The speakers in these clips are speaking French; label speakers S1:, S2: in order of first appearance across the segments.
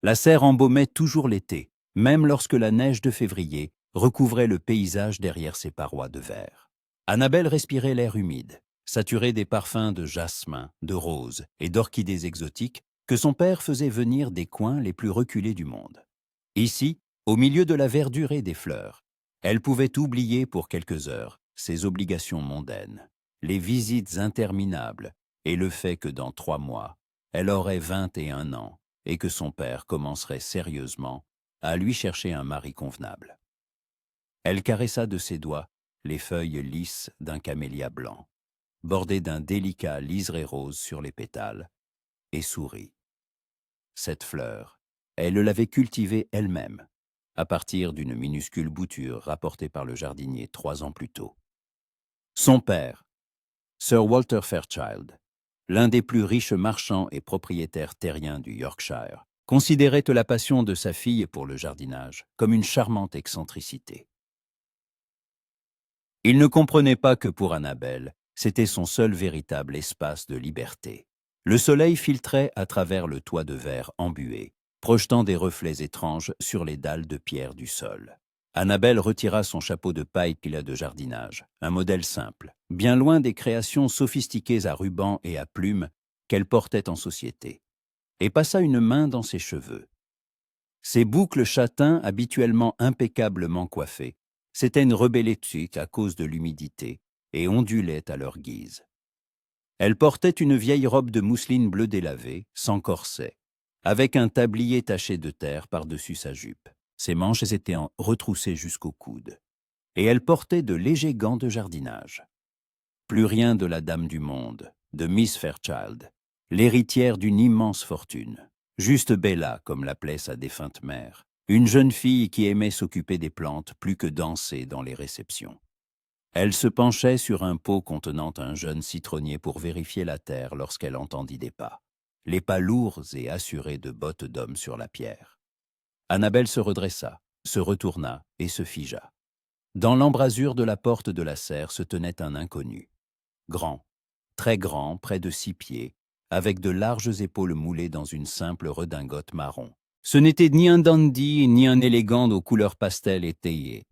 S1: La serre embaumait toujours l'été, même lorsque la neige de février recouvrait le paysage derrière ses parois de verre. Annabelle respirait l'air humide, saturé des parfums de jasmin, de rose et d'orchidées exotiques que son père faisait venir des coins les plus reculés du monde. Ici, au milieu de la verdure et des fleurs, elle pouvait oublier pour quelques heures ses obligations mondaines, les visites interminables et le fait que dans 3 mois, elle aurait 21 ans et que son père commencerait sérieusement à lui chercher un mari convenable. Elle caressa de ses doigts les feuilles lisses d'un camélia blanc, bordées d'un délicat liseré rose sur les pétales, et sourit. Cette fleur, elle l'avait cultivée elle-même, à partir d'une minuscule bouture rapportée par le jardinier 3 ans plus tôt. Son père, Sir Walter Fairchild, l'un des plus riches marchands et propriétaires terriens du Yorkshire, considérait la passion de sa fille pour le jardinage comme une charmante excentricité. Il ne comprenait pas que pour Annabelle, c'était son seul véritable espace de liberté. Le soleil filtrait à travers le toit de verre embué, projetant des reflets étranges sur les dalles de pierre du sol. Annabelle retira son chapeau de paille de jardinage, un modèle simple, bien loin des créations sophistiquées à rubans et à plumes qu'elle portait en société, et passa une main dans ses cheveux. Ses boucles châtains, habituellement impeccablement coiffées, s'étaient rebellées à cause de l'humidité et ondulaient à leur guise. Elle portait une vieille robe de mousseline bleu délavée, sans corset, avec un tablier taché de terre par-dessus sa jupe. Ses manches étaient retroussées jusqu'au coude. Et elle portait de légers gants de jardinage. Plus rien de la dame du monde, de Miss Fairchild, l'héritière d'une immense fortune. Juste Bella, comme l'appelait sa défunte mère, une jeune fille qui aimait s'occuper des plantes plus que danser dans les réceptions. Elle se penchait sur un pot contenant un jeune citronnier pour vérifier la terre lorsqu'elle entendit des pas, les pas lourds et assurés de bottes d'homme sur la pierre. Annabelle se redressa, se retourna et se figea. Dans l'embrasure de la porte de la serre se tenait un inconnu. Grand, très grand, près de 6 pieds, avec de larges épaules moulées dans une simple redingote marron. Ce n'était ni un dandy, ni un élégant aux couleurs pastel étayées.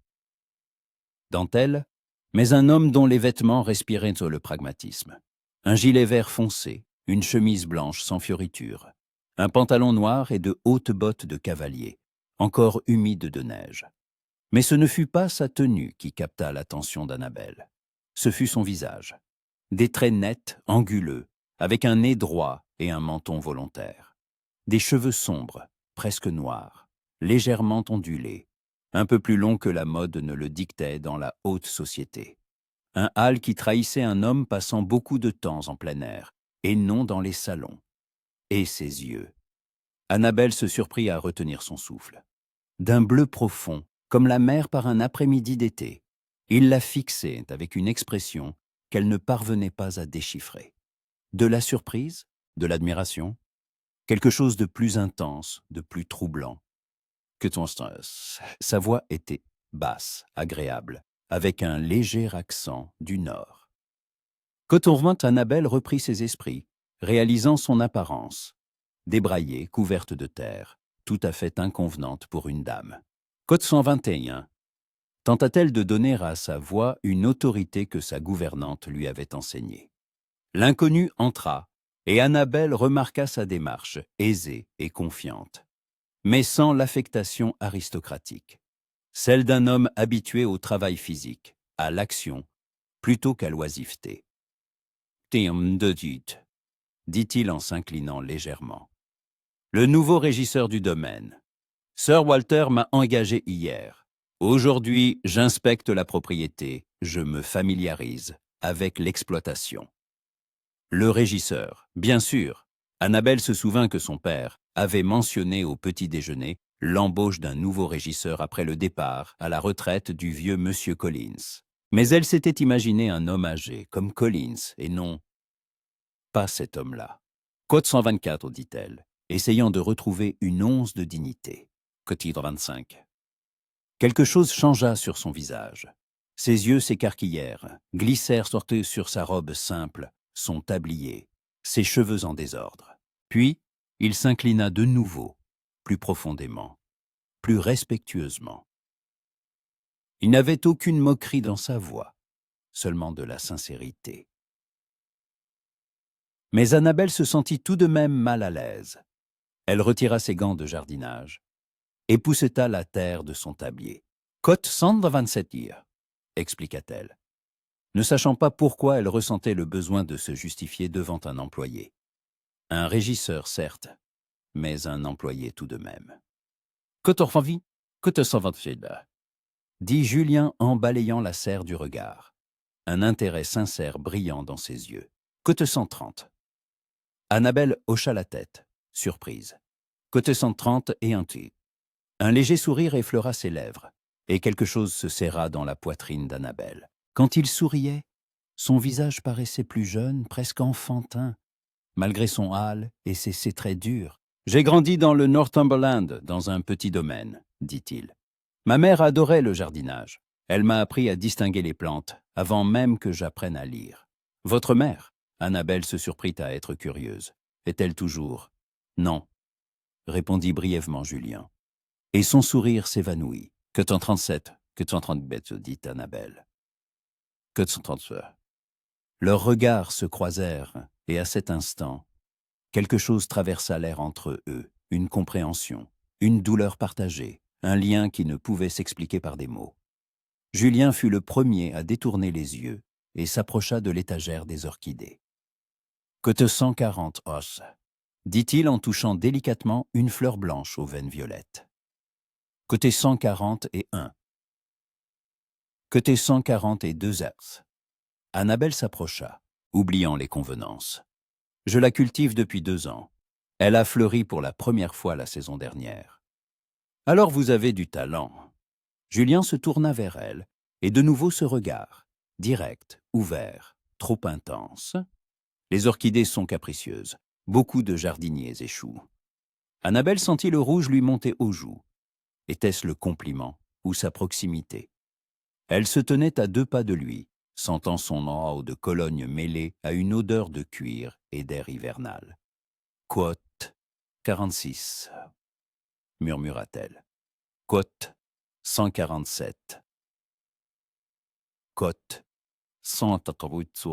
S1: Dentelle, mais un homme dont les vêtements respiraient le pragmatisme. Un gilet vert foncé, une chemise blanche sans fioritures, un pantalon noir et de hautes bottes de cavalier, encore humides de neige. Mais ce ne fut pas sa tenue qui capta l'attention d'Annabelle. Ce fut son visage. Des traits nets, anguleux, avec un nez droit et un menton volontaire. Des cheveux sombres, presque noirs, légèrement ondulés, un peu plus longs que la mode ne le dictait dans la haute société. Un hâle qui trahissait un homme passant beaucoup de temps en plein air, et non dans les salons. Et ses yeux. Annabelle se surprit à retenir son souffle. D'un bleu profond, comme la mer par un après-midi d'été, il la fixait avec une expression qu'elle ne parvenait pas à déchiffrer. De la surprise, de l'admiration, quelque chose de plus intense, de plus troublant. Que sa voix était basse, agréable, avec un léger accent du Nord. Cotourvint, Annabelle reprit ses esprits, réalisant son apparence, débraillée, couverte de terre, tout à fait inconvenante pour une dame. Code 121. Tenta-t-elle de donner à sa voix une autorité que sa gouvernante lui avait enseignée. L'inconnu entra, et Annabelle remarqua sa démarche, aisée et confiante, mais sans l'affectation aristocratique, celle d'un homme habitué au travail physique, à l'action, plutôt qu'à l'oisiveté. « dit-il en s'inclinant légèrement. « Le nouveau régisseur du domaine. Sir Walter m'a engagé hier. Aujourd'hui, j'inspecte la propriété, je me familiarise avec l'exploitation. » Le régisseur, bien sûr. Annabelle se souvint que son père avait mentionné au petit déjeuner l'embauche d'un nouveau régisseur après le départ à la retraite du vieux Monsieur Collins. Mais elle s'était imaginé un homme âgé comme Collins et non pas cet homme-là. Code 124, dit-elle, essayant de retrouver une once de dignité. Code 25. Quelque chose changea sur son visage. Ses yeux s'écarquillèrent, glissèrent sur sa robe simple, son tablier, ses cheveux en désordre. Puis, il s'inclina de nouveau, plus profondément, plus respectueusement. Il n'avait aucune moquerie dans sa voix, seulement de la sincérité. Mais Annabelle se sentit tout de même mal à l'aise. Elle retira ses gants de jardinage et pousseta la terre de son tablier. « Cote 127 hier », expliqua-t-elle, ne sachant pas pourquoi elle ressentait le besoin de se justifier devant un employé. Un régisseur, certes, mais un employé tout de même. « Cote envie, cote 127 », dit Julien en balayant la serre du regard, un intérêt sincère brillant dans ses yeux. « Cote 130 ». Annabelle hocha la tête, surprise. « Cote 130 et un thé ». Un léger sourire effleura ses lèvres, et quelque chose se serra dans la poitrine d'Annabelle. Quand il souriait, son visage paraissait plus jeune, presque enfantin, malgré son hâle et ses traits durs. « J'ai grandi dans le Northumberland, dans un petit domaine, » dit-il. « Ma mère adorait le jardinage. Elle m'a appris à distinguer les plantes, avant même que j'apprenne à lire. »« Votre mère ?» Annabelle se surprit à être curieuse. « Est-elle toujours ?»« Non, » répondit brièvement Julien. Et son sourire s'évanouit. « Que 137, que 137, dit Annabelle. « Que 137. » Leurs regards se croisèrent, et à cet instant, quelque chose traversa l'air entre eux, une compréhension, une douleur partagée, un lien qui ne pouvait s'expliquer par des mots. Julien fut le premier à détourner les yeux et s'approcha de l'étagère des orchidées. « Que 140 os, dit-il en touchant délicatement une fleur blanche aux veines violettes. Côté 141. Côté 142 ers. Annabelle s'approcha, oubliant les convenances. Je la cultive depuis 2 ans. Elle a fleuri pour la première fois la saison dernière. Alors vous avez du talent. Julien se tourna vers elle, et de nouveau ce regard, direct, ouvert, trop intense. Les orchidées sont capricieuses. Beaucoup de jardiniers échouent. Annabelle sentit le rouge lui monter aux joues. Était-ce le compliment ou sa proximité? Elle se tenait à 2 pas de lui, sentant son eau de Cologne mêlée à une odeur de cuir et d'air hivernal. « Quote 46, » murmura-t-elle. « Quote 147. »« Quote 188, »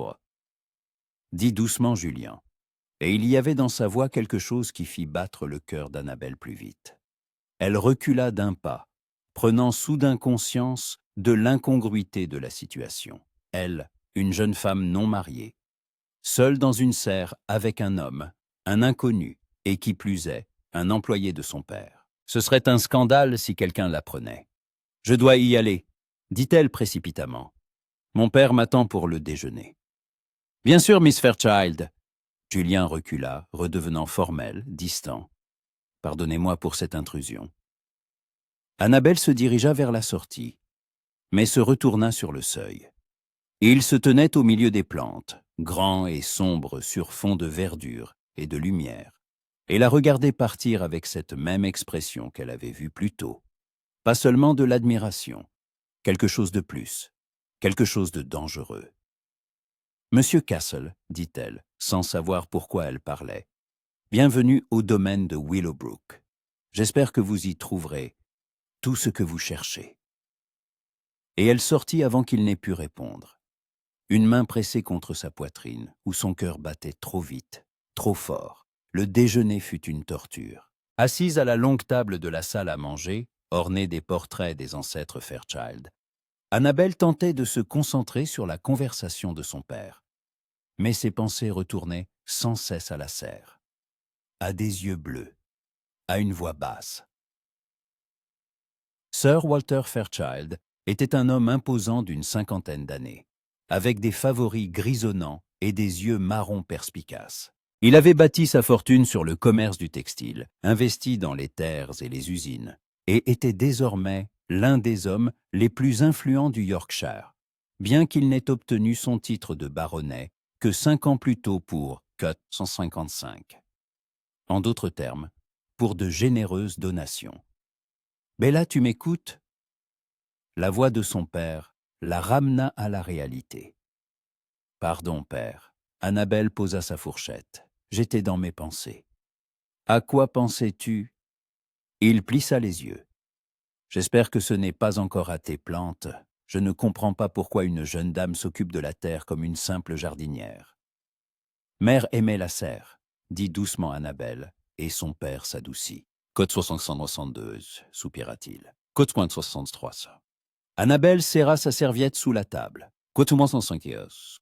S1: dit doucement Julien, et il y avait dans sa voix quelque chose qui fit battre le cœur d'Annabelle plus vite. Elle recula d'1 pas, prenant soudain conscience de l'incongruité de la situation. Elle, une jeune femme non mariée, seule dans une serre avec un homme, un inconnu, et qui plus est, un employé de son père. Ce serait un scandale si quelqu'un l'apprenait. « Je dois y aller, » dit-elle précipitamment. « Mon père m'attend pour le déjeuner. »« Bien sûr, Miss Fairchild. » Julien recula, redevenant formel, distant. « Pardonnez-moi pour cette intrusion. » Annabelle se dirigea vers la sortie, mais se retourna sur le seuil. Il se tenait au milieu des plantes, grand et sombre sur fond de verdure et de lumière, et la regardait partir avec cette même expression qu'elle avait vue plus tôt. Pas seulement de l'admiration, quelque chose de plus, quelque chose de dangereux. « Monsieur Castle, » dit-elle, sans savoir pourquoi elle parlait, « bienvenue au domaine de Willowbrook. J'espère que vous y trouverez tout ce que vous cherchez. » Et elle sortit avant qu'il n'ait pu répondre, une main pressée contre sa poitrine, où son cœur battait trop vite, trop fort. Le déjeuner fut une torture. Assise à la longue table de la salle à manger, ornée des portraits des ancêtres Fairchild, Annabelle tentait de se concentrer sur la conversation de son père. Mais ses pensées retournaient sans cesse à la serre, à des yeux bleus, à une voix basse. Sir Walter Fairchild était un homme imposant d'une 50aine d'années, avec des favoris grisonnants et des yeux marron perspicaces. Il avait bâti sa fortune sur le commerce du textile, investi dans les terres et les usines, et était désormais l'un des hommes les plus influents du Yorkshire, bien qu'il n'ait obtenu son titre de baronnet que 5 ans plus tôt pour Cut 155. En d'autres termes, pour de généreuses donations. « Bella, tu m'écoutes ?» La voix de son père la ramena à la réalité. « Pardon, père. » Annabelle posa sa fourchette. « J'étais dans mes pensées. »« À quoi pensais-tu » Il plissa les yeux. « J'espère que ce n'est pas encore à tes plantes. Je ne comprends pas pourquoi une jeune dame s'occupe de la terre comme une simple jardinière. » « Mère aimait la serre, » dit doucement Annabelle, et son père s'adoucit. « Code 662, soupira-t-il. Code 63. Annabelle serra sa serviette sous la table. « Côte-moi 105,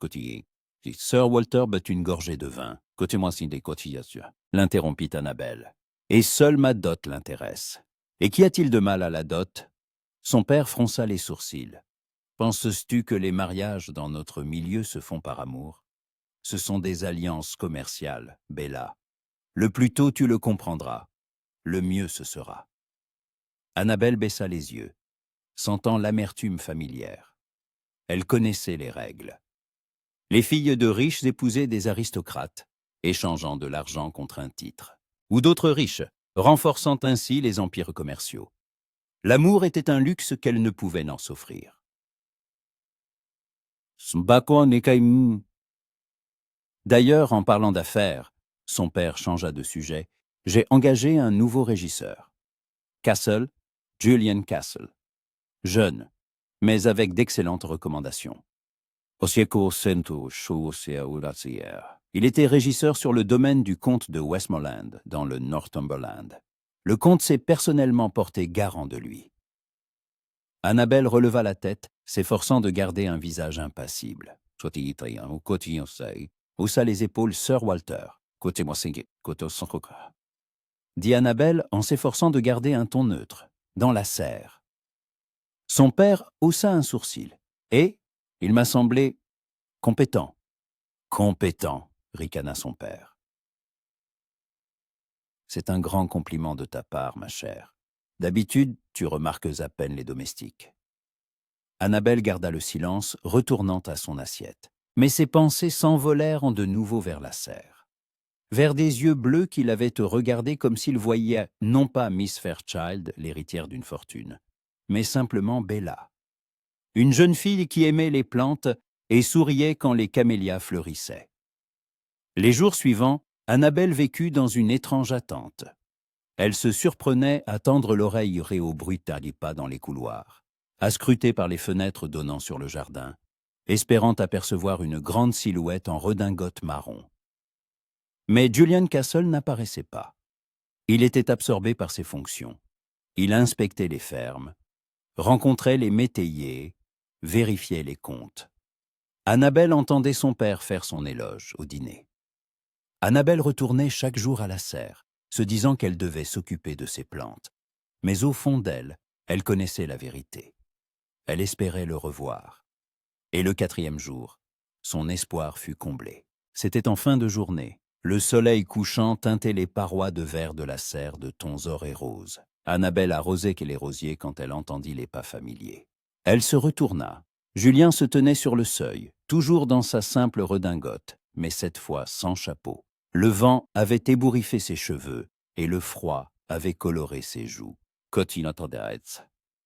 S1: côtier. » Sir Walter but une gorgée de vin. « Côte-moi sin des cotillations. » L'interrompit Annabelle. « Et seule ma dot l'intéresse. » « Et qu'y a-t-il de mal à la dot ?» Son père fronça les sourcils. « Penses-tu que les mariages dans notre milieu se font par amour ? Ce sont des alliances commerciales, Bella. Le plus tôt tu le comprendras, le mieux ce sera. » Annabelle baissa les yeux, sentant l'amertume familière. Elle connaissait les règles. Les filles de riches épousaient des aristocrates, échangeant de l'argent contre un titre, ou d'autres riches, renforçant ainsi les empires commerciaux. L'amour était un luxe qu'elle ne pouvait n'en s'offrir. D'ailleurs, en parlant d'affaires, son père changea de sujet, j'ai engagé un nouveau régisseur. Castle, Julian Castle. Jeune, mais avec d'excellentes recommandations. Il était régisseur sur le domaine du comte de Westmoreland, dans le Northumberland. Le comte s'est personnellement porté garant de lui. Annabelle releva la tête, s'efforçant de garder un visage impassible. Haussa les épaules Sir Walter. Dit Annabelle en s'efforçant de garder un ton neutre, dans la serre. Son père haussa un sourcil, et, il m'a semblé, compétent. Compétent, ricana son père. C'est un grand compliment de ta part, ma chère. D'habitude, tu remarques à peine les domestiques. Annabelle garda le silence, retournant à son assiette. Mais ses pensées s'envolèrent de nouveau vers la serre. Vers des yeux bleus qu'il avait te regarder comme s'il voyait non pas Miss Fairchild, l'héritière d'une fortune, mais simplement Bella. Une jeune fille qui aimait les plantes et souriait quand les camélias fleurissaient. Les jours suivants, Annabelle vécut dans une étrange attente. Elle se surprenait à tendre l'oreille au bruit de pas dans les couloirs, à scruter par les fenêtres donnant sur le jardin, espérant apercevoir une grande silhouette en redingote marron. Mais Julian Castle n'apparaissait pas. Il était absorbé par ses fonctions. Il inspectait les fermes, rencontrait les métayers, vérifiait les comptes. Annabelle entendait son père faire son éloge au dîner. Annabelle retournait chaque jour à la serre, se disant qu'elle devait s'occuper de ses plantes. Mais au fond d'elle, elle connaissait la vérité. Elle espérait le revoir. Et le 4e jour, son espoir fut comblé. C'était en fin de journée. Le soleil couchant teintait les parois de verre de la serre de tons or et roses. Annabelle arrosait les rosiers quand elle entendit les pas familiers. Elle se retourna. Julien se tenait sur le seuil, toujours dans sa simple redingote, mais cette fois sans chapeau. Le vent avait ébouriffé ses cheveux et le froid avait coloré ses joues. « Cotinotodets »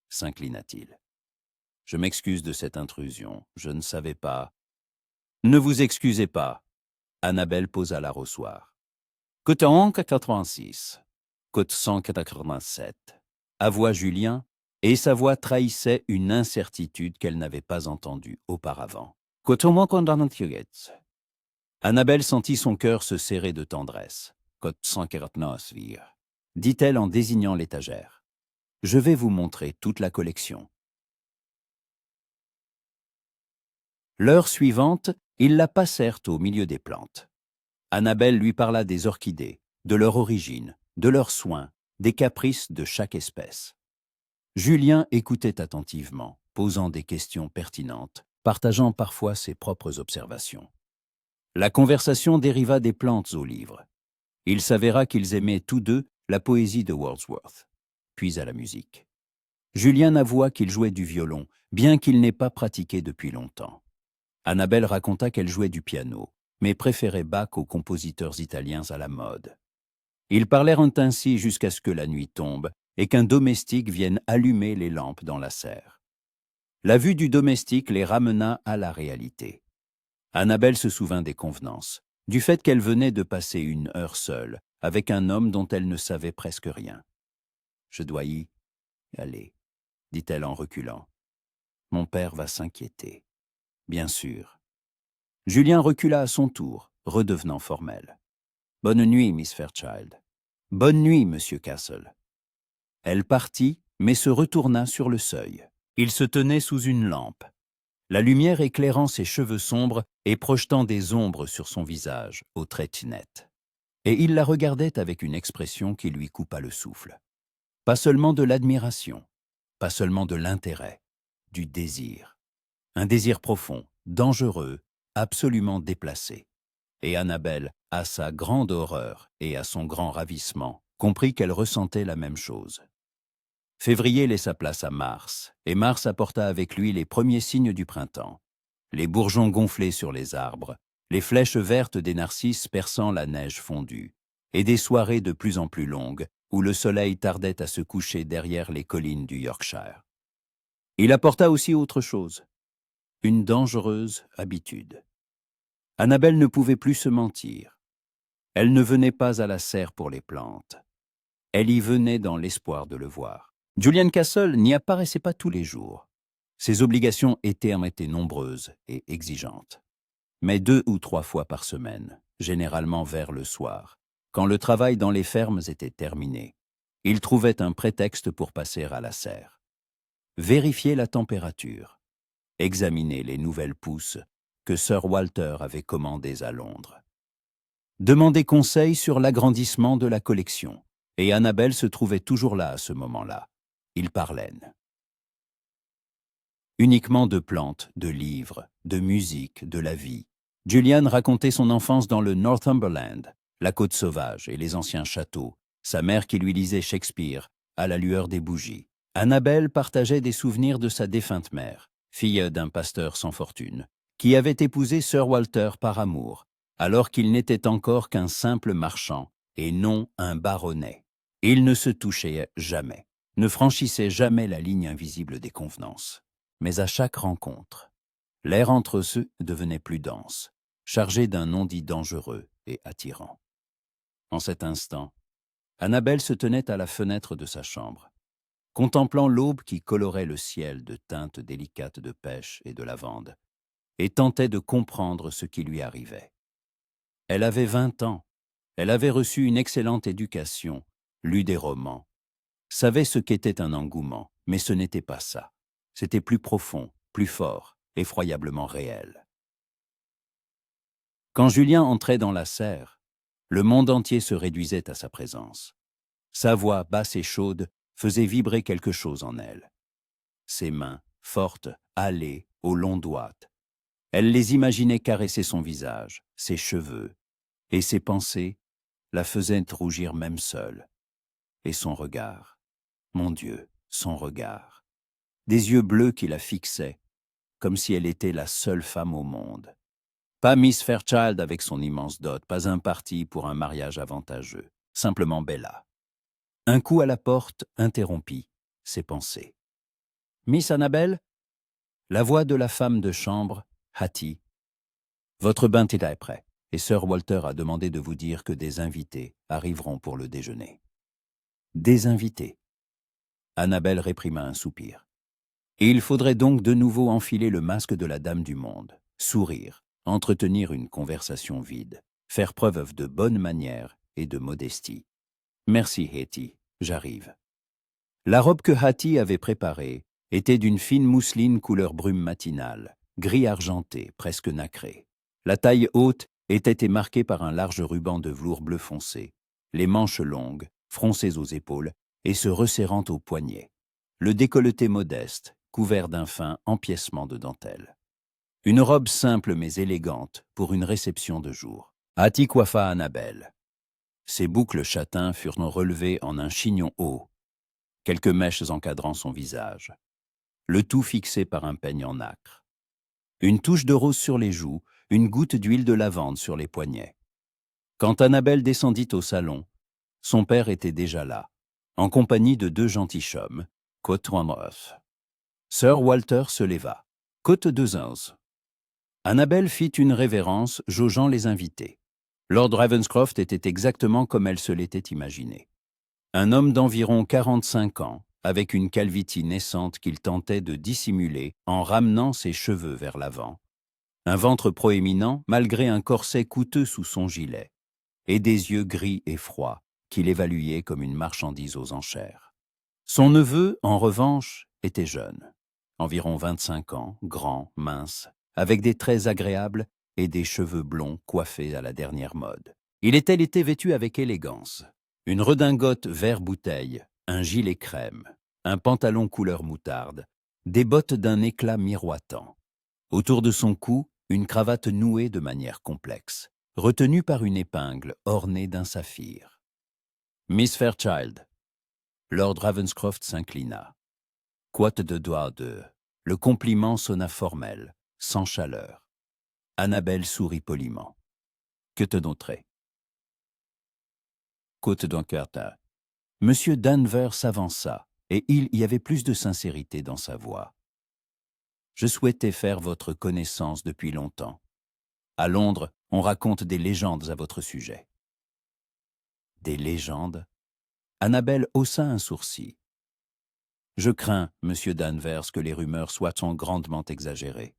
S1: s'inclina-t-il. « Je m'excuse de cette intrusion. Je ne savais pas. »« Ne vous excusez pas. » Annabelle posa l'arrosoir. « Côte 186. Côte 187. » Avoua Julien, et sa voix trahissait une incertitude qu'elle n'avait pas entendue auparavant. « Côte moins condamnatieguet. » Annabelle sentit son cœur se serrer de tendresse. « Côte 149, dit-elle en désignant l'étagère. « Je vais vous montrer toute la collection. » L'heure suivante, ils la passèrent au milieu des plantes. Annabelle lui parla des orchidées, de leur origine, de leurs soins, des caprices de chaque espèce. Julien écoutait attentivement, posant des questions pertinentes, partageant parfois ses propres observations. La conversation dériva des plantes au livre. Il s'avéra qu'ils aimaient tous deux la poésie de Wordsworth, puis à la musique. Julien avoua qu'il jouait du violon, bien qu'il n'ait pas pratiqué depuis longtemps. Annabelle raconta qu'elle jouait du piano, mais préférait Bach aux compositeurs italiens à la mode. Ils parlèrent ainsi jusqu'à ce que la nuit tombe et qu'un domestique vienne allumer les lampes dans la serre. La vue du domestique les ramena à la réalité. Annabelle se souvint des convenances, du fait qu'elle venait de passer une heure seule avec un homme dont elle ne savait presque rien. Je dois y aller, dit-elle en reculant. Mon père va s'inquiéter. Bien sûr. Julien recula à son tour, redevenant formel. Bonne nuit, Miss Fairchild. Bonne nuit, Monsieur Castle. Elle partit, mais se retourna sur le seuil. Il se tenait sous une lampe, la lumière éclairant ses cheveux sombres et projetant des ombres sur son visage, aux traits nets. Et il la regardait avec une expression qui lui coupa le souffle. Pas seulement de l'admiration, pas seulement de l'intérêt, du désir. Un désir profond, dangereux, absolument déplacé. Et Annabelle, à sa grande horreur et à son grand ravissement, comprit qu'elle ressentait la même chose. Février laissa place à mars, et mars apporta avec lui les premiers signes du printemps. Les bourgeons gonflés sur les arbres, les flèches vertes des narcisses perçant la neige fondue, et des soirées de plus en plus longues où le soleil tardait à se coucher derrière les collines du Yorkshire. Il apporta aussi autre chose, une dangereuse habitude. Annabelle ne pouvait plus se mentir. Elle ne venait pas à la serre pour les plantes. Elle y venait dans l'espoir de le voir. Julian Castle n'y apparaissait pas tous les jours. Ses obligations étaient nombreuses et exigeantes. Mais 2 ou 3 fois par semaine, généralement vers le soir, quand le travail dans les fermes était terminé, il trouvait un prétexte pour passer à la serre. Vérifier la température, examiner les nouvelles pousses que Sir Walter avait commandées à Londres. Demander conseil sur l'agrandissement de la collection, et Annabelle se trouvait toujours là à ce moment-là. Il parlait. Uniquement de plantes, de livres, de musique, de la vie. Julian racontait son enfance dans le Northumberland, la côte sauvage et les anciens châteaux, sa mère qui lui lisait Shakespeare à la lueur des bougies. Annabelle partageait des souvenirs de sa défunte mère, fille d'un pasteur sans fortune, qui avait épousé Sir Walter par amour, alors qu'il n'était encore qu'un simple marchand et non un baronnet. Ils ne se touchaient jamais, ne franchissaient jamais la ligne invisible des convenances. Mais à chaque rencontre, l'air entre eux devenait plus dense, chargé d'un non-dit dangereux et attirant. En cet instant, Annabelle se tenait à la fenêtre de sa chambre, contemplant l'aube qui colorait le ciel de teintes délicates de pêche et de lavande, et tentait de comprendre ce qui lui arrivait. Elle avait 20 ans, elle avait reçu une excellente éducation, lu des romans, savait ce qu'était un engouement, mais ce n'était pas ça. C'était plus profond, plus fort, effroyablement réel. Quand Julien entrait dans la serre, le monde entier se réduisait à sa présence. Sa voix basse et chaude faisait vibrer quelque chose en elle. Ses mains, fortes, hâlées, aux longs doigts. Elle les imaginait caresser son visage, ses cheveux, et ses pensées la faisaient rougir même seule. Et son regard, mon Dieu, son regard. Des yeux bleus qui la fixaient, comme si elle était la seule femme au monde. Pas Miss Fairchild avec son immense dot, pas un parti pour un mariage avantageux, simplement Bella. Un coup à la porte interrompit ses pensées. « Miss Annabelle ?» La voix de la femme de chambre, Hattie. « Votre bain est prêt, et Sir Walter a demandé de vous dire que des invités arriveront pour le déjeuner. » Des invités. Annabelle réprima un soupir. Et il faudrait donc de nouveau enfiler le masque de la dame du monde, sourire, entretenir une conversation vide, faire preuve de bonne manière et de modestie. « Merci, Hattie, j'arrive. » La robe que Hattie avait préparée était d'une fine mousseline couleur brume matinale, gris argenté, presque nacré. La taille haute était marquée par un large ruban de velours bleu foncé, les manches longues, froncées aux épaules et se resserrant aux poignets. Le décolleté modeste, couvert d'un fin empiècement de dentelle. Une robe simple mais élégante pour une réception de jour. Hattie coiffa Annabelle. Ses boucles châtains furent relevées en un chignon haut, quelques mèches encadrant son visage, le tout fixé par un peigne en nacre. Une touche de rose sur les joues, une goutte d'huile de lavande sur les poignets. Quand Annabelle descendit au salon, son père était déjà là, en compagnie de 2 gentilshommes, côte Wanworth. Sir Walter se leva. Côte 2-11. Annabelle fit une révérence, jaugeant les invités. Lord Ravenscroft était exactement comme elle se l'était imaginé. Un homme d'environ 45 ans, avec une calvitie naissante qu'il tentait de dissimuler en ramenant ses cheveux vers l'avant. Un ventre proéminent malgré un corset coûteux sous son gilet, et des yeux gris et froids qu'il évaluait comme une marchandise aux enchères. Son neveu, en revanche, était jeune, environ 25 ans, grand, mince, avec des traits agréables et des cheveux blonds coiffés à la dernière mode. Il était vêtu avec élégance. Une redingote vert bouteille, un gilet crème, un pantalon couleur moutarde, des bottes d'un éclat miroitant. Autour de son cou, une cravate nouée de manière complexe, retenue par une épingle ornée d'un saphir. « Miss Fairchild !» Lord Ravenscroft s'inclina. Quote de doigt de... Le compliment sonna formel, sans chaleur. Annabelle sourit poliment. « Que te noterai ?» Côte d'Encarta. Monsieur Danvers s'avança, et il y avait plus de sincérité dans sa voix. « Je souhaitais faire votre connaissance depuis longtemps. À Londres, on raconte des légendes à votre sujet. » Des légendes? Annabelle haussa un sourcil. « Je crains, monsieur Danvers, que les rumeurs soient grandement exagérées.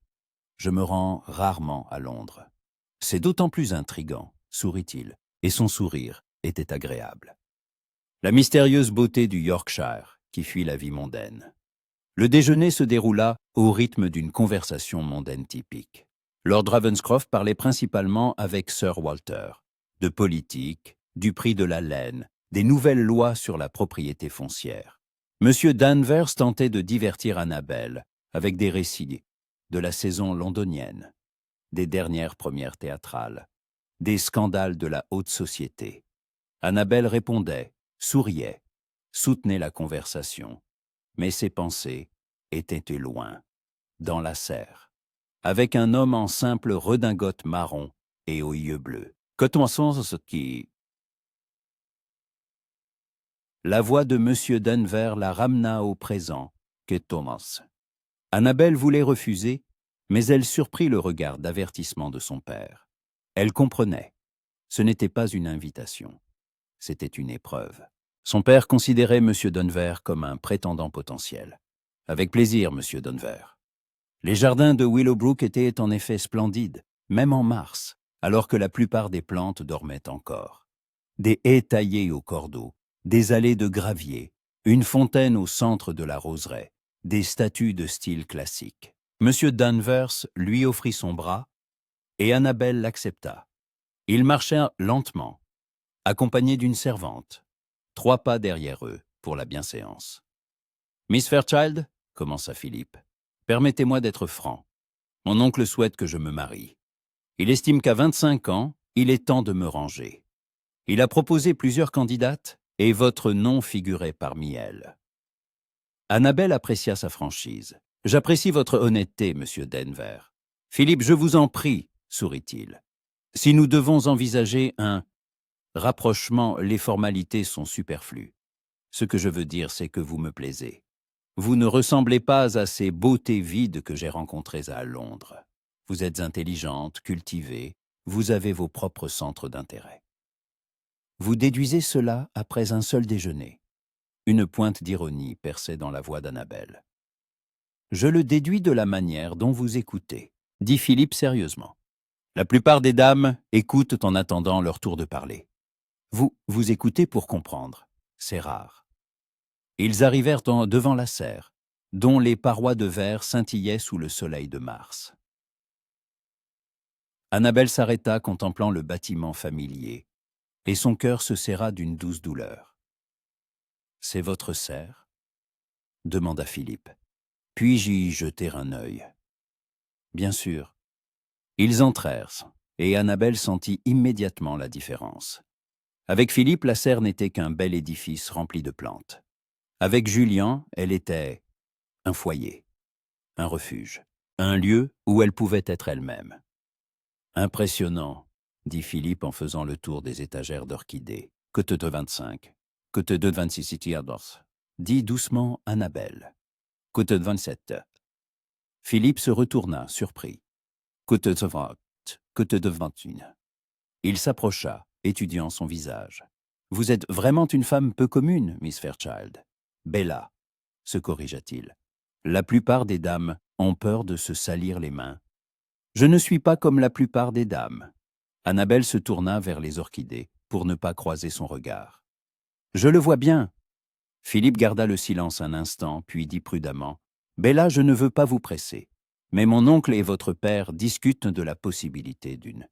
S1: Je me rends rarement à Londres. » « C'est d'autant plus intriguant, » sourit-il, et son sourire était agréable. La mystérieuse beauté du Yorkshire qui fuit la vie mondaine. Le déjeuner se déroula au rythme d'une conversation mondaine typique. Lord Ravenscroft parlait principalement avec Sir Walter, de politique, du prix de la laine, des nouvelles lois sur la propriété foncière. Monsieur Danvers tentait de divertir Annabelle avec des récits de la saison londonienne, des dernières premières théâtrales, des scandales de la haute société. Annabelle répondait, souriait, soutenait la conversation, mais ses pensées étaient loin, dans la serre, avec un homme en simple redingote marron et aux yeux bleus. Ce qui... La voix de M. Denver la ramena au présent, que Thomas. Annabelle voulait refuser, mais elle surprit le regard d'avertissement de son père. Elle comprenait. Ce n'était pas une invitation. C'était une épreuve. Son père considérait M. Denver comme un prétendant potentiel. Avec plaisir, M. Denver. Les jardins de Willowbrook étaient en effet splendides, même en mars, alors que la plupart des plantes dormaient encore. Des haies taillées au cordeau, des allées de gravier, une fontaine au centre de la roseraie, des statues de style classique. M. Danvers lui offrit son bras, et Annabelle l'accepta. Ils marchèrent lentement, accompagnés d'une servante, 3 pas derrière eux pour la bienséance. « Miss Fairchild » commença Philippe. « Permettez-moi d'être franc. Mon oncle souhaite que je me marie. Il estime qu'à 25 ans, il est temps de me ranger. Il a proposé plusieurs candidates et votre nom figurait parmi elles. » Annabelle apprécia sa franchise. « J'apprécie votre honnêteté, monsieur Denver. Philippe, je vous en prie, sourit-il. Si nous devons envisager un rapprochement, les formalités sont superflues. Ce que je veux dire, c'est que vous me plaisez. Vous ne ressemblez pas à ces beautés vides que j'ai rencontrées à Londres. Vous êtes intelligente, cultivée, vous avez vos propres centres d'intérêt. Vous déduisez cela après un seul déjeuner. » Une pointe d'ironie perçait dans la voix d'Annabelle. « Je le déduis de la manière dont vous écoutez, » dit Philippe sérieusement. « La plupart des dames écoutent en attendant leur tour de parler. Vous écoutez pour comprendre. C'est rare. » Ils arrivèrent devant la serre, dont les parois de verre scintillaient sous le soleil de mars. Annabelle s'arrêta contemplant le bâtiment familier, et son cœur se serra d'une douce douleur. « C'est votre serre ?» demanda Philippe. « Puis-je y jeter un œil ?» « Bien sûr. » Ils entrèrent, et Annabelle sentit immédiatement la différence. Avec Philippe, la serre n'était qu'un bel édifice rempli de plantes. Avec Julien, elle était un foyer, un refuge, un lieu où elle pouvait être elle-même. « Impressionnant, » dit Philippe en faisant le tour des étagères d'orchidées. « Côte de 25, côte de 26 itiados, » dit doucement Annabelle. « Côte de 27. » Philippe se retourna, surpris. « Côte de 20, côte de 21. » Il s'approcha, étudiant son visage. Vous êtes vraiment une femme peu commune, Miss Fairchild. Bella, se corrigea-t-il. La plupart des dames ont peur de se salir les mains. Je ne suis pas comme la plupart des dames. Annabelle se tourna vers les orchidées pour ne pas croiser son regard. Je le vois bien. Philippe garda le silence un instant, puis dit prudemment, Bella, je ne veux pas vous presser, mais mon oncle et votre père discutent de la possibilité d'une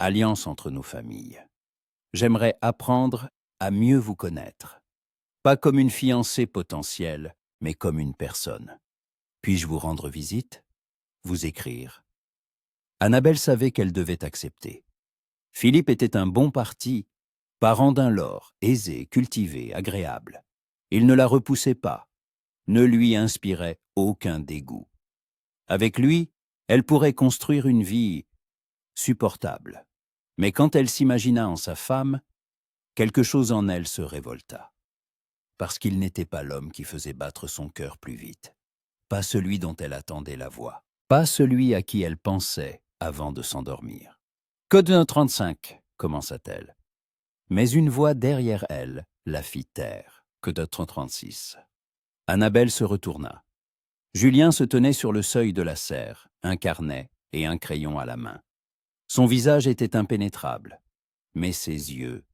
S1: alliance entre nos familles. J'aimerais apprendre à mieux vous connaître. Pas comme une fiancée potentielle, mais comme une personne. Puis-je vous rendre visite? Vous écrire? Annabelle savait qu'elle devait accepter. Philippe était un bon parti, parent d'un lord, aisé, cultivé, agréable. Il ne la repoussait pas, ne lui inspirait aucun dégoût. Avec lui, elle pourrait construire une vie supportable. Mais quand elle s'imagina en sa femme, quelque chose en elle se révolta. Parce qu'il n'était pas l'homme qui faisait battre son cœur plus vite. Pas celui dont elle attendait la voix. Pas celui à qui elle pensait avant de s'endormir. Code 35, commença-t-elle. Mais une voix derrière elle la fit taire. Code 36. Annabelle se retourna. Julien se tenait sur le seuil de la serre, un carnet et un crayon à la main. Son visage était impénétrable, mais ses yeux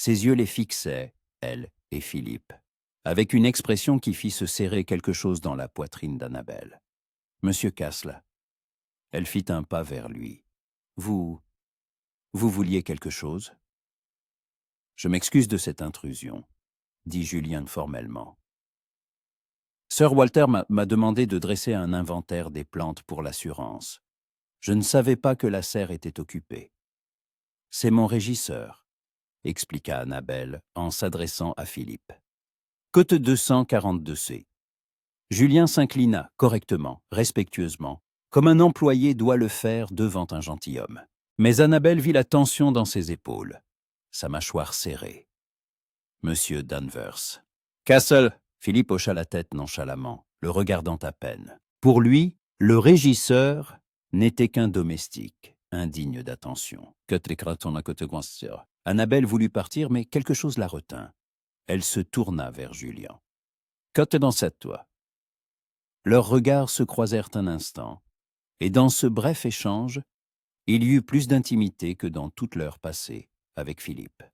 S1: les fixaient, elle et Philippe, avec une expression qui fit se serrer quelque chose dans la poitrine d'Annabelle. « Monsieur Castle. » Elle fit un pas vers lui. « Vous vouliez quelque chose ?»« Je m'excuse de cette intrusion, » dit Julien formellement. « Sir Walter m'a demandé de dresser un inventaire des plantes pour l'assurance. Je ne savais pas que la serre était occupée. »« C'est mon régisseur, » expliqua Annabelle en s'adressant à Philippe. Cote 242C. Julien s'inclina correctement, respectueusement, comme un employé doit le faire devant un gentilhomme. Mais Annabelle vit la tension dans ses épaules, sa mâchoire serrée. Monsieur Danvers. Castle. Philippe hocha la tête nonchalamment, le regardant à peine. Pour lui, le régisseur n'était qu'un domestique, indigne d'attention. Annabelle voulut partir, mais quelque chose la retint. Elle se tourna vers Julien. « Qu'as-tu dans cette toi ?» Leurs regards se croisèrent un instant, et dans ce bref échange, il y eut plus d'intimité que dans toute l'heure passée avec Philippe.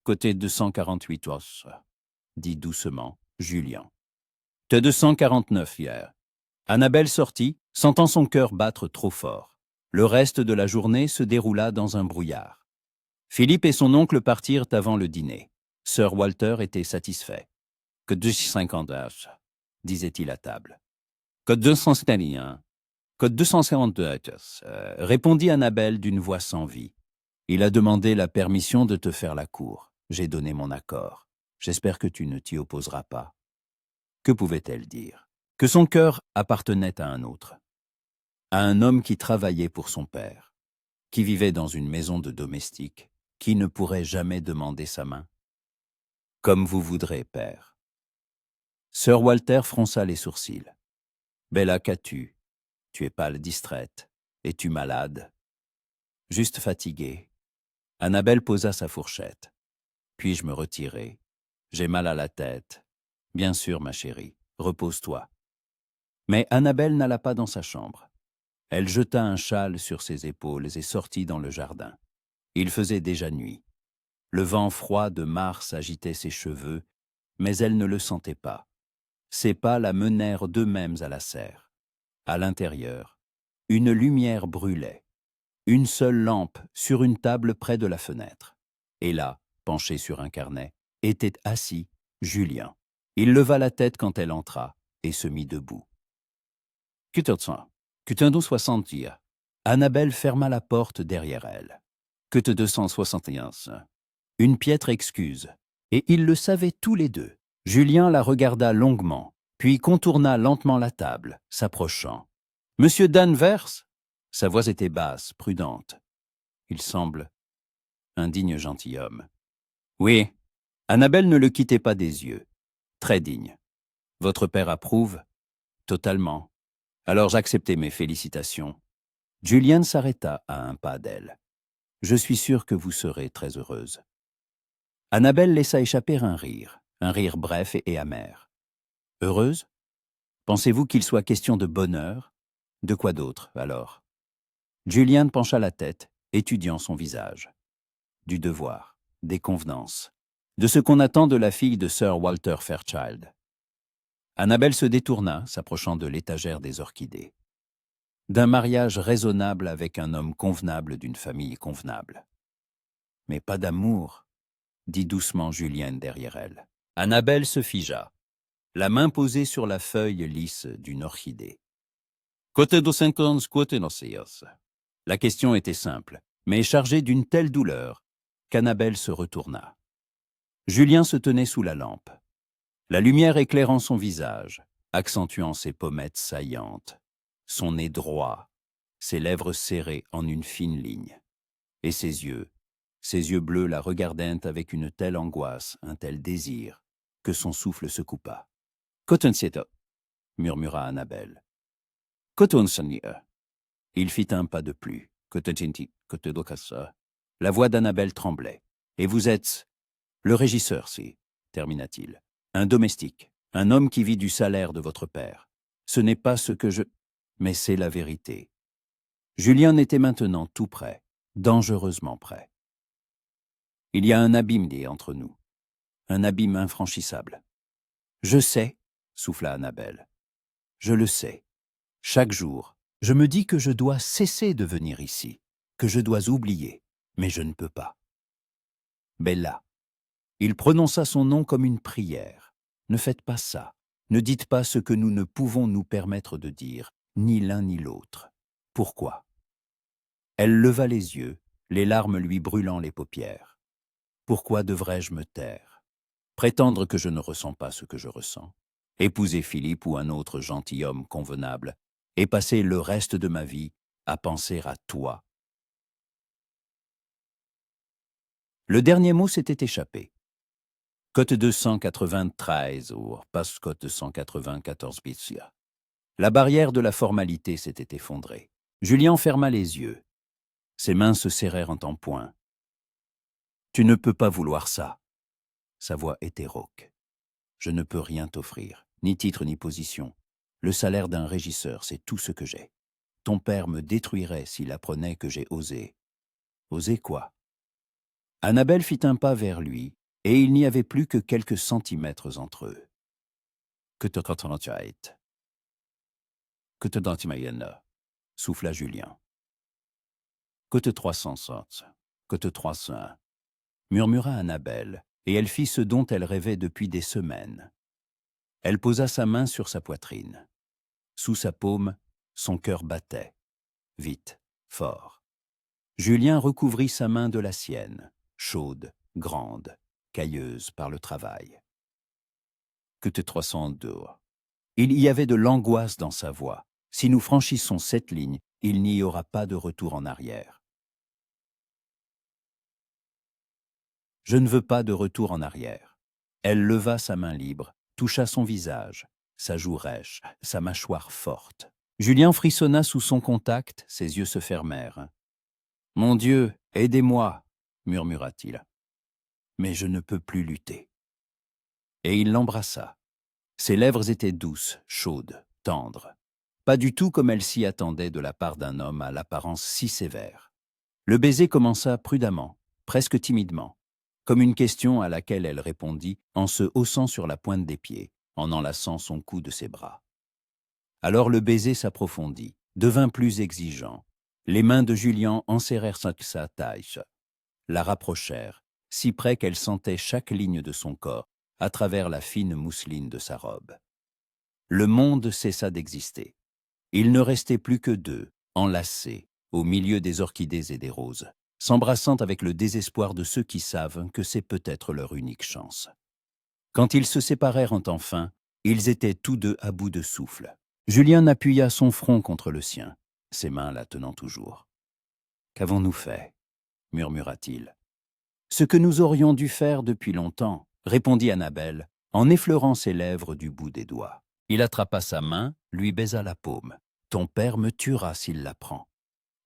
S1: Côté 248 os, dit doucement Julien. T'es 249 hier. Annabelle sortit, sentant son cœur battre trop fort. Le reste de la journée se déroula dans un brouillard. Philippe et son oncle partirent avant le dîner. Sir Walter était satisfait. Que 250 os, disait-il à table. Que 251. Que 252 os, répondit Annabelle d'une voix sans vie. Il a demandé la permission de te faire la cour. J'ai donné mon accord. J'espère que tu ne t'y opposeras pas. Que pouvait-elle dire? Que son cœur appartenait à un autre. À un homme qui travaillait pour son père, qui vivait dans une maison de domestique, qui ne pourrait jamais demander sa main. Comme vous voudrez, père. Sir Walter fronça les sourcils. Bella, qu'as-tu? Tu es pâle, distraite. Es-tu malade? Juste fatiguée. Annabelle posa sa fourchette. Puis-je me retirer? J'ai mal à la tête. Bien sûr, ma chérie, repose-toi. Mais Annabelle n'alla pas dans sa chambre. Elle jeta un châle sur ses épaules et sortit dans le jardin. Il faisait déjà nuit. Le vent froid de mars agitait ses cheveux, mais elle ne le sentait pas. Ses pas la menèrent d'eux-mêmes à la serre. À l'intérieur, une lumière brûlait. Une seule lampe sur une table près de la fenêtre. Et là, penché sur un carnet, était assis Julien. Il leva la tête quand elle entra et se mit debout. « Que 260. Annabelle ferma la porte derrière elle. « Que 261. Une piètre excuse. Et ils le savaient tous les deux. Julien la regarda longuement, puis contourna lentement la table, s'approchant. « Monsieur Danvers ?» Sa voix était basse, prudente. Il semble un digne gentilhomme. « Oui. » Annabelle ne le quittait pas des yeux. « Très digne. Votre père approuve ?»« Totalement. Alors j'acceptais mes félicitations. » Julien s'arrêta à un pas d'elle. « Je suis sûr que vous serez très heureuse. » Annabelle laissa échapper un rire bref et amer. Heureuse? Pensez-vous qu'il soit question de bonheur? De quoi d'autre, alors? Julian pencha la tête, étudiant son visage. Du devoir, des convenances, de ce qu'on attend de la fille de Sir Walter Fairchild. Annabelle se détourna, s'approchant de l'étagère des orchidées. D'un mariage raisonnable avec un homme convenable d'une famille convenable. Mais pas d'amour, dit doucement Julien derrière elle. Annabelle se figea, la main posée sur la feuille lisse d'une orchidée. Côté de 50 côté nocéos. La question était simple, mais chargée d'une telle douleur qu'Annabelle se retourna. Julien se tenait sous la lampe, la lumière éclairant son visage, accentuant ses pommettes saillantes, son nez droit, ses lèvres serrées en une fine ligne. Et ses yeux bleus la regardèrent avec une telle angoisse, un tel désir, que son souffle se coupa. « Coton sieto » murmura Annabelle. « Coton sanie » Il fit un pas de plus. « Coton tinti, coton docassa » La voix d'Annabelle tremblait. « Et vous êtes le régisseur, si, termina-t-il. Un domestique, un homme qui vit du salaire de votre père. Ce n'est pas ce que je... Mais c'est la vérité. » Julien était maintenant tout près, dangereusement près. Il y a un abîme dit entre nous, un abîme infranchissable. Je sais, souffla Annabelle. Je le sais. Chaque jour, je me dis que je dois cesser de venir ici, que je dois oublier, mais je ne peux pas. Bella. Il prononça son nom comme une prière. Ne faites pas ça. Ne dites pas ce que nous ne pouvons nous permettre de dire, ni l'un ni l'autre. Pourquoi? Elle leva les yeux, les larmes lui brûlant les paupières. Pourquoi devrais-je me taire? Prétendre que je ne ressens pas ce que je ressens? Épouser Philippe ou un autre gentilhomme convenable et passer le reste de ma vie à penser à toi? Le dernier mot s'était échappé. Cote 293 ou passe cote 194 Bitsia. La barrière de la formalité s'était effondrée. Julien ferma les yeux. Ses mains se serrèrent en poing. « Tu ne peux pas vouloir ça. » Sa voix était rauque. « Je ne peux rien t'offrir, ni titre ni position. Le salaire d'un régisseur, c'est tout ce que j'ai. Ton père me détruirait s'il apprenait que j'ai osé. » Osé quoi? Annabelle fit un pas vers lui, et il n'y avait plus que quelques centimètres entre eux. « Que te contentais-tu? Que te dantimayenne » souffla Julien. « Que te 300, que te 300 » murmura Annabelle, et elle fit ce dont elle rêvait depuis des semaines. Elle posa sa main sur sa poitrine. Sous sa paume, son cœur battait. Vite, fort. Julien recouvrit sa main de la sienne, chaude, grande, cailleuse par le travail. « Que te 302 » Il y avait de l'angoisse dans sa voix. Si nous franchissons cette ligne, il n'y aura pas de retour en arrière. Je ne veux pas de retour en arrière. Elle leva sa main libre, toucha son visage, sa joue rêche, sa mâchoire forte. Julien frissonna sous son contact, ses yeux se fermèrent. « Mon Dieu, aidez-moi » murmura-t-il. « Mais je ne peux plus lutter. » Et il l'embrassa. Ses lèvres étaient douces, chaudes, tendres. Pas du tout comme elle s'y attendait de la part d'un homme à l'apparence si sévère. Le baiser commença prudemment, presque timidement, comme une question à laquelle elle répondit en se haussant sur la pointe des pieds, en enlaçant son cou de ses bras. Alors le baiser s'approfondit, devint plus exigeant. Les mains de Julien enserrèrent sa taille, la rapprochèrent, si près qu'elle sentait chaque ligne de son corps à travers la fine mousseline de sa robe. Le monde cessa d'exister. Il ne restait plus que deux, enlacés, au milieu des orchidées et des roses, s'embrassant avec le désespoir de ceux qui savent que c'est peut-être leur unique chance. Quand ils se séparèrent enfin, ils étaient tous deux à bout de souffle. Julien appuya son front contre le sien, ses mains la tenant toujours. « Qu'avons-nous fait » murmura-t-il. « Ce que nous aurions dû faire depuis longtemps » répondit Annabelle, en effleurant ses lèvres du bout des doigts. Il attrapa sa main, lui baisa la paume. « Ton père me tuera s'il l'apprend. »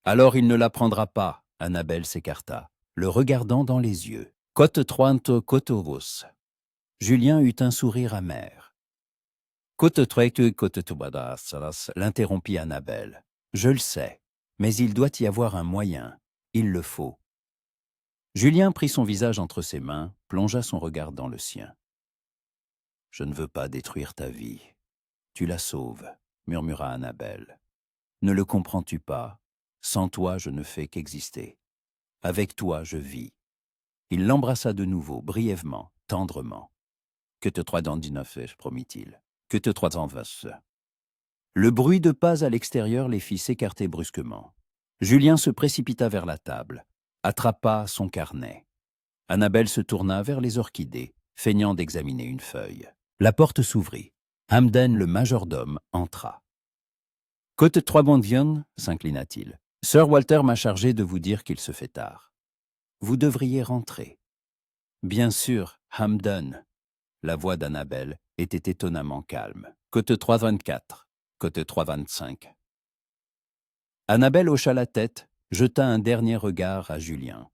S1: « Alors il ne l'apprendra pas » Annabelle s'écarta, le regardant dans les yeux. Côte trointe Cotovos. Julien eut un sourire amer. Côte troite Cototobadas, l'interrompit Annabelle. Je le sais, mais il doit y avoir un moyen. Il le faut. Julien prit son visage entre ses mains, plongea son regard dans le sien. Je ne veux pas détruire ta vie. Tu la sauves, murmura Annabelle. Ne le comprends-tu pas? Sans toi, je ne fais qu'exister. Avec toi, je vis. Il l'embrassa de nouveau, brièvement, tendrement. Que te 319, promit-il. Que te 320. Le bruit de pas à l'extérieur les fit s'écarter brusquement. Julien se précipita vers la table, attrapa son carnet. Annabelle se tourna vers les orchidées, feignant d'examiner une feuille. La porte s'ouvrit. Hamden, le majordome, entra. « Côte trois bondion, s'inclina-t-il. Sir Walter m'a chargé de vous dire qu'il se fait tard. Vous devriez rentrer. Bien sûr, Hamden. La voix d'Annabelle était étonnamment calme. Côte 324, côte 325. Annabelle hocha la tête, jeta un dernier regard à Julien.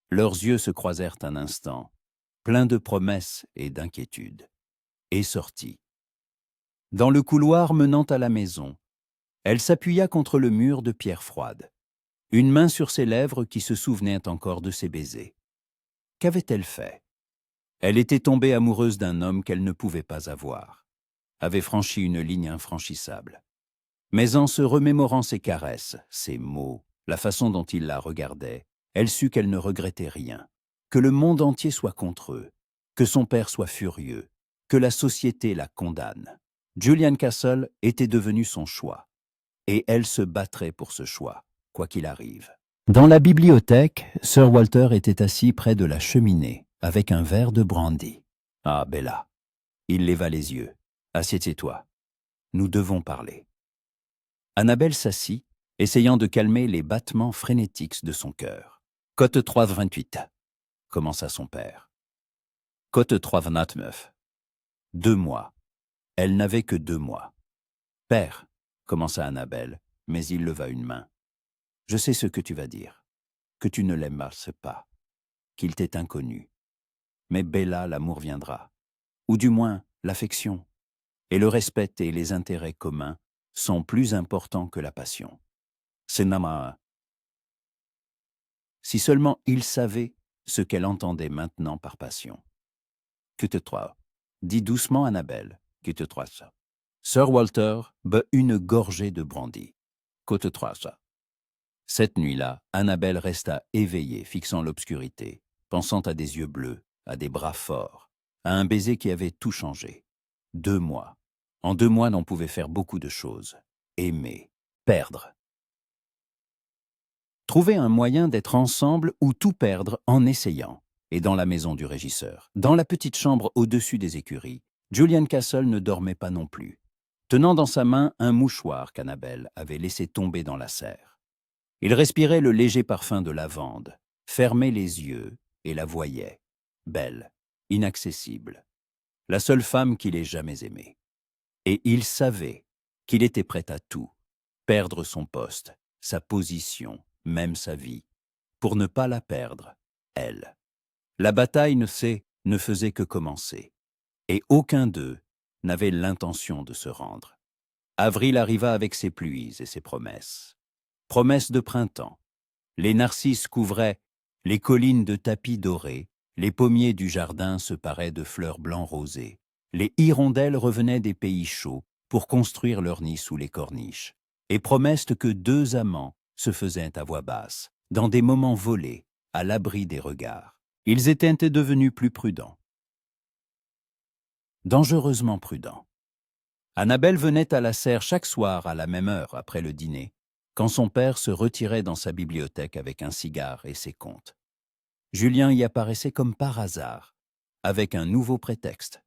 S1: Leurs yeux se croisèrent un instant, pleins de promesses et d'inquiétude, et sortit. Dans le couloir menant à la maison, elle s'appuya contre le mur de pierre froide, une main sur ses lèvres qui se souvenaient encore de ses baisers. Qu'avait-elle fait? Elle était tombée amoureuse d'un homme qu'elle ne pouvait pas avoir, avait franchi une ligne infranchissable. Mais en se remémorant ses caresses, ses mots, la façon dont il la regardait, elle sut qu'elle ne regrettait rien, que le monde entier soit contre eux, que son père soit furieux, que la société la condamne. Julian Castle était devenu son choix, et elle se battrait pour ce choix, quoi qu'il arrive. Dans la bibliothèque, Sir Walter était assis près de la cheminée, avec un verre de brandy. « Ah, Bella !» Il leva les yeux. « Assieds-toi. Nous devons parler. » Annabelle s'assit, essayant de calmer les battements frénétiques de son cœur. « Côte 328, commença son père. « Côte 329. 2 mois. Elle n'avait que 2 mois. Père, commença Annabelle, mais il leva une main. Je sais ce que tu vas dire, que tu ne l'aimas pas, qu'il t'est inconnu. Mais Bella, l'amour viendra, ou du moins l'affection, et le respect et les intérêts communs sont plus importants que la passion. C'est Nama. Si seulement il savait ce qu'elle entendait maintenant par passion. Que te trois, dit doucement Annabelle, que te trois ça. Sir Walter but une gorgée de brandy. Que te trois ça. Cette nuit-là, Annabelle resta éveillée, fixant l'obscurité, pensant à des yeux bleus, à des bras forts, à un baiser qui avait tout changé. 2 mois. En 2 mois, l'on pouvait faire beaucoup de choses. Aimer, perdre. Trouver un moyen d'être ensemble ou tout perdre en essayant. Et dans la maison du régisseur, dans la petite chambre au-dessus des écuries, Julian Castle ne dormait pas non plus, tenant dans sa main un mouchoir qu'Annabelle avait laissé tomber dans la serre. Il respirait le léger parfum de lavande, fermait les yeux et la voyait, belle, inaccessible, la seule femme qu'il ait jamais aimée. Et il savait qu'il était prêt à tout, perdre son poste, sa position, même sa vie, pour ne pas la perdre, elle. La bataille ne faisait que commencer, et aucun d'eux n'avait l'intention de se rendre. Avril arriva avec ses pluies et ses promesses. Promesses de printemps. Les narcisses couvraient les collines de tapis dorés, les pommiers du jardin se paraient de fleurs blancs rosées. Les hirondelles revenaient des pays chauds pour construire leur nid sous les corniches, et promesses que 2 amants se faisaient à voix basse, dans des moments volés, à l'abri des regards. Ils étaient devenus plus prudents. Dangereusement prudents. Annabelle venait à la serre chaque soir à la même heure après le dîner, quand son père se retirait dans sa bibliothèque avec un cigare et ses contes. Julien y apparaissait comme par hasard, avec un nouveau prétexte.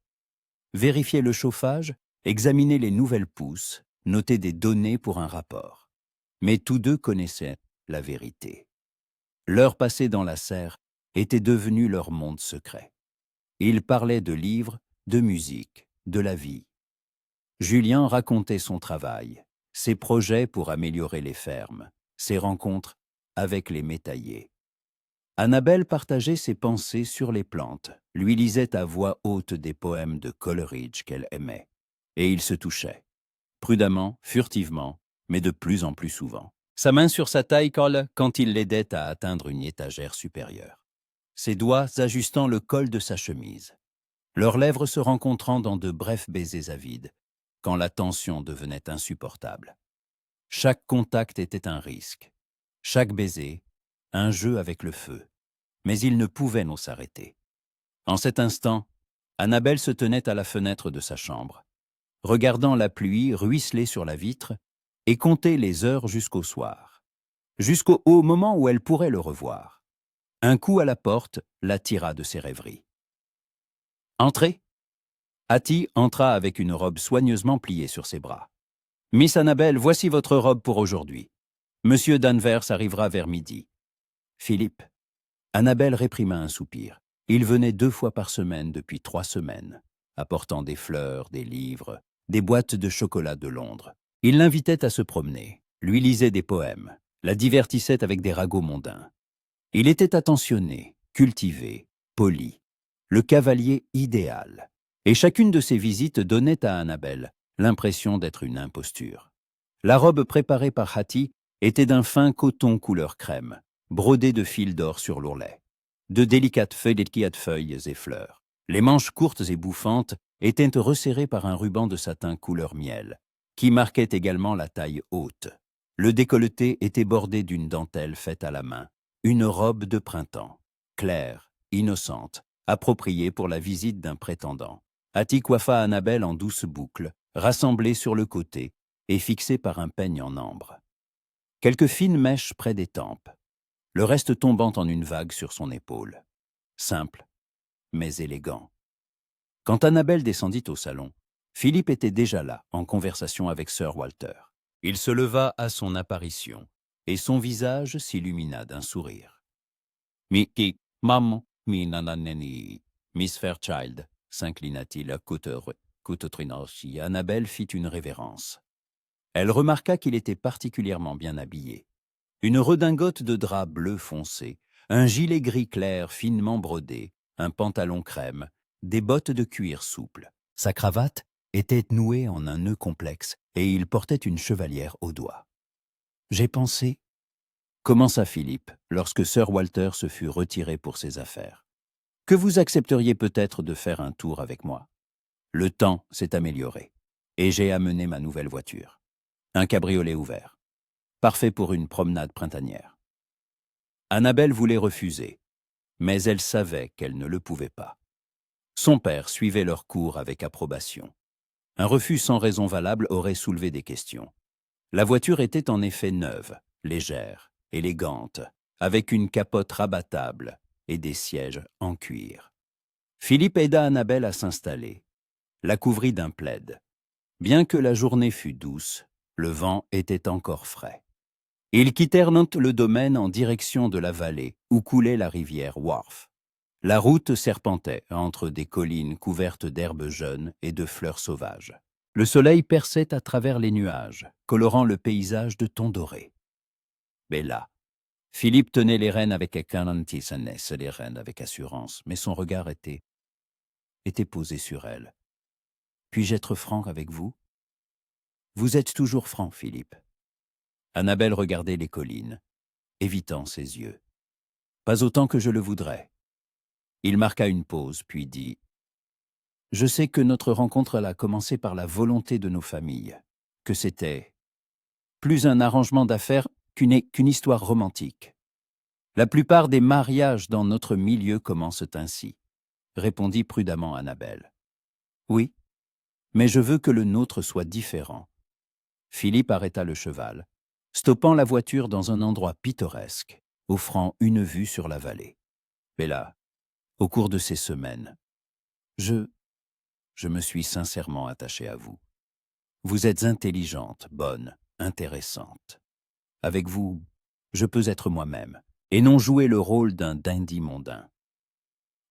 S1: Vérifier le chauffage, examiner les nouvelles pousses, noter des données pour un rapport. Mais tous deux connaissaient la vérité. L'heure passée dans la serre était devenue leur monde secret. Ils parlaient de livres, de musique, de la vie. Julien racontait son travail, ses projets pour améliorer les fermes, ses rencontres avec les métayers. Annabelle partageait ses pensées sur les plantes, lui lisait à voix haute des poèmes de Coleridge qu'elle aimait, et ils se touchaient, prudemment, furtivement, mais de plus en plus souvent. Sa main sur sa taille colle quand il l'aidait à atteindre une étagère supérieure. Ses doigts ajustant le col de sa chemise. Leurs lèvres se rencontrant dans de brefs baisers avides, quand la tension devenait insupportable. Chaque contact était un risque. Chaque baiser, un jeu avec le feu. Mais il ne pouvait nous s'arrêter. En cet instant, Annabelle se tenait à la fenêtre de sa chambre, regardant la pluie ruisseler sur la vitre et compter les heures jusqu'au soir, jusqu'au haut moment où elle pourrait le revoir. Un coup à la porte l'attira de ses rêveries. « Entrez !» Hattie entra avec une robe soigneusement pliée sur ses bras. « Miss Annabelle, voici votre robe pour aujourd'hui. Monsieur Danvers arrivera vers midi. » Philippe. Annabelle réprima un soupir. Il venait 2 fois par semaine depuis 3 semaines, apportant des fleurs, des livres, des boîtes de chocolat de Londres. Il l'invitait à se promener, lui lisait des poèmes, la divertissait avec des ragots mondains. Il était attentionné, cultivé, poli, le cavalier idéal. Et chacune de ses visites donnait à Annabelle l'impression d'être une imposture. La robe préparée par Hattie était d'un fin coton couleur crème, brodée de fils d'or sur l'ourlet, de délicates feuilles et fleurs. Les manches courtes et bouffantes étaient resserrées par un ruban de satin couleur miel, qui marquait également la taille haute. Le décolleté était bordé d'une dentelle faite à la main, une robe de printemps, claire, innocente, appropriée pour la visite d'un prétendant. Hattie coiffa Annabelle en douces boucles, rassemblées sur le côté et fixées par un peigne en ambre. Quelques fines mèches près des tempes, le reste tombant en une vague sur son épaule. Simple, mais élégant. Quand Annabelle descendit au salon, Philippe était déjà là, en conversation avec Sir Walter. Il se leva à son apparition, et son visage s'illumina d'un sourire. « Mickey, maman, mi nananeni, Miss Fairchild », s'inclina-t-il à Coutotrinocchi. Annabelle fit une révérence. Elle remarqua qu'il était particulièrement bien habillé. Une redingote de drap bleu foncé, un gilet gris clair finement brodé, un pantalon crème, des bottes de cuir souple. Sa cravate était nouée en un nœud complexe et il portait une chevalière au doigt. « J'ai pensé, » commença Philippe, lorsque Sir Walter se fut retiré pour ses affaires, « que vous accepteriez peut-être de faire un tour avec moi. Le temps s'est amélioré et j'ai amené ma nouvelle voiture. Un cabriolet ouvert, parfait pour une promenade printanière. » Annabelle voulait refuser, mais elle savait qu'elle ne le pouvait pas. Son père suivait leur cours avec approbation. Un refus sans raison valable aurait soulevé des questions. La voiture était en effet neuve, légère, élégante, avec une capote rabattable et des sièges en cuir. Philippe aida Annabelle à s'installer, la couvrit d'un plaid. Bien que la journée fût douce, le vent était encore frais. Ils quittèrent le domaine en direction de la vallée où coulait la rivière Wharfe. La route serpentait entre des collines couvertes d'herbes jeunes et de fleurs sauvages. Le soleil perçait à travers les nuages, colorant le paysage de tons dorés. Mais là, Philippe tenait les rênes avec les rênes avec assurance, mais son regard était posé sur elle. « Puis-je être franc avec vous ?»« Vous êtes toujours franc, Philippe. » Annabelle regardait les collines, évitant ses yeux. « Pas autant que je le voudrais. » Il marqua une pause, puis dit « Je sais que notre rencontre a commencé par la volonté de nos familles, que c'était plus un arrangement d'affaires qu'une histoire romantique. La plupart des mariages dans notre milieu commencent ainsi, » répondit prudemment Annabelle. « Oui, mais je veux que le nôtre soit différent. » Philippe arrêta le cheval, stoppant la voiture dans un endroit pittoresque, offrant une vue sur la vallée. Mais là, au cours de ces semaines, je me suis sincèrement attaché à vous. Vous êtes intelligente, bonne, intéressante. Avec vous, je peux être moi-même, et non jouer le rôle d'un dandy mondain.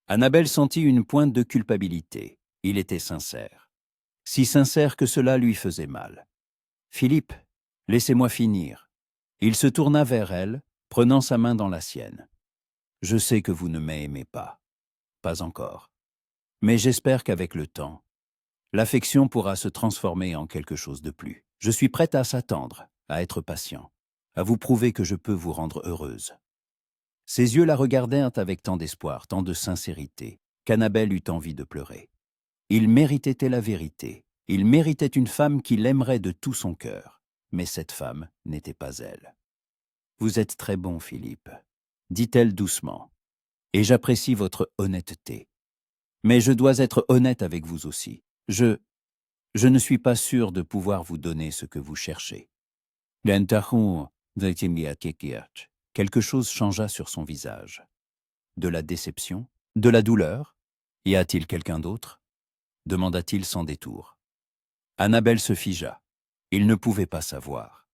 S1: Annabelle sentit une pointe de culpabilité. Il était sincère. Si sincère que cela lui faisait mal. « Philippe, laissez-moi finir. » Il se tourna vers elle, prenant sa main dans la sienne. Je sais que vous ne m'aimez pas. Pas encore. Mais j'espère qu'avec le temps, l'affection pourra se transformer en quelque chose de plus. Je suis prête à s'attendre, à être patient, à vous prouver que je peux vous rendre heureuse. » Ses yeux la regardèrent avec tant d'espoir, tant de sincérité, qu'Annabelle eut envie de pleurer. Il méritait la vérité. Il méritait une femme qui l'aimerait de tout son cœur. Mais cette femme n'était pas elle. « Vous êtes très bon, Philippe, » dit-elle doucement, « et j'apprécie votre honnêteté. Mais je dois être honnête avec vous aussi. Je ne suis pas sûr de pouvoir vous donner ce que vous cherchez. » Quelque chose changea sur son visage. De la déception? De la douleur? Y a-t-il quelqu'un d'autre? Demanda-t-il sans détour. Annabelle se figea. Il ne pouvait pas savoir.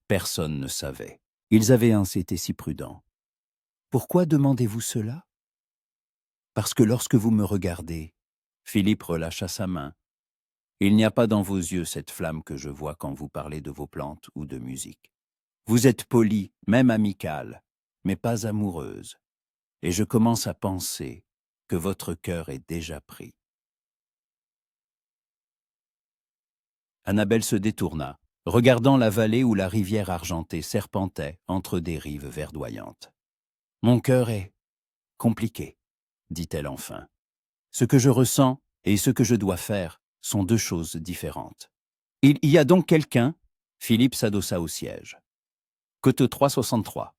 S1: Personne ne savait. Ils avaient ainsi été si prudents. Pourquoi demandez-vous cela? Parce que lorsque vous me regardez, Philippe relâcha sa main. Il n'y a pas dans vos yeux cette flamme que je vois quand vous parlez de vos plantes ou de musique. Vous êtes polie, même amicale, mais pas amoureuse. Et je commence à penser que votre cœur est déjà pris. Annabelle se détourna, regardant la vallée où la rivière argentée serpentait entre des rives verdoyantes. « Mon cœur est compliqué, » dit-elle enfin. « Ce que je ressens et ce que je dois faire sont deux choses différentes. » « Il y a donc quelqu'un ?» Philippe s'adossa au siège. Côte 363.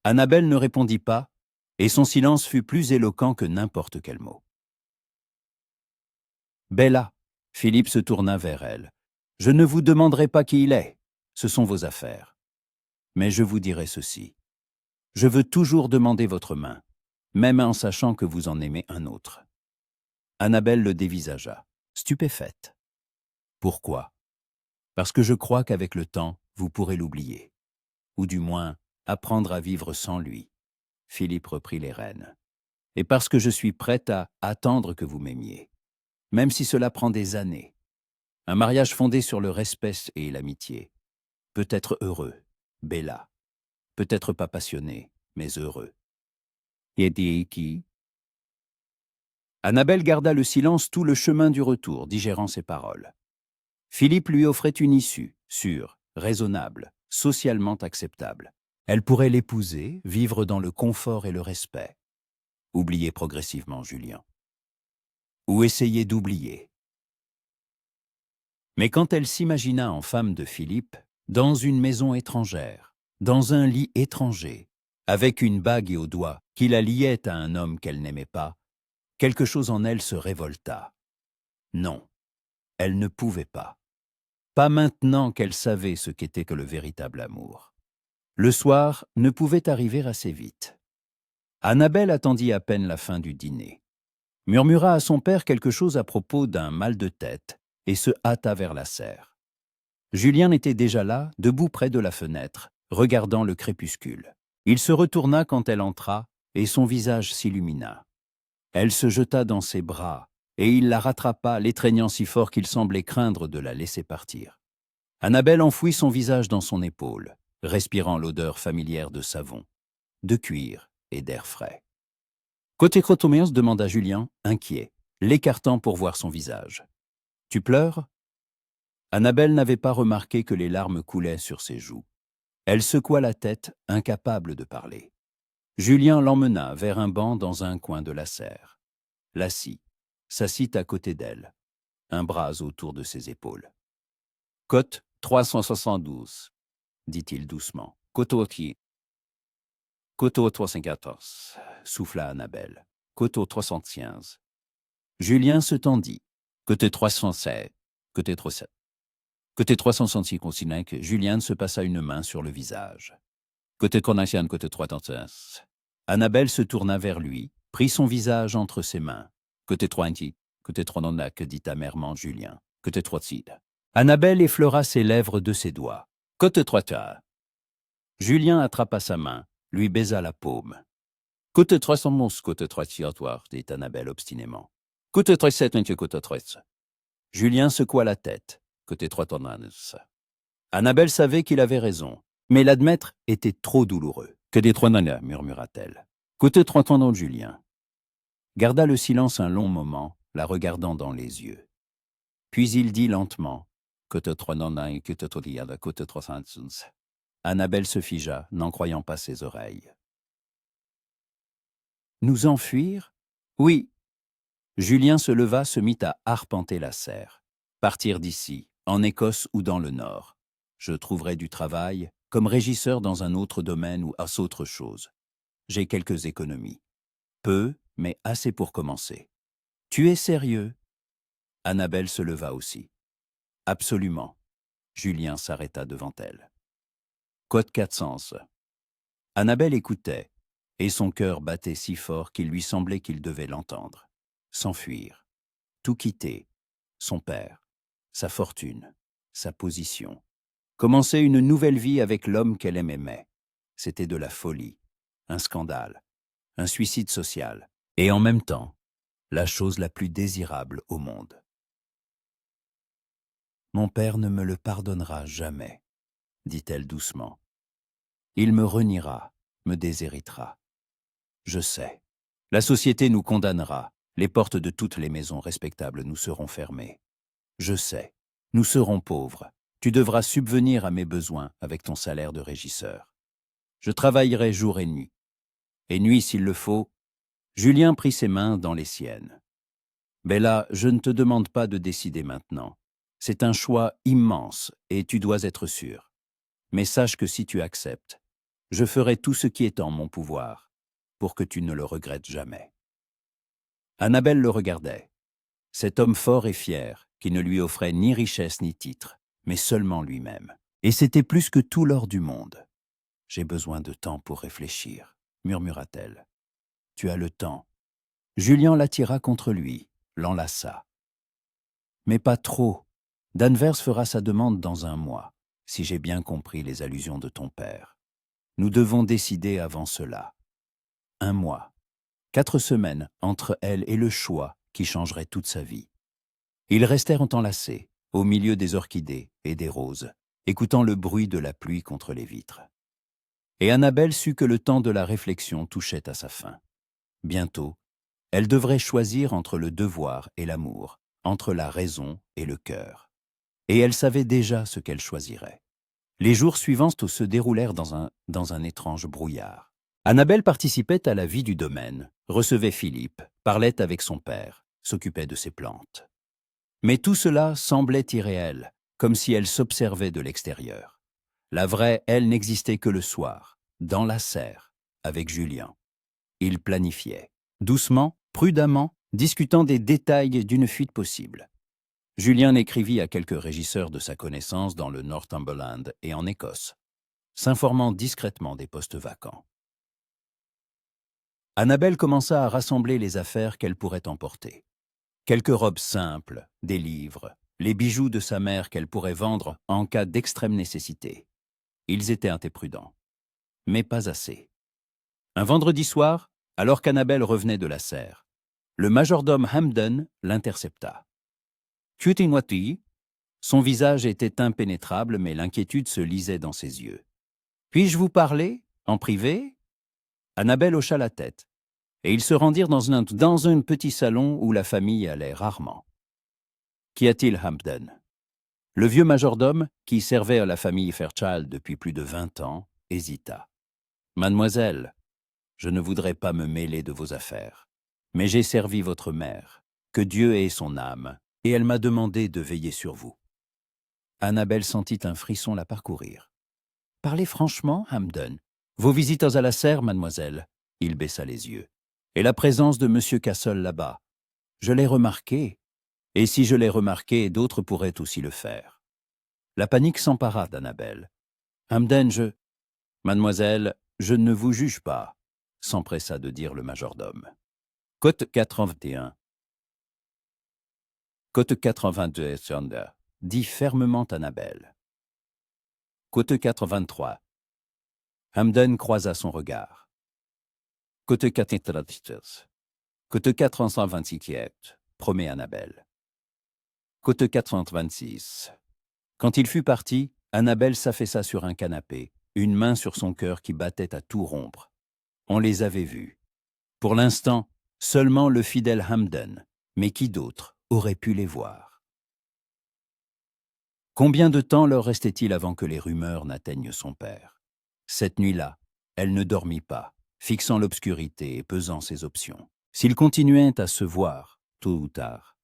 S1: Annabelle ne répondit pas, et son silence fut plus éloquent que n'importe quel mot. « Bella !» Philippe se tourna vers elle. « Je ne vous demanderai pas qui il est, ce sont vos affaires. Mais je vous dirai ceci. Je veux toujours demander votre main, même en sachant que vous en aimez un autre. » Annabelle le dévisagea, stupéfaite. « Pourquoi ? » ?»« Parce que je crois qu'avec le temps, vous pourrez l'oublier. Ou du moins, apprendre à vivre sans lui. » Philippe reprit les rênes. « Et parce que je suis prête à attendre que vous m'aimiez, même si cela prend des années. Un mariage fondé sur le respect et l'amitié. Peut-être heureux, Bella. Peut-être pas passionné, mais heureux. » Et dit qui? Annabelle garda le silence tout le chemin du retour, digérant ses paroles. Philippe lui offrait une issue, sûre, raisonnable, socialement acceptable. Elle pourrait l'épouser, vivre dans le confort et le respect. Oublier progressivement Julien. Ou essayer d'oublier. Mais quand elle s'imagina en femme de Philippe, dans une maison étrangère, dans un lit étranger, avec une bague au doigt qui la liait à un homme qu'elle n'aimait pas, quelque chose en elle se révolta. Non, elle ne pouvait pas. Pas maintenant qu'elle savait ce qu'était que le véritable amour. Le soir ne pouvait arriver assez vite. Annabelle attendit à peine la fin du dîner. Murmura à son père quelque chose à propos d'un mal de tête et se hâta vers la serre. Julien était déjà là, debout près de la fenêtre, regardant le crépuscule. Il se retourna quand elle entra et son visage s'illumina. Elle se jeta dans ses bras et il la rattrapa, l'étreignant si fort qu'il semblait craindre de la laisser partir. Annabelle enfouit son visage dans son épaule, respirant l'odeur familière de savon, de cuir et d'air frais. « Côté Crotoméens ?» demanda Julien, inquiet, l'écartant pour voir son visage. « Tu pleures ?» Annabelle n'avait pas remarqué que les larmes coulaient sur ses joues. Elle secoua la tête, incapable de parler. Julien l'emmena vers un banc dans un coin de la serre. L'assit, s'assit à côté d'elle, un bras autour de ses épaules. « Côte 372, » dit-il doucement. « Côte-Côte 314, » souffla Annabelle. « Côte 315. » Julien se tendit. « Côte 316, côté 37. » Côté 366, consigna que Julien se passa une main sur le visage. Côté Cornatian, côté 315. Annabelle se tourna vers lui, prit son visage entre ses mains. Côté 30, côté 39, dit amèrement Julien. Côté 36. Annabelle effleura ses lèvres de ses doigts. Côte 3. Julien attrapa sa main, lui baisa la paume. Côte 311, côte 3 dit Annabelle obstinément. Côte 37, côte 13. Julien secoua la tête. Côté 3 Annabelle savait qu'il avait raison, mais l'admettre était trop douloureux. Que des 3 murmura-t-elle. Côte 30 ans dans Julien garda le silence un long moment, la regardant dans les yeux. Puis il dit lentement, Côte 3 ans et Côte 3 Côte 311. Annabelle se figea, n'en croyant pas ses oreilles. Nous enfuir? Oui. Julien se leva, se mit à arpenter la serre. Partir d'ici, en Écosse ou dans le Nord. Je trouverai du travail, comme régisseur dans un autre domaine ou à autre chose. J'ai quelques économies. Peu, mais assez pour commencer. Tu es sérieux? Annabelle se leva aussi. Absolument. Julien s'arrêta devant elle. Code 400. Annabelle écoutait, et son cœur battait si fort qu'il lui semblait qu'il devait l'entendre. S'enfuir. Tout quitter. Son père. Sa fortune. Sa position. Commencer une nouvelle vie avec l'homme qu'elle aimait. C'était de la folie. Un scandale. Un suicide social. Et en même temps, la chose la plus désirable au monde. Mon père ne me le pardonnera jamais, dit-elle doucement. Il me reniera, me déshéritera. Je sais. La société nous condamnera. Les portes de toutes les maisons respectables nous seront fermées. Je sais. Nous serons pauvres. Tu devras subvenir à mes besoins avec ton salaire de régisseur. Je travaillerai jour et nuit. Et nuit s'il le faut. Julien prit ses mains dans les siennes. Bella, je ne te demande pas de décider maintenant. C'est un choix immense et tu dois être sûr. Mais sache que si tu acceptes, je ferai tout ce qui est en mon pouvoir pour que tu ne le regrettes jamais. Annabelle le regardait. Cet homme fort et fier, qui ne lui offrait ni richesse ni titre, mais seulement lui-même. Et c'était plus que tout l'or du monde. J'ai besoin de temps pour réfléchir, murmura-t-elle. Tu as le temps. Julien l'attira contre lui, l'enlaça. Mais pas trop. Danvers fera sa demande dans 1 mois, si j'ai bien compris les allusions de ton père. Nous devons décider avant cela. 1 mois. 4 semaines entre elle et le choix qui changerait toute sa vie. Ils restèrent enlacés, au milieu des orchidées et des roses, écoutant le bruit de la pluie contre les vitres. Et Annabelle sut que le temps de la réflexion touchait à sa fin. Bientôt, elle devrait choisir entre le devoir et l'amour, entre la raison et le cœur. Et elle savait déjà ce qu'elle choisirait. Les jours suivants se déroulèrent dans un étrange brouillard. Annabelle participait à la vie du domaine, recevait Philippe, parlait avec son père, s'occupait de ses plantes. Mais tout cela semblait irréel, comme si elle s'observait de l'extérieur. La vraie, elle, n'existait que le soir, dans la serre, avec Julien. Il planifiait, doucement, prudemment, discutant des détails d'une fuite possible. Julien écrivit à quelques régisseurs de sa connaissance dans le Northumberland et en Écosse, s'informant discrètement des postes vacants. Annabelle commença à rassembler les affaires qu'elle pourrait emporter. Quelques robes simples, des livres, les bijoux de sa mère qu'elle pourrait vendre en cas d'extrême nécessité. Ils étaient un peu prudents, mais pas assez. Un vendredi soir, alors qu'Annabelle revenait de la serre, le majordome Hampden l'intercepta. « Cutie-moiti » Son visage était impénétrable, mais l'inquiétude se lisait dans ses yeux. « Puis-je vous parler, en privé ?» Annabelle hocha la tête, et ils se rendirent dans un petit salon où la famille allait rarement. « Qu'y a-t-il, Hampden ?» Le vieux majordome, qui servait à la famille Fairchild depuis plus de 20 ans, hésita. « Mademoiselle, je ne voudrais pas me mêler de vos affaires, mais j'ai servi votre mère, que Dieu ait son âme, et elle m'a demandé de veiller sur vous. » Annabelle sentit un frisson la parcourir. « Parlez franchement, Hampden. Vos visites à la serre, mademoiselle. » Il baissa les yeux. « Et la présence de M. Cassel là-bas. Je l'ai remarqué. Et si je l'ai remarqué, d'autres pourraient aussi le faire. » La panique s'empara d'Annabelle. « Hampden, Mademoiselle, je ne vous juge pas, » s'empressa de dire le majordome. Côte 421. Côte 422, dit fermement Annabelle. Côte 423. Hampden croisa son regard. Côte 423. Côte 426, promet Annabelle. Côte 426. Quand il fut parti, Annabelle s'affaissa sur un canapé, une main sur son cœur qui battait à tout rompre. On les avait vus, Pour l'instant, seulement le fidèle Hamden, mais qui d'autre aurait pu les voir? Combien de temps leur restait-il avant que les rumeurs n'atteignent son père? Cette nuit-là, elle ne dormit pas, fixant l'obscurité et pesant ses options. S'ils continuaient à se voir, tôt ou tard,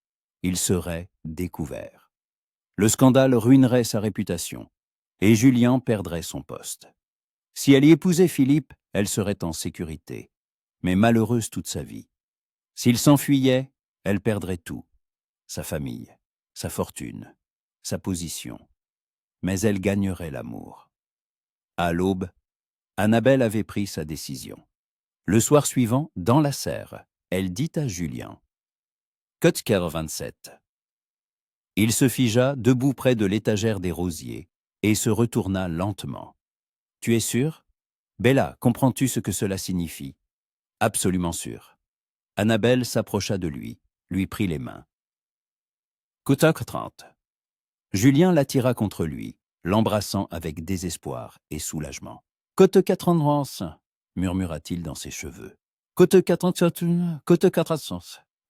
S1: ils seraient découverts. Le scandale ruinerait sa réputation, et Julien perdrait son poste. Si elle y épousait Philippe, elle serait en sécurité, mais malheureuse toute sa vie. S'il s'enfuyait, elle perdrait tout, sa famille, sa fortune, sa position. Mais elle gagnerait l'amour. À l'aube, Annabelle avait pris sa décision. Le soir suivant, dans la serre, elle dit à Julien. Kotker 27. Il se figea debout près de l'étagère des rosiers et se retourna lentement. Tu es sûr? Bella, comprends-tu ce que cela signifie? Absolument sûr. Annabelle s'approcha de lui prit les mains. Kotak 30. Julien l'attira contre lui, l'embrassant avec désespoir et soulagement. Côte 4 murmura-t-il dans ses cheveux. Côte 4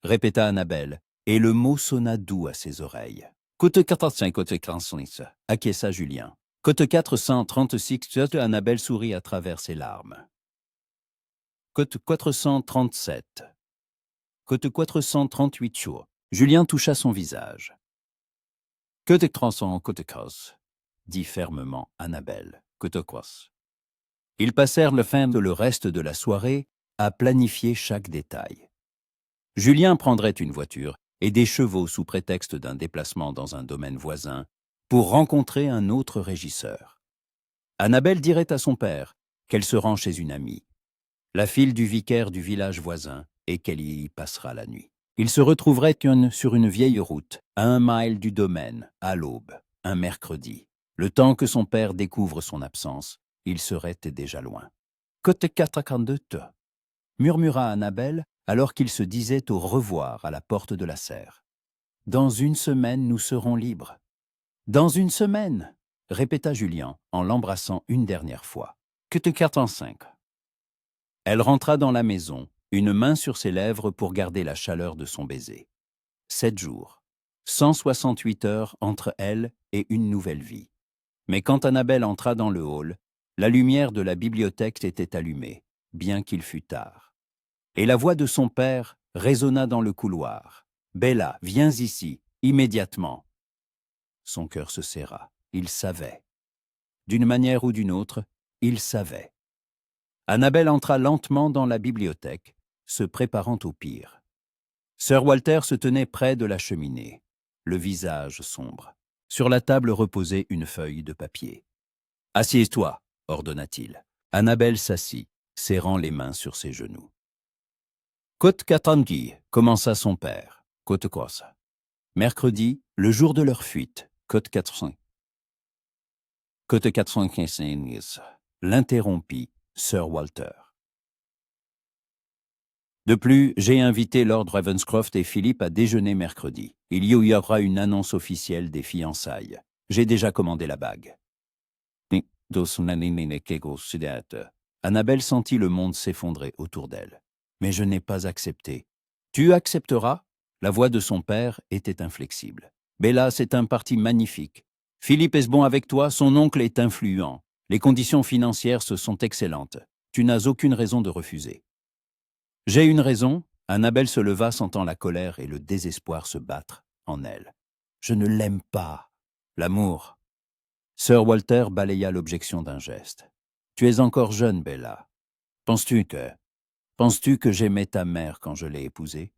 S1: répéta Annabelle, et le mot sonna doux à ses oreilles. Côte 45, côte 46, acquiesça Julien. Côte 436, Annabelle sourit à travers ses larmes. Côte 437. Côte 438 chaud. Julien toucha son visage. Côte 300, côte cos, dit fermement Annabelle. Côte cos. Ils passèrent le reste de la soirée à planifier chaque détail. Julien prendrait une voiture et des chevaux sous prétexte d'un déplacement dans un domaine voisin pour rencontrer un autre régisseur. Annabelle dirait à son père qu'elle se rend chez une amie, la fille du vicaire du village voisin, et qu'elle y passera la nuit. Ils se retrouveraient sur une vieille route, à 1 mile du domaine, à l'aube, un mercredi. Le temps que son père découvre son absence, il serait déjà loin. Côte 442, murmura Annabelle alors qu'ils se disaient au revoir à la porte de la serre. Dans 1 semaine, nous serons libres. Dans 1 semaine, répéta Julien en l'embrassant une dernière fois. Côte 405. Elle rentra dans la maison, une main sur ses lèvres pour garder la chaleur de son baiser. 7 jours, 168 heures entre elle et une nouvelle vie. Mais quand Annabelle entra dans le hall, la lumière de la bibliothèque était allumée, bien qu'il fût tard. Et la voix de son père résonna dans le couloir. « Bella, viens ici, immédiatement !» Son cœur se serra. Il savait. D'une manière ou d'une autre, il savait. Annabelle entra lentement dans la bibliothèque, se préparant au pire. Sir Walter se tenait près de la cheminée, le visage sombre. Sur la table reposait une feuille de papier. « Assieds-toi » ordonna-t-il. Annabelle s'assit, serrant les mains sur ses genoux. « Côte Katangi » commença son père. « Côte Kosa. Mercredi, le jour de leur fuite. Côte 400. Côte 415. L'interrompit Sir Walter. De plus, j'ai invité Lord Ravenscroft et Philippe à déjeuner mercredi. Il y aura une annonce officielle des fiançailles. J'ai déjà commandé la bague. Annabelle sentit le monde s'effondrer autour d'elle. Mais je n'ai pas accepté. Tu accepteras? La voix de son père était inflexible. Bella, c'est un parti magnifique. Philippe est bon avec toi, son oncle est influent. Les conditions financières sont excellentes. Tu n'as aucune raison de refuser. J'ai une raison. Annabelle se leva, sentant la colère et le désespoir se battre en elle. Je ne l'aime pas. L'amour. Sir Walter balaya l'objection d'un geste. Tu es encore jeune, Bella. Penses-tu que j'aimais ta mère quand je l'ai épousée?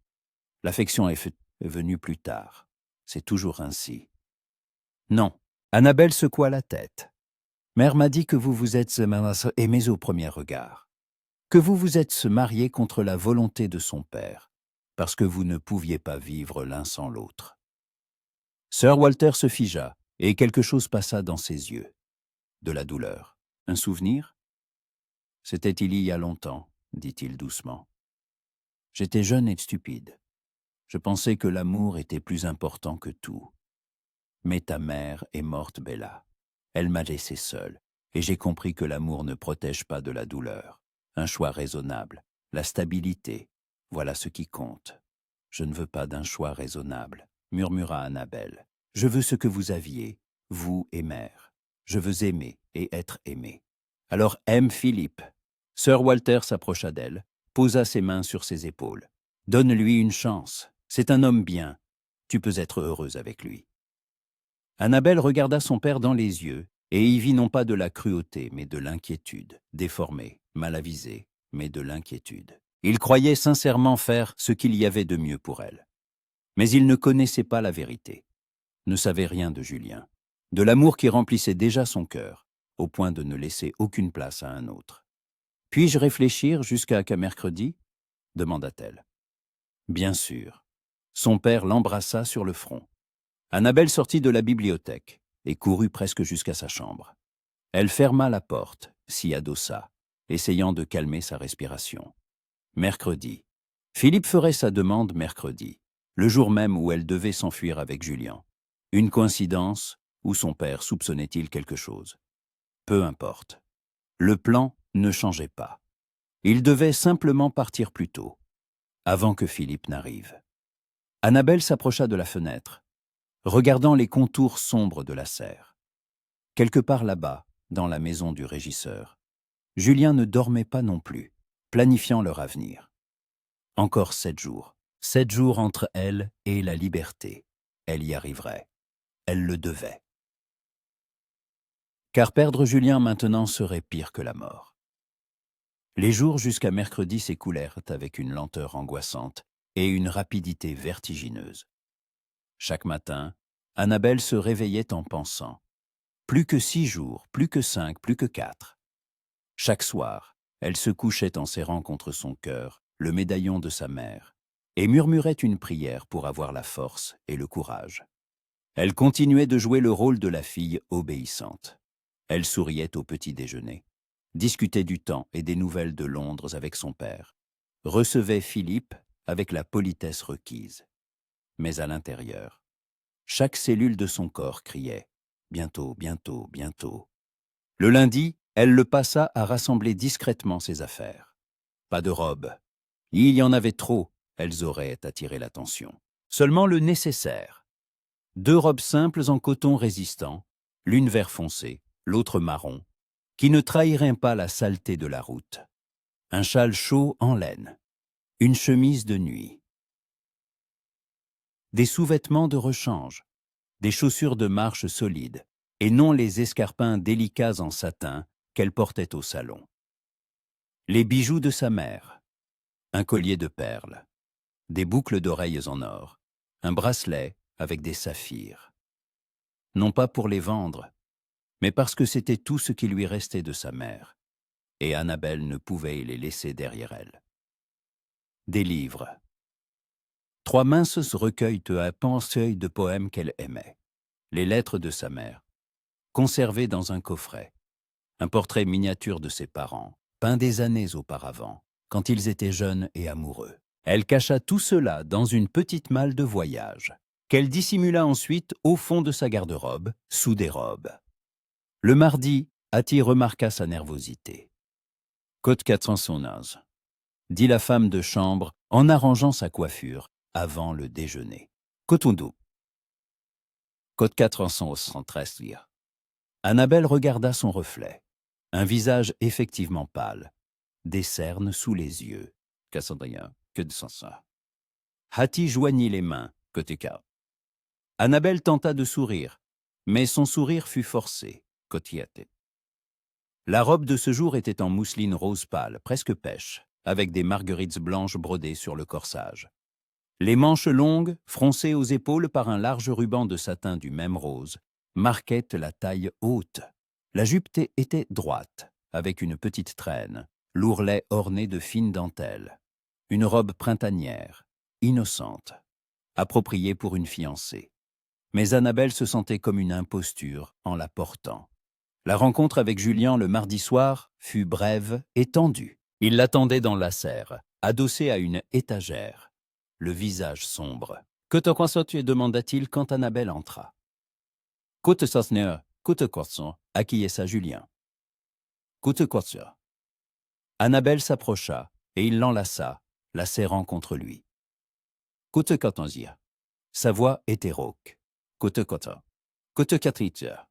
S1: L'affection est venue plus tard. C'est toujours ainsi. Non. Annabelle secoua la tête. Mère m'a dit que vous vous êtes aimés au premier regard. Que vous vous êtes mariés contre la volonté de son père, parce que vous ne pouviez pas vivre l'un sans l'autre. Sir Walter se figea, et quelque chose passa dans ses yeux. De la douleur. Un souvenir? C'était il y a longtemps, dit-il doucement. J'étais jeune et stupide. Je pensais que l'amour était plus important que tout. Mais ta mère est morte, Bella. Elle m'a laissé seule, et j'ai compris que l'amour ne protège pas de la douleur. Un choix raisonnable. la stabilité, voilà ce qui compte. Je ne veux pas d'un choix raisonnable, murmura Annabelle. Je veux ce que vous aviez, vous et mère. Je veux aimer et être aimé. Alors aime Philippe. Sir Walter s'approcha d'elle, posa ses mains sur ses épaules. Donne-lui une chance. C'est un homme bien. Tu peux être heureuse avec lui. Annabelle regarda son père dans les yeux et y vit non pas de la cruauté, mais de l'inquiétude, déformée, mal avisée, mais de l'inquiétude. Il croyait sincèrement faire ce qu'il y avait de mieux pour elle. Mais il ne connaissait pas la vérité, ne savait rien de Julien, de l'amour qui remplissait déjà son cœur, au point de ne laisser aucune place à un autre. « Puis-je réfléchir jusqu'à mercredi ?» demanda-t-elle. Bien sûr. Son père l'embrassa sur le front. Annabelle sortit de la bibliothèque et courut presque jusqu'à sa chambre. Elle ferma la porte, s'y adossa, essayant de calmer sa respiration. Mercredi. Philippe ferait sa demande mercredi, le jour même où elle devait s'enfuir avec Julien. Une coïncidence ou son père soupçonnait-il quelque chose? Peu importe. Le plan ne changeait pas. Il devait simplement partir plus tôt, avant que Philippe n'arrive. Annabelle s'approcha de la fenêtre, regardant les contours sombres de la serre. Quelque part là-bas, dans la maison du régisseur, Julien ne dormait pas non plus, planifiant leur avenir. Encore 7 jours. 7 jours entre elle et la liberté. Elle y arriverait. Elle le devait. Car perdre Julien maintenant serait pire que la mort. Les jours jusqu'à mercredi s'écoulèrent avec une lenteur angoissante et une rapidité vertigineuse. Chaque matin, Annabelle se réveillait en pensant. Plus que 6 jours, plus que 5, plus que 4. Chaque soir, elle se couchait en serrant contre son cœur le médaillon de sa mère et murmurait une prière pour avoir la force et le courage. Elle continuait de jouer le rôle de la fille obéissante. Elle souriait au petit déjeuner, discutait du temps et des nouvelles de Londres avec son père, recevait Philippe avec la politesse requise. Mais à l'intérieur, chaque cellule de son corps criait « Bientôt, bientôt, bientôt ». Le lundi, elle le passa à rassembler discrètement ses affaires. Pas de robe. Il y en avait trop, elles auraient attiré l'attention. Seulement le nécessaire. 2 robes simples en coton résistant, l'une vert foncé, l'autre marron, qui ne trahiraient pas la saleté de la route. Un châle chaud en laine. Une chemise de nuit. Des sous-vêtements de rechange. Des chaussures de marche solides, et non les escarpins délicats en satin qu'elle portait au salon. Les bijoux de sa mère. Un collier de perles. Des boucles d'oreilles en or. Un bracelet avec des saphirs. Non pas pour les vendre, mais parce que c'était tout ce qui lui restait de sa mère, et Annabelle ne pouvait les laisser derrière elle. Des livres. 3 minces recueils à penseuils de poèmes qu'elle aimait. Les lettres de sa mère, conservées dans un coffret. Un portrait miniature de ses parents, peint des années auparavant, quand ils étaient jeunes et amoureux. Elle cacha tout cela dans une petite malle de voyage, qu'elle dissimula ensuite au fond de sa garde-robe, sous des robes. Le mardi, Hattie remarqua sa nervosité. « Côte 411 » dit la femme de chambre en arrangeant sa coiffure avant le déjeuner. « Cotonou » Côte 413 lire. Annabelle regarda son reflet. Un visage effectivement pâle, des cernes sous les yeux. Cassandrien, que de ça. Hattie joignit les mains, côté K. Annabelle tenta de sourire, mais son sourire fut forcé, côté. La robe de ce jour était en mousseline rose pâle, presque pêche, avec des marguerites blanches brodées sur le corsage. Les manches longues, froncées aux épaules par un large ruban de satin du même rose, marquaient la taille haute. La jupe était droite, avec une petite traîne, l'ourlet orné de fines dentelles. Une robe printanière, innocente, appropriée pour une fiancée. Mais Annabelle se sentait comme une imposture en la portant. La rencontre avec Julien le mardi soir fut brève et tendue. Il l'attendait dans la serre, adossé à une étagère, le visage sombre. « Que te crois-tu » demanda-t-il quand Annabelle entra. « Côte sasneur, côte croissant » acquiesça Julien. « Côte croissant » Annabelle s'approcha et il l'enlaça, la serrant contre lui. Kote katanzia. Sa voix était rauque. Kote kota. Kote katritia.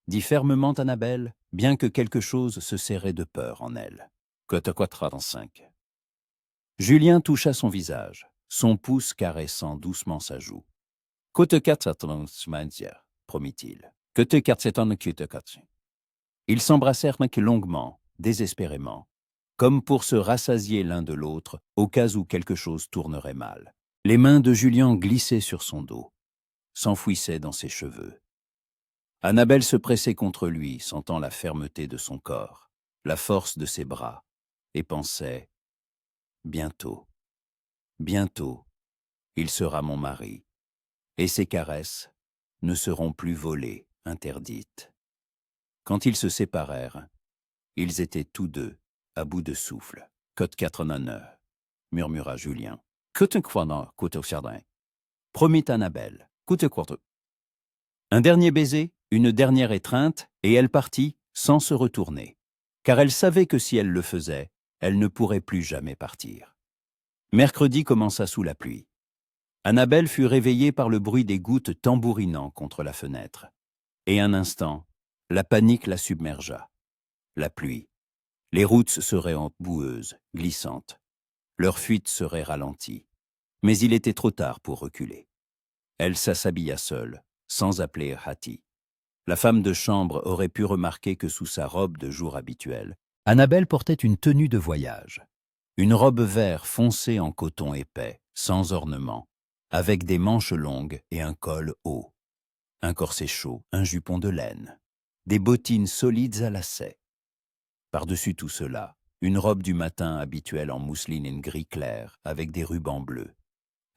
S1: Dit fermement Annabelle, bien que quelque chose se serrait de peur en elle. Kote 45. Julien toucha son visage, son pouce caressant doucement sa joue. Kote 4 promit-il. Kote 4. Ils s'embrassèrent longuement, désespérément, comme pour se rassasier l'un de l'autre au cas où quelque chose tournerait mal. Les mains de Julien glissaient sur son dos, s'enfouissaient dans ses cheveux. Annabelle se pressait contre lui, sentant la fermeté de son corps, la force de ses bras, et pensait « Bientôt, bientôt, il sera mon mari, et ses caresses ne seront plus volées, interdites. » Quand ils se séparèrent, ils étaient tous deux à bout de souffle. « Côte 89 » murmura Julien. « Côte croisant, côte chardin » promit Annabelle. « Côte quarto » Un dernier baiser, une dernière étreinte, et elle partit sans se retourner, car elle savait que si elle le faisait, elle ne pourrait plus jamais partir. Mercredi commença sous la pluie. Annabelle fut réveillée par le bruit des gouttes tambourinant contre la fenêtre. Et un instant, la panique la submergea. La pluie. Les routes seraient boueuses, glissantes. Leur fuite serait ralentie. Mais il était trop tard pour reculer. Elle s'habilla seule, sans appeler Hattie. La femme de chambre aurait pu remarquer que sous sa robe de jour habituelle, Annabelle portait une tenue de voyage. Une robe vert foncé en coton épais, sans ornement, avec des manches longues et un col haut. Un corset chaud, un jupon de laine, des bottines solides à lacets. Par-dessus tout cela, une robe du matin habituelle en mousseline gris clair, avec des rubans bleus,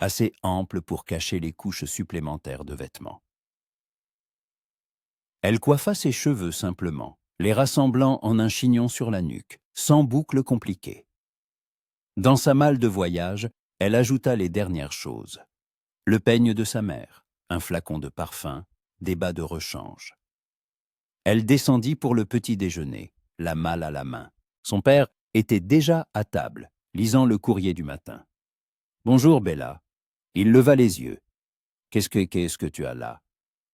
S1: assez ample pour cacher les couches supplémentaires de vêtements. Elle coiffa ses cheveux simplement, les rassemblant en un chignon sur la nuque, sans boucles compliquées. Dans sa malle de voyage, elle ajouta les dernières choses. Le peigne de sa mère, un flacon de parfum, des bas de rechange. Elle descendit pour le petit déjeuner, la malle à la main. Son père était déjà à table, lisant le courrier du matin. « Bonjour, Bella. » Il leva les yeux. « Qu'est-ce que tu as là ?»«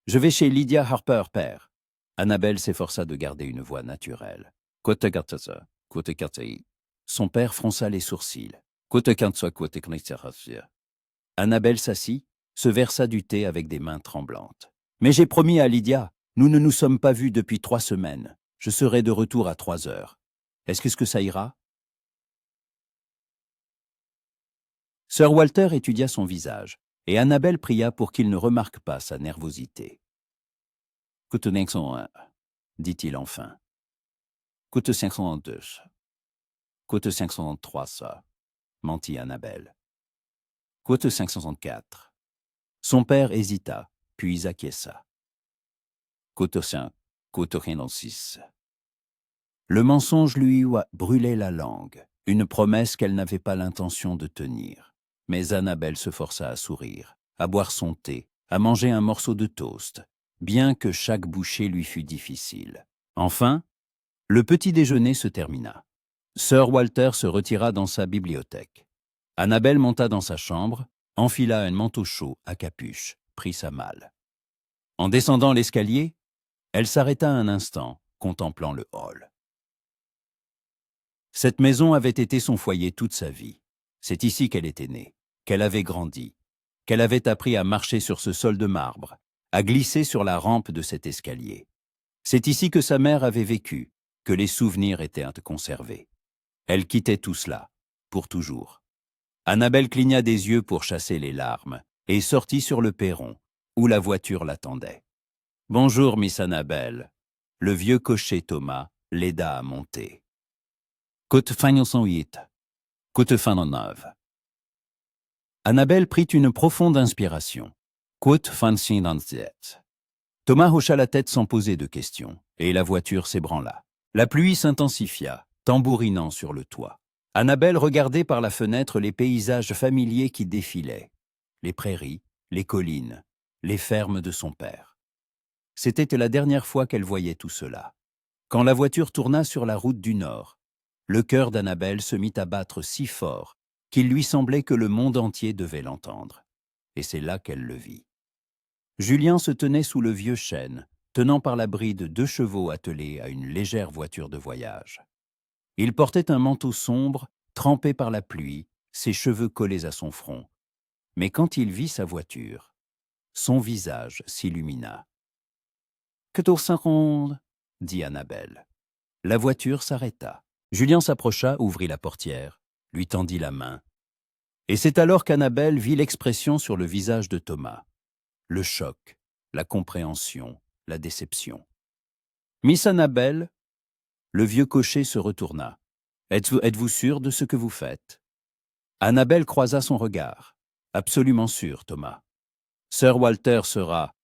S1: Je vais chez Lydia Harper, père. » Annabelle s'efforça de garder une voix naturelle. « Côte gatasa, côte katei. » Son père fronça les sourcils. « Côte kantsa, côte knitserassia. » Annabelle s'assit, se versa du thé avec des mains tremblantes. « Mais j'ai promis à Lydia, nous ne nous sommes pas vus depuis 3 semaines. Je serai de retour à 3 heures. Est-ce que ça ira ?» Sir Walter étudia son visage, et Annabelle pria pour qu'il ne remarque pas sa nervosité. « Côte 501, » dit-il enfin. « Côte 502. »« Côte 503, ça, » mentit Annabelle. « Côte 564. » Son père hésita, puis acquiesça. « Côte 5, côte 6. » Le mensonge lui brûlait la langue, une promesse qu'elle n'avait pas l'intention de tenir. Mais Annabelle se força à sourire, à boire son thé, à manger un morceau de toast, bien que chaque bouchée lui fût difficile. Enfin, le petit déjeuner se termina. Sir Walter se retira dans sa bibliothèque. Annabelle monta dans sa chambre, enfila un manteau chaud à capuche, prit sa malle. En descendant l'escalier, elle s'arrêta un instant, contemplant le hall. Cette maison avait été son foyer toute sa vie. C'est ici qu'elle était née, qu'elle avait grandi, qu'elle avait appris à marcher sur ce sol de marbre, à glisser sur la rampe de cet escalier. C'est ici que sa mère avait vécu, que les souvenirs étaient conservés. Elle quittait tout cela, pour toujours. Annabelle cligna des yeux pour chasser les larmes et sortit sur le perron, où la voiture l'attendait. « Bonjour, Miss Annabelle. » Le vieux cocher Thomas l'aida à monter. Côte 508, côte 9. Annabelle prit une profonde inspiration. Côte 507. Thomas hocha la tête sans poser de questions, et la voiture s'ébranla. La pluie s'intensifia, tambourinant sur le toit. Annabelle regardait par la fenêtre les paysages familiers qui défilaient. Les prairies, les collines, les fermes de son père. C'était la dernière fois qu'elle voyait tout cela. Quand la voiture tourna sur la route du Nord, Le cœur d'Annabelle se mit à battre si fort qu'il lui semblait que le monde entier devait l'entendre. Et c'est là qu'elle le vit. Julien se tenait sous le vieux chêne, tenant par la bride 2 chevaux attelés à une légère voiture de voyage. Il portait un manteau sombre, trempé par la pluie, ses cheveux collés à son front. Mais quand il vit sa voiture, son visage s'illumina. « 1450 » dit Annabelle. La voiture s'arrêta. Julien s'approcha, ouvrit la portière, lui tendit la main. Et c'est alors qu'Annabelle vit l'expression sur le visage de Thomas. Le choc, la compréhension, la déception. « Miss Annabelle » Le vieux cocher se retourna. « Êtes-vous sûre de ce que vous faites » Annabelle croisa son regard. « Absolument sûre, Thomas. Sir Walter sera... »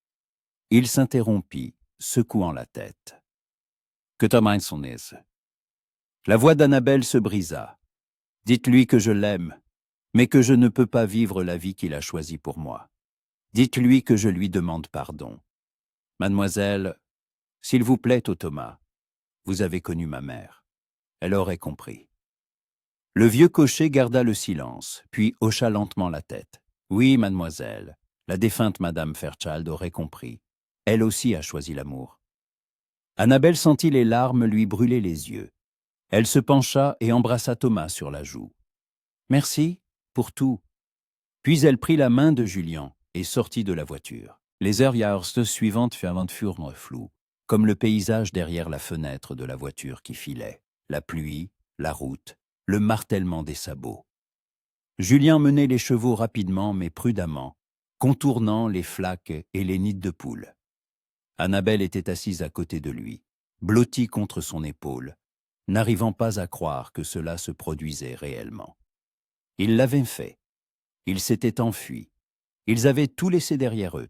S1: Il s'interrompit, secouant la tête. « Que Thomas son est. » La voix d'Annabelle se brisa. « Dites-lui que je l'aime, mais que je ne peux pas vivre la vie qu'il a choisie pour moi. Dites-lui que je lui demande pardon. Mademoiselle, s'il vous plaît, ô Thomas, vous avez connu ma mère. Elle aurait compris. » Le vieux cocher garda le silence, puis hocha lentement la tête. « Oui, mademoiselle, la défunte Madame Fairchild aurait compris. Elle aussi a choisi l'amour. » Annabelle sentit les larmes lui brûler les yeux. Elle se pencha et embrassa Thomas sur la joue. « Merci pour tout. » Puis elle prit la main de Julien et sortit de la voiture. Les heures suivantes furent floues, comme le paysage derrière la fenêtre de la voiture qui filait. La pluie, la route, le martèlement des sabots. Julien menait les chevaux rapidement mais prudemment, contournant les flaques et les nids de poules. Annabelle était assise à côté de lui, blottie contre son épaule, n'arrivant pas à croire que cela se produisait réellement. Ils l'avaient fait. Ils s'étaient enfuis. Ils avaient tout laissé derrière eux,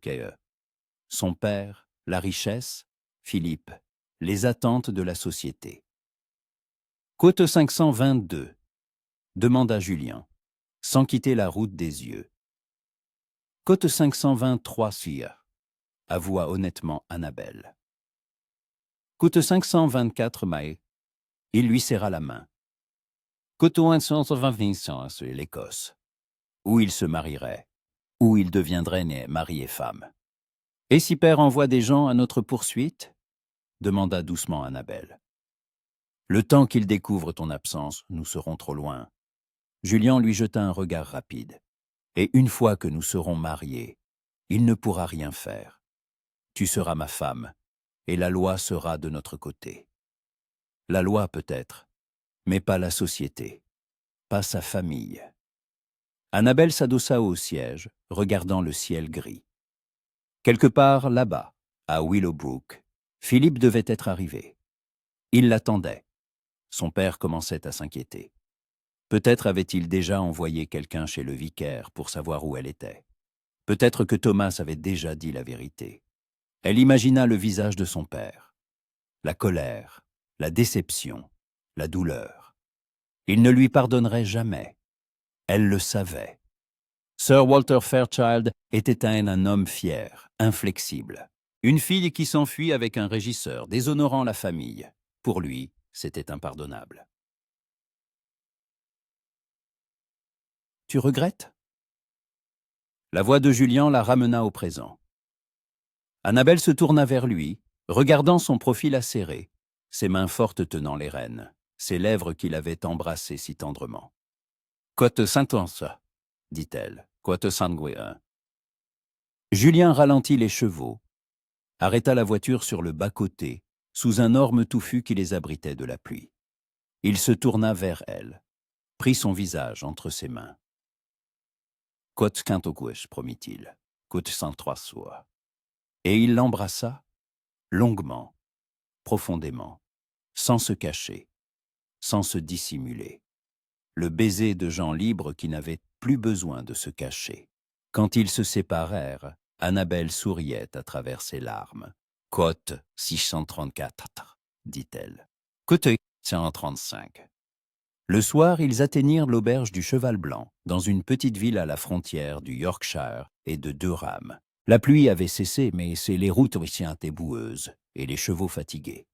S1: son père, la richesse, Philippe, les attentes de la société. « Côte 522 » demanda Julien, sans quitter la route des yeux. « Côte 523, sire » avoua honnêtement Annabelle. « Côte 524, mai » il lui serra la main. « Côte 525, c'est l'Écosse, où il se marierait, où il deviendrait né mari et femme. » « Et si père envoie des gens à notre poursuite » demanda doucement Annabelle. « Le temps qu'il découvre ton absence, nous serons trop loin. » Julien lui jeta un regard rapide. « Et une fois que nous serons mariés, il ne pourra rien faire. Tu seras ma femme, et la loi sera de notre côté. La loi peut-être, mais pas la société, pas sa famille. » Annabelle s'adossa au siège, regardant le ciel gris. Quelque part là-bas, à Willowbrook, Philippe devait être arrivé. Il l'attendait. Son père commençait à s'inquiéter. Peut-être avait-il déjà envoyé quelqu'un chez le vicaire pour savoir où elle était. Peut-être que Thomas avait déjà dit la vérité. Elle imagina le visage de son père. La colère, la déception, la douleur. Il ne lui pardonnerait jamais. Elle le savait. Sir Walter Fairchild était un homme fier, inflexible. Une fille qui s'enfuit avec un régisseur, déshonorant la famille. Pour lui, c'était impardonnable. « Tu regrettes ?» La voix de Julien la ramena au présent. Annabelle se tourna vers lui, regardant son profil acéré, ses mains fortes tenant les rênes, ses lèvres qu'il avait embrassées si tendrement. « Côte Saint-Anse » dit-elle. « Côte Saint-Gouin. » Julien ralentit les chevaux, arrêta la voiture sur le bas-côté, sous un orme touffu qui les abritait de la pluie. Il se tourna vers elle, prit son visage entre ses mains. « Côte Quintogouche, promit-il, côte 103 sois. » Et il l'embrassa, longuement, profondément, sans se cacher, sans se dissimuler. Le baiser de gens libres qui n'avaient plus besoin de se cacher. Quand ils se séparèrent, Annabelle souriait à travers ses larmes. « Côte 634, » dit-elle. « Côte 135. » Le soir, ils atteignirent l'auberge du Cheval Blanc, dans une petite ville à la frontière du Yorkshire et de Durham. La pluie avait cessé, mais les routes étaient boueuses et les chevaux fatigués.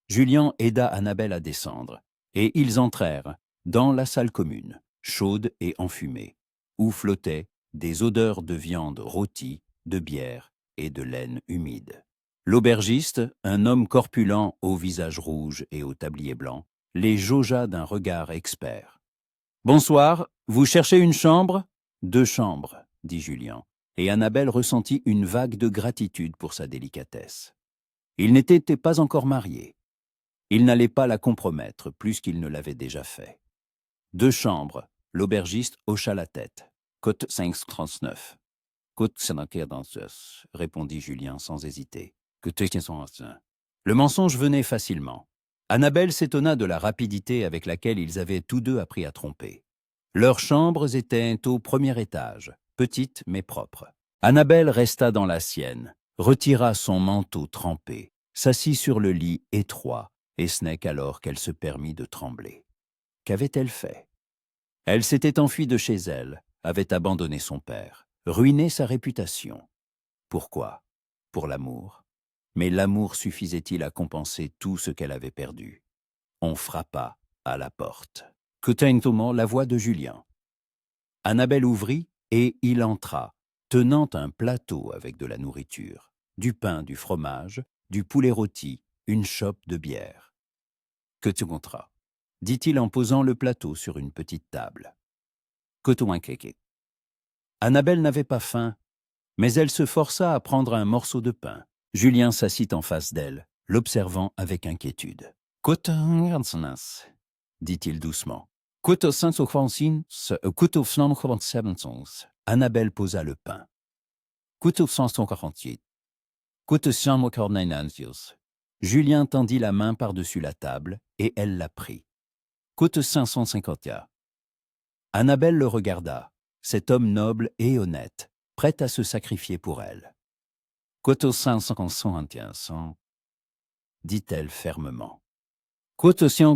S1: Julien aida Annabelle à descendre. Et ils entrèrent dans la salle commune, chaude et enfumée, où flottaient des odeurs de viande rôtie, de bière et de laine humide. L'aubergiste, un homme corpulent au visage rouge et au tablier blanc, les jaugea d'un regard expert. « Bonsoir, vous cherchez une chambre ?»« 2 chambres, » dit Julien, et Annabelle ressentit une vague de gratitude pour sa délicatesse. Il n'était pas encore marié. Il n'allait pas la compromettre plus qu'il ne l'avait déjà fait. 2 chambres, l'aubergiste hocha la tête. Côte 539. Côte 539, répondit Julien sans hésiter. Le mensonge venait facilement. Annabelle s'étonna de la rapidité avec laquelle ils avaient tous deux appris à tromper. Leurs chambres étaient au premier étage, petites mais propres. Annabelle resta dans la sienne, retira son manteau trempé, s'assit sur le lit étroit, et ce n'est qu'alors qu'elle se permit de trembler. Qu'avait-elle fait? Elle s'était enfuie de chez elle, avait abandonné son père, ruiné sa réputation. Pourquoi? Pour l'amour. Mais l'amour suffisait-il à compenser tout ce qu'elle avait perdu? On frappa à la porte. Containement la voix de Julien. Annabelle ouvrit et il entra, tenant un plateau avec de la nourriture, du pain, du fromage, du poulet rôti, une chope de bière. « Que tu compteras ?» dit-il en posant le plateau sur une petite table. « Que tu inquiètes ?» Annabelle n'avait pas faim, mais elle se força à prendre un morceau de pain. Julien s'assit en face d'elle, l'observant avec inquiétude. « dit-il doucement. Annabelle posa le pain. Julien tendit la main par-dessus la table et elle la prit. Annabelle le regarda, cet homme noble et honnête, prêt à se sacrifier pour elle. Dit-elle fermement.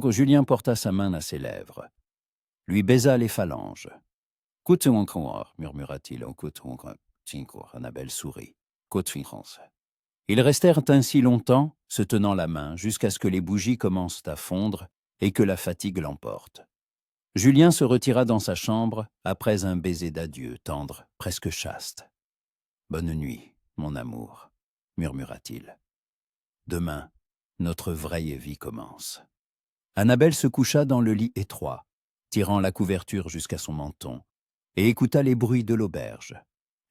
S1: Julien porta sa main à ses lèvres, lui baisa les phalanges. Murmura-t-il en Annabelle sourit. Ils restèrent ainsi longtemps, se tenant la main, jusqu'à ce que les bougies commencent à fondre et que la fatigue l'emporte. Julien se retira dans sa chambre après un baiser d'adieu tendre, presque chaste. « Bonne nuit, mon amour, » murmura-t-il. « Demain, notre vraie vie commence. » Annabelle se coucha dans le lit étroit, tirant la couverture jusqu'à son menton, et écouta les bruits de l'auberge,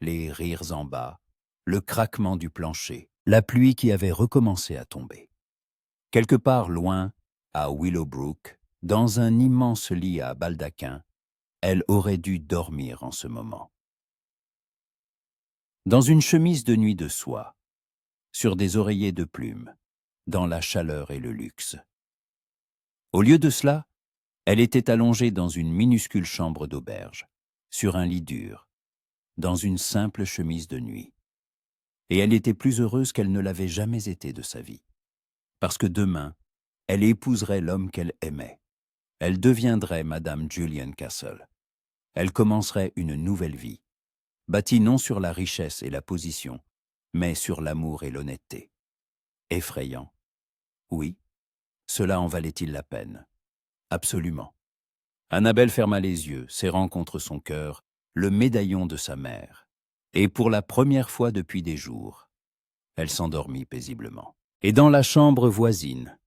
S1: les rires en bas, le craquement du plancher, la pluie qui avait recommencé à tomber. Quelque part loin, à Willowbrook, dans un immense lit à baldaquin, elle aurait dû dormir en ce moment. Dans une chemise de nuit de soie, sur des oreillers de plumes, dans la chaleur et le luxe. Au lieu de cela, elle était allongée dans une minuscule chambre d'auberge, sur un lit dur, dans une simple chemise de nuit. Et elle était plus heureuse qu'elle ne l'avait jamais été de sa vie. Parce que demain, elle épouserait l'homme qu'elle aimait. Elle deviendrait Madame Julian Castle. Elle commencerait une nouvelle vie, bâtie non sur la richesse et la position, mais sur l'amour et l'honnêteté. Effrayant. Oui, cela en valait-il la peine? Absolument. Annabelle ferma les yeux, serrant contre son cœur le médaillon de sa mère. Et pour la première fois depuis des jours, elle s'endormit paisiblement. Et dans la chambre voisine,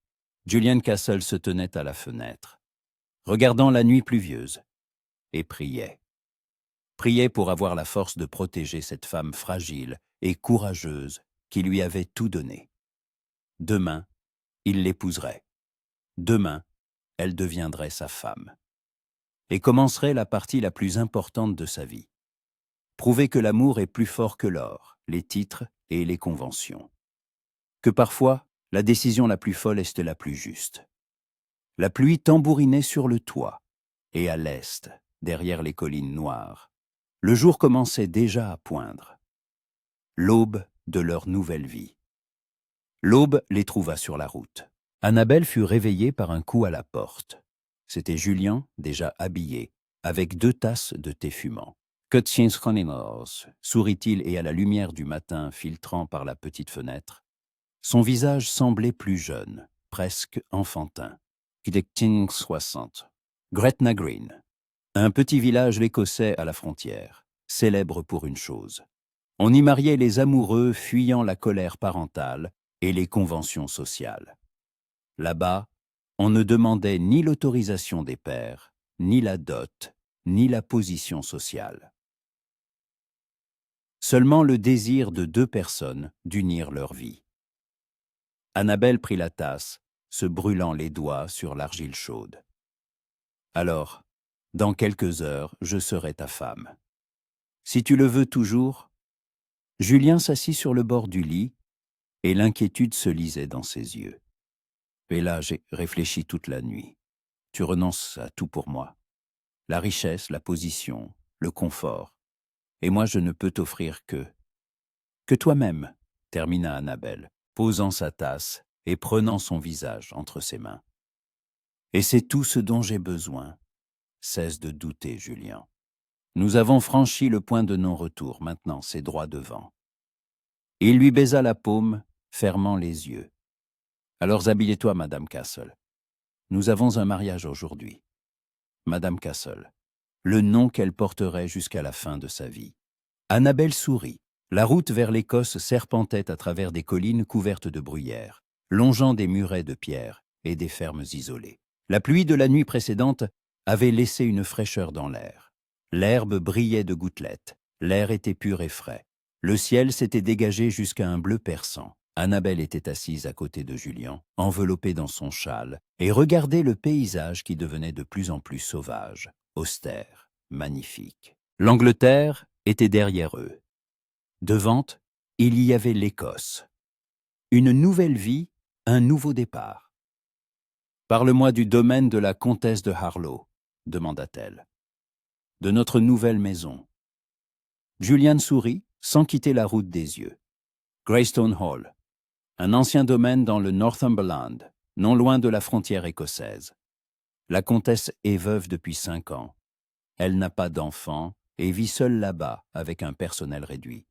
S1: Julian Castle se tenait à la fenêtre, regardant la nuit pluvieuse, et priait. Priait pour avoir la force de protéger cette femme fragile et courageuse qui lui avait tout donné. Demain, il l'épouserait. Demain, elle deviendrait sa femme. Et commencerait la partie la plus importante de sa vie. Prouver que l'amour est plus fort que l'or, les titres et les conventions. Que parfois, la décision la plus folle est la plus juste. La pluie tambourinait sur le toit, et à l'est, derrière les collines noires, le jour commençait déjà à poindre. L'aube de leur nouvelle vie. L'aube les trouva sur la route. Annabelle fut réveillée par un coup à la porte. C'était Julien, déjà habillé, avec 2 tasses de thé fumant. « Que tiens sourit-il et à la lumière du matin filtrant par la petite fenêtre, son visage semblait plus jeune, presque enfantin. « King 60. Gretna Green. Un petit village écossais à la frontière, célèbre pour une chose. On y mariait les amoureux fuyant la colère parentale et les conventions sociales. Là-bas, on ne demandait ni l'autorisation des pères, ni la dot, ni la position sociale. Seulement le désir de deux personnes d'unir leur vie. Annabelle prit la tasse, se brûlant les doigts sur l'argile chaude. Alors, dans quelques heures, je serai ta femme. Si tu le veux toujours. Julien s'assit sur le bord du lit, et l'inquiétude se lisait dans ses yeux. Et là, j'ai réfléchi toute la nuit. Tu renonces à tout pour moi. La richesse, la position, le confort. Et moi, je ne peux t'offrir que toi-même, termina Annabelle, posant sa tasse et prenant son visage entre ses mains. Et c'est tout ce dont j'ai besoin. Cesse de douter, Julien. Nous avons franchi le point de non-retour, maintenant c'est droit devant. Il lui baisa la paume, fermant les yeux. Alors habillez-toi, Madame Castle. Nous avons un mariage aujourd'hui. Madame Castle, le nom qu'elle porterait jusqu'à la fin de sa vie. Annabelle sourit. La route vers l'Écosse serpentait à travers des collines couvertes de bruyères, longeant des murets de pierre et des fermes isolées. La pluie de la nuit précédente avait laissé une fraîcheur dans l'air. L'herbe brillait de gouttelettes, l'air était pur et frais. Le ciel s'était dégagé jusqu'à un bleu perçant. Annabelle était assise à côté de Julien, enveloppée dans son châle, et regardait le paysage qui devenait de plus en plus sauvage, austère, magnifique. L'Angleterre était derrière eux. Devant, il y avait l'Écosse. Une nouvelle vie, un nouveau départ. « Parle-moi du domaine de la comtesse de Harlow, demanda-t-elle. De notre nouvelle maison. Julian sourit, sans quitter la route des yeux. Greystone Hall, un ancien domaine dans le Northumberland, non loin de la frontière écossaise. La comtesse est veuve depuis 5 ans. Elle n'a pas d'enfant et vit seule là-bas avec un personnel réduit.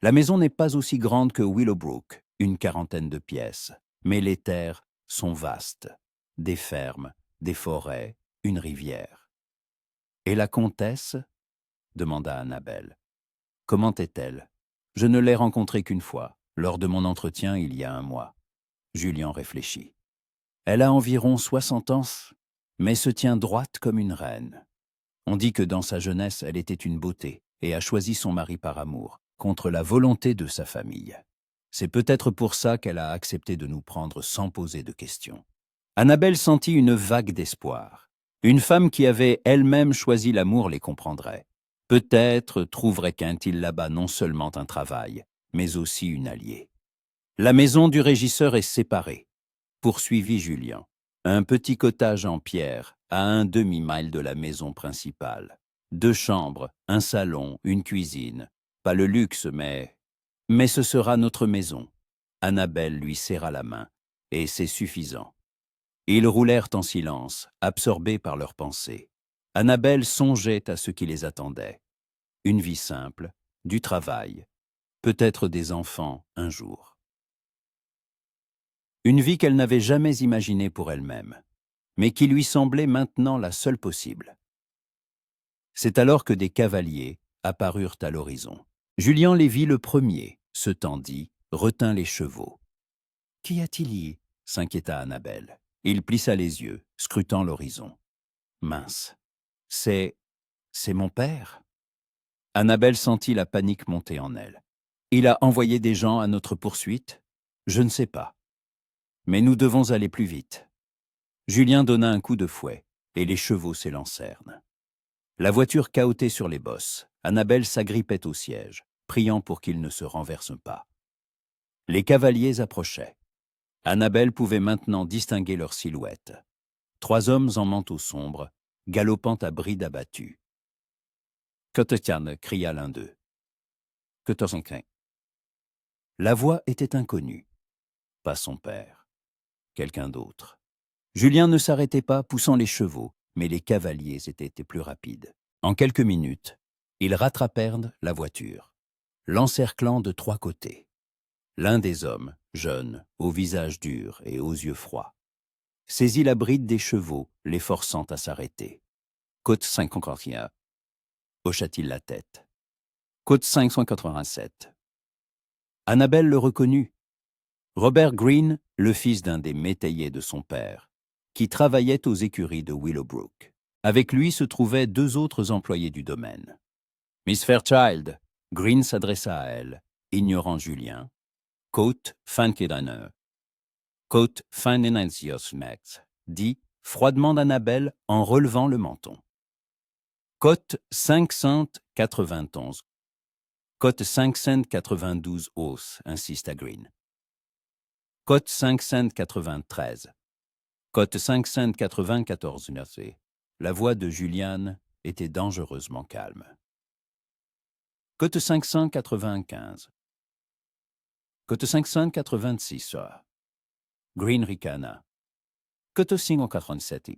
S1: La maison n'est pas aussi grande que Willowbrook, une 40aine de pièces, mais les terres sont vastes. Des fermes, des forêts, une rivière. « Et la comtesse ?» demanda Annabelle. « Comment est-elle ? Je ne l'ai rencontrée qu'une fois, lors de mon entretien il y a 1 mois. » Julien réfléchit. « Elle a environ 60 ans, mais se tient droite comme une reine. On dit que dans sa jeunesse, elle était une beauté et a choisi son mari par amour, contre la volonté de sa famille. C'est peut-être pour ça qu'elle a accepté de nous prendre sans poser de questions. » Annabelle sentit une vague d'espoir. Une femme qui avait elle-même choisi l'amour les comprendrait. Peut-être trouverait-il là-bas non seulement un travail, mais aussi une alliée. La maison du régisseur est séparée, poursuivit Julien. Un petit cottage en pierre, à un demi-mile de la maison principale. 2 chambres, un salon, une cuisine. Pas le luxe, mais ce sera notre maison. Annabelle lui serra la main, et c'est suffisant. Ils roulèrent en silence, absorbés par leurs pensées. Annabelle songeait à ce qui les attendait. Une vie simple, du travail, peut-être des enfants un jour. Une vie qu'elle n'avait jamais imaginée pour elle-même, mais qui lui semblait maintenant la seule possible. C'est alors que des cavaliers apparurent à l'horizon. Julien les vit le premier, se tendit, retint les chevaux. « Qu'y a-t-il » s'inquiéta Annabelle. Il plissa les yeux, scrutant l'horizon. Mince. C'est mon père. Annabelle sentit la panique monter en elle. Il a envoyé des gens à notre poursuite? Je ne sais pas. Mais nous devons aller plus vite. Julien donna un coup de fouet, et les chevaux s'élancèrent. La voiture cahotait sur les bosses. Annabelle s'agrippait au siège, priant pour qu'il ne se renverse pas. Les cavaliers approchaient. Annabelle pouvait maintenant distinguer leurs silhouettes. 3 hommes en manteau sombre, galopant à bride abattue. « Cotecan » cria l'un d'eux. « Cotecan ». La voix était inconnue. Pas son père. Quelqu'un d'autre. Julien ne s'arrêtait pas, poussant les chevaux, mais les cavaliers étaient plus rapides. En quelques minutes, ils rattrapèrent la voiture, l'encerclant de 3 côtés. L'un des hommes, jeune, au visage dur et aux yeux froids. saisit la bride des chevaux, les forçant à s'arrêter. Côte 541. Hocha-t-il la tête. Côte 587. Annabelle le reconnut. Robert Greene, le fils d'un des métayers de son père, qui travaillait aux écuries de Willowbrook. Avec lui se trouvaient 2 autres employés du domaine. Miss Fairchild, Greene s'adressa à elle, ignorant Julien. Côte Fankedaner. Côte Fanenansios Max, dit froidement d'Annabelle en relevant le menton. Côte 591. Côte 592 os, insiste à Greene. Côte 593. Côte 594 nacé. La voix de Juliane était dangereusement calme. Côte 595. Côte 586. Greene ricana. Côte 587.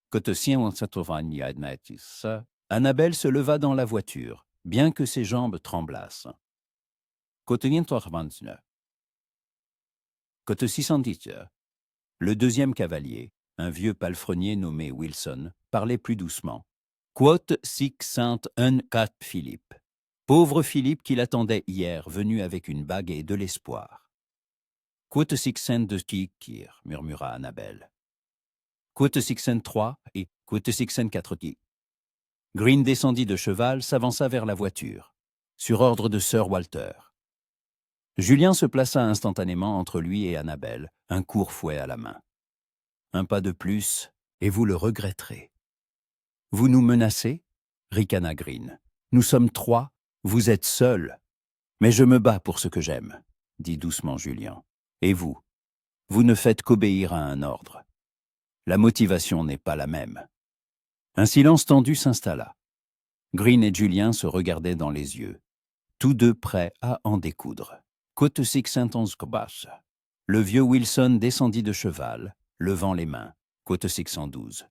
S1: Côte 590. Annabelle se leva dans la voiture, bien que ses jambes tremblassent. Côte 529. Côte 610. Le deuxième cavalier, un vieux palefrenier nommé Wilson, parlait plus doucement. Quote 614 Philippe. Pauvre Philippe qui l'attendait hier, venu avec une bague et de l'espoir. Quote 602 Kir, murmura Annabelle. Quote 603 et quote 604 Ki. Greene descendit de cheval, s'avança vers la voiture, sur ordre de Sir Walter. Julien se plaça instantanément entre lui et Annabelle, un court fouet à la main. Un pas de plus, et vous le regretterez. Vous nous menacez? Ricana Greene. Nous sommes 3, vous êtes seul. Mais je me bats pour ce que j'aime, dit doucement Julien. Et vous? Vous ne faites qu'obéir à un ordre. La motivation n'est pas la même. Un silence tendu s'installa. Greene et Julien se regardaient dans les yeux, tous deux prêts à en découdre. Côte 611 Kobach. Le vieux Wilson descendit de cheval, levant les mains. Côte 612.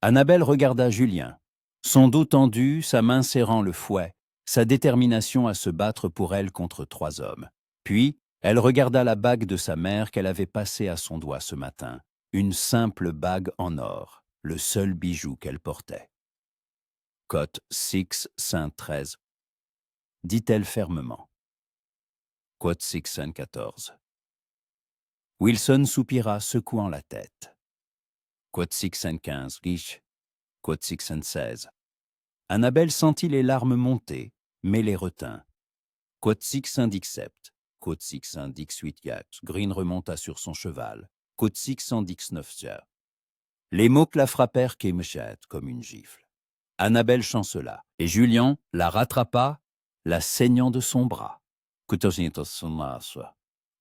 S1: Annabelle regarda Julien, son dos tendu, sa main serrant le fouet, sa détermination à se battre pour elle contre 3 hommes. Puis, elle regarda la bague de sa mère qu'elle avait passée à son doigt ce matin, une simple bague en or, le seul bijou qu'elle portait. Côte 613, dit-elle fermement. Côte 614. Wilson soupira, secouant la tête. Côte 615, Guiche. Côte 616. Annabelle sentit les larmes monter, mais les retint. Côte 617. Côte 618 Yacht. Greene remonta sur son cheval. Côte 619 Yacht. Les mots la frappèrent Kémechet comme une gifle. Annabelle chancela, et Julien la rattrapa, la saignant de son bras.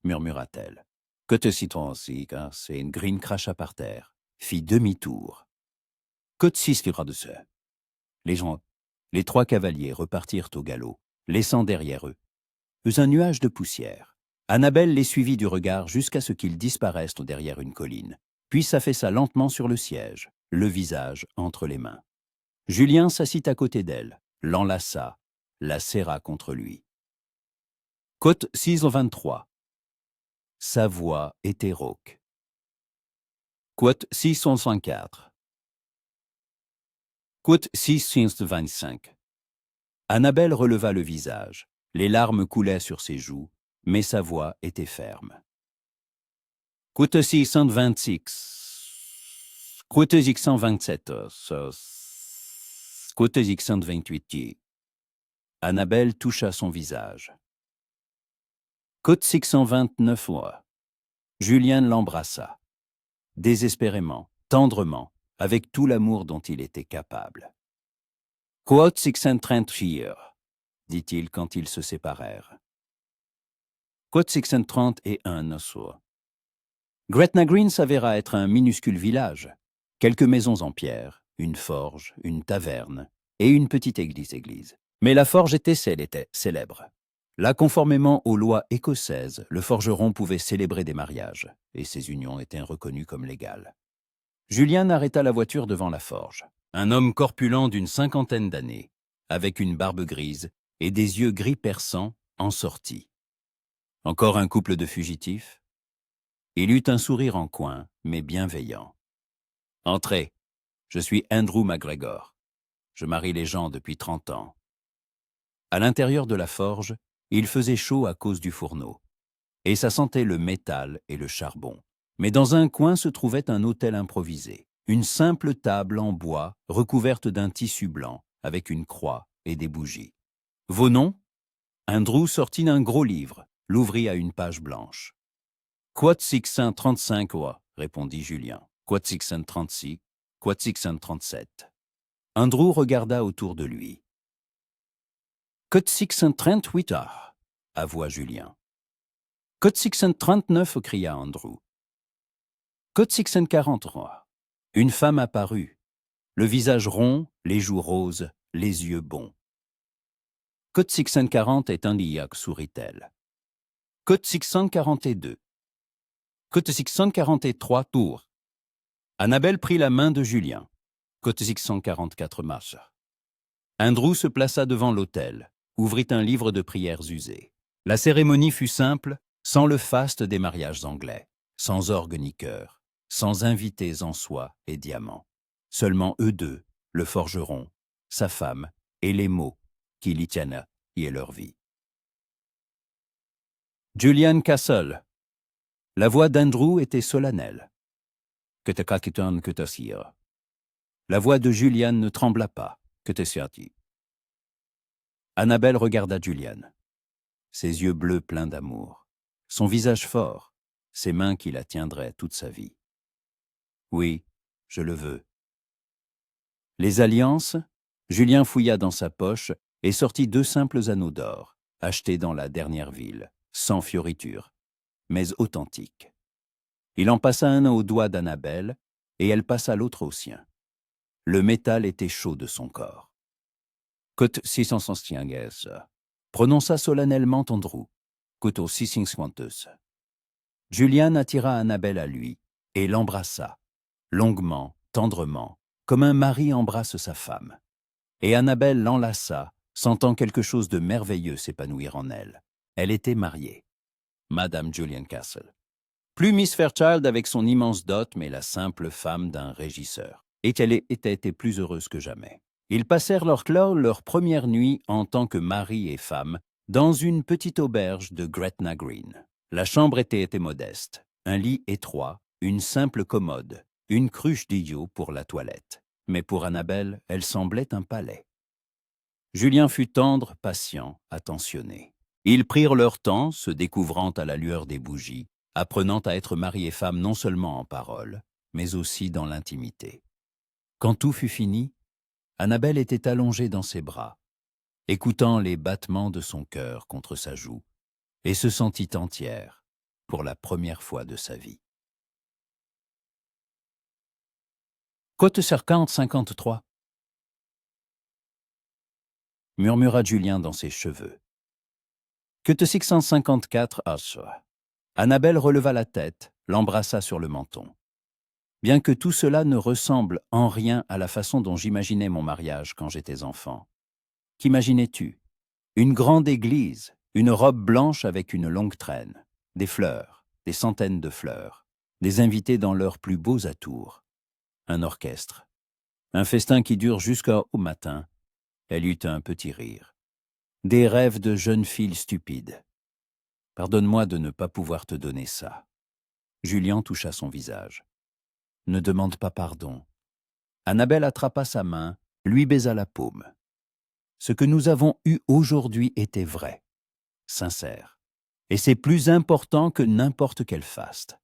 S1: Murmura-t-elle. Que te citons aussi, car c'est une Greene cracha par terre, fit demi-tour. Que te citera de ce? Les 3 cavaliers repartirent au galop, laissant derrière eux un nuage de poussière. Annabelle les suivit du regard jusqu'à ce qu'ils disparaissent derrière une colline, puis s'affaissa lentement sur le siège, le visage entre les mains. Julien s'assit à côté d'elle, l'enlaça, la serra contre lui. Côte 623. Sa voix était rauque. Côte 624. Côte 625. Annabelle releva le visage. Les larmes coulaient sur ses joues, mais sa voix était ferme. Côte 626. Côte 627. Côte 628. Annabelle toucha son visage. Côte 629. Julien l'embrassa. Désespérément, tendrement, avec tout l'amour dont il était capable. Côte 630, dit-il quand ils se séparèrent. Côte 631. Gretna Green s'avéra être un minuscule village. Quelques maisons en pierre, une forge, une taverne et une petite église. Mais la forge était célèbre. Là, conformément aux lois écossaises, le forgeron pouvait célébrer des mariages, et ces unions étaient reconnues comme légales. Julien arrêta la voiture devant la forge. Un homme corpulent d'une 50aine d'années, avec une barbe grise et des yeux gris perçants, en sortit. Encore un couple de fugitifs? Il eut un sourire en coin, mais bienveillant. « Entrez, je suis Andrew McGregor. Je marie les gens depuis 30 ans. » À l'intérieur de la forge, il faisait chaud à cause du fourneau, et ça sentait le métal et le charbon. Mais dans un coin se trouvait un autel improvisé, une simple table en bois recouverte d'un tissu blanc, avec une croix et des bougies. « Vos noms ?» Andrew sortit d'un gros livre, l'ouvrit à une page blanche. « Quod 635 oie, répondit Julien. Quod 636, Quod 637. Andrew regarda autour de lui. « Quod 638 ah, avoua Julien. « Quod 639, cria Andrew. « Quod 643. Une femme apparut, le visage rond, les joues roses, les yeux bons. « Quod 640 est un liac, sourit-elle. « Quod 642. « Quod 643 tours. » Annabelle prit la main de Julien. « Quod 644 marche. » Andrew se plaça devant l'autel, ouvrit un livre de prières usé. La cérémonie fut simple, sans le faste des mariages anglais, sans orgue ni chœur, sans invités en soie et diamants. Seulement eux deux, le forgeron, sa femme et les mots qui l'Itiana y est leur vie. Julian Castle. La voix d'Andrew était solennelle. Que te kakiton que te sire. La voix de Julian ne trembla pas. Que te siati. Annabelle regarda Julian. Ses yeux bleus pleins d'amour, son visage fort, ses mains qui la tiendraient toute sa vie. Oui, je le veux. Les alliances, Julien fouilla dans sa poche et sortit 2 simples anneaux d'or, achetés dans la dernière ville, sans fioriture, mais authentiques. Il en passa un au doigt d'Annabelle et elle passa l'autre au sien. Le métal était chaud de son corps. « Quod 665, prononça solennellement Andrew. « Quod 650. » Julian attira Annabelle à lui et l'embrassa, longuement, tendrement, comme un mari embrasse sa femme. Et Annabelle l'enlaça, sentant quelque chose de merveilleux s'épanouir en elle. Elle était mariée. Madame Julian Castle. Plus Miss Fairchild avec son immense dot, mais la simple femme d'un régisseur. Et elle était plus heureuse que jamais. Ils passèrent leur première nuit en tant que mari et femme dans une petite auberge de Gretna Green. La chambre était modeste, un lit étroit, une simple commode, une cruche d'idiot pour la toilette. Mais pour Annabelle, elle semblait un palais. Julien fut tendre, patient, attentionné. Ils prirent leur temps, se découvrant à la lueur des bougies, apprenant à être mari et femme non seulement en parole, mais aussi dans l'intimité. Quand tout fut fini, Annabelle était allongée dans ses bras, écoutant les battements de son cœur contre sa joue, et se sentit entière pour la première fois de sa vie. Côte 53, murmura Julien dans ses cheveux. Côte 654 Ashwa. Annabelle releva la tête, l'embrassa sur le menton. Bien que tout cela ne ressemble en rien à la façon dont j'imaginais mon mariage quand j'étais enfant. Qu'imaginais-tu? Une grande église, une robe blanche avec une longue traîne, des fleurs, des centaines de fleurs, des invités dans leurs plus beaux atours, un orchestre, un festin qui dure jusqu'au matin. Elle eut un petit rire. Des rêves de jeune fille stupide. Pardonne-moi de ne pas pouvoir te donner ça. Julien toucha son visage. Ne demande pas pardon. Annabelle attrapa sa main, lui baisa la paume. Ce que nous avons eu aujourd'hui était vrai, sincère, et c'est plus important que n'importe quel faste.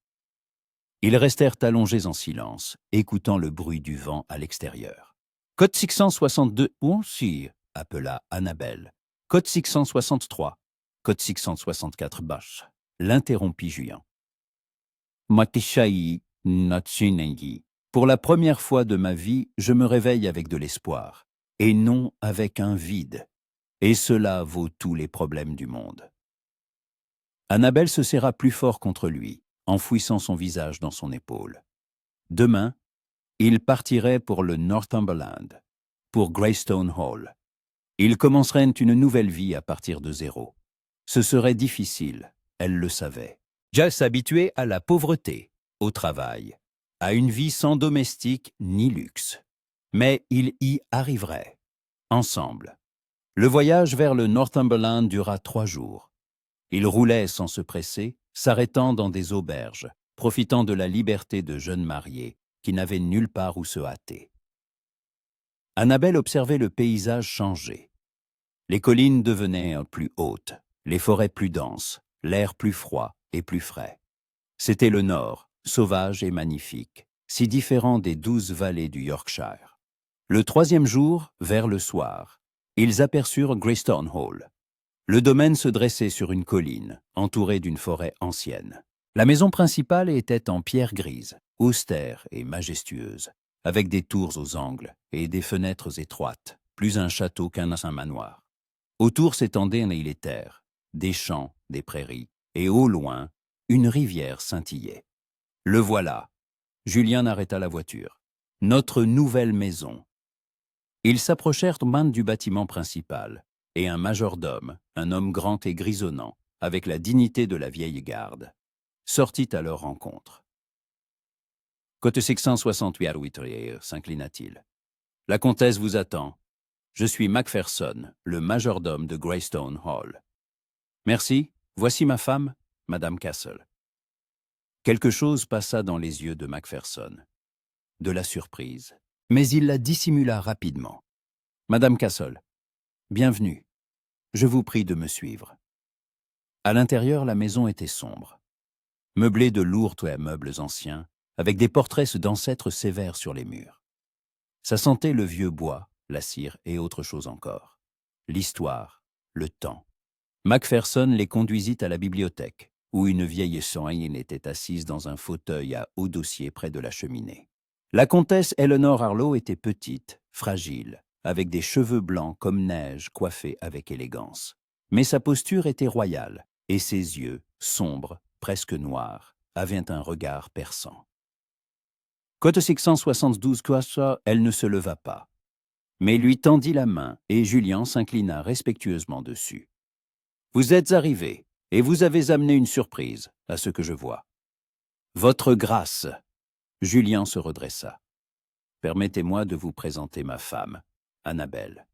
S1: Ils restèrent allongés en silence, écoutant le bruit du vent à l'extérieur. Code 662, oh si, appela Annabelle. Code 663, Code 664 bâche, l'interrompit Julien. Matishai Natsinengi. Pour la première fois de ma vie, je me réveille avec de l'espoir, et non avec un vide. Et cela vaut tous les problèmes du monde. Annabelle se serra plus fort contre lui, enfouissant son visage dans son épaule. Demain, il partirait pour le Northumberland, pour Greystone Hall. Ils commenceraient une nouvelle vie à partir de zéro. Ce serait difficile, elle le savait, Jack s'habituait à la pauvreté, au travail, à une vie sans domestique ni luxe. Mais il y arriverait, ensemble. Le voyage vers le Northumberland dura 3 jours. Ils roulaient sans se presser, s'arrêtant dans des auberges, profitant de la liberté de jeunes mariés qui n'avaient nulle part où se hâter. Annabelle observait le paysage changer. Les collines devenaient plus hautes, les forêts plus denses, l'air plus froid et plus frais. C'était le nord, sauvage et magnifique, si différent des 12 vallées du Yorkshire. Le 3e jour, vers le soir, ils aperçurent Greystone Hall. Le domaine se dressait sur une colline, entourée d'une forêt ancienne. La maison principale était en pierre grise, austère et majestueuse, avec des tours aux angles et des fenêtres étroites, plus un château qu'un manoir. Autour s'étendaient les terres, des champs, des prairies, et au loin, une rivière scintillait. Le voilà. Julien arrêta la voiture. Notre nouvelle maison. Ils s'approchèrent main du bâtiment principal, et un majordome, un homme grand et grisonnant, avec la dignité de la vieille garde, sortit à leur rencontre. Côte 668 s'inclina-t-il. La comtesse vous attend. Je suis Macpherson, le majordome de Greystone Hall. Merci, voici ma femme, Madame Castle. Quelque chose passa dans les yeux de Macpherson. De la surprise. Mais il la dissimula rapidement. Madame Castle, bienvenue. Je vous prie de me suivre. À l'intérieur, la maison était sombre. Meublée de lourds meubles anciens, avec des portraits d'ancêtres sévères sur les murs. Ça sentait le vieux bois, la cire et autre chose encore. L'histoire, le temps. Macpherson les conduisit à la bibliothèque, où une vieille soigne était assise dans un fauteuil à haut dossier près de la cheminée. La comtesse Eleanor Harlow était petite, fragile, avec des cheveux blancs comme neige coiffés avec élégance. Mais sa posture était royale, et ses yeux, sombres, presque noirs, avaient un regard perçant. Côte 672 Croissant, elle ne se leva pas, mais lui tendit la main et Julien s'inclina respectueusement dessus. « Vous êtes arrivé, et vous avez amené une surprise, à ce que je vois. Votre grâce !» Julien se redressa. « Permettez-moi de vous présenter ma femme, Annabelle. »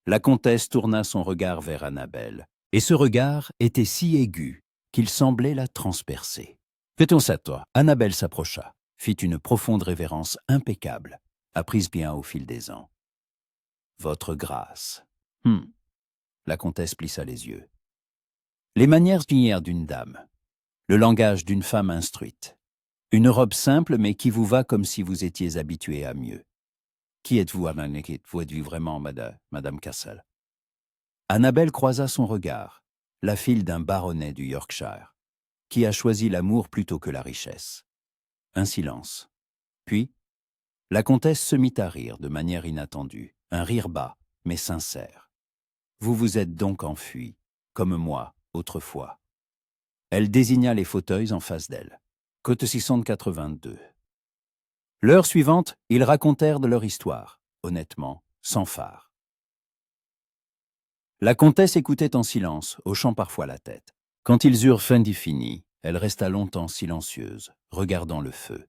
S1: La comtesse tourna son regard vers Annabelle, et ce regard était si aigu qu'il semblait la transpercer. « Fais-on ça, toi ?» Annabelle s'approcha, fit une profonde révérence impeccable, apprise bien au fil des ans. « Votre grâce. » La comtesse plissa les yeux. Les manières dignes d'une dame, le langage d'une femme instruite, une robe simple mais qui vous va comme si vous étiez habitué à mieux. Qui êtes-vous, Vous êtes-vous vraiment, Madame Castle? Annabelle croisa son regard, la fille d'un baronnet du Yorkshire, qui a choisi l'amour plutôt que la richesse. Un silence. Puis, la comtesse se mit à rire de manière inattendue, un rire bas, mais sincère. Vous vous êtes donc enfui, comme moi, autrefois. Elle désigna les fauteuils en face d'elle. Côte 682. L'heure suivante, ils racontèrent de leur histoire, honnêtement, sans phare. La comtesse écoutait en silence, hochant parfois la tête. Quand ils eurent fin fini, elle resta longtemps silencieuse, regardant le feu.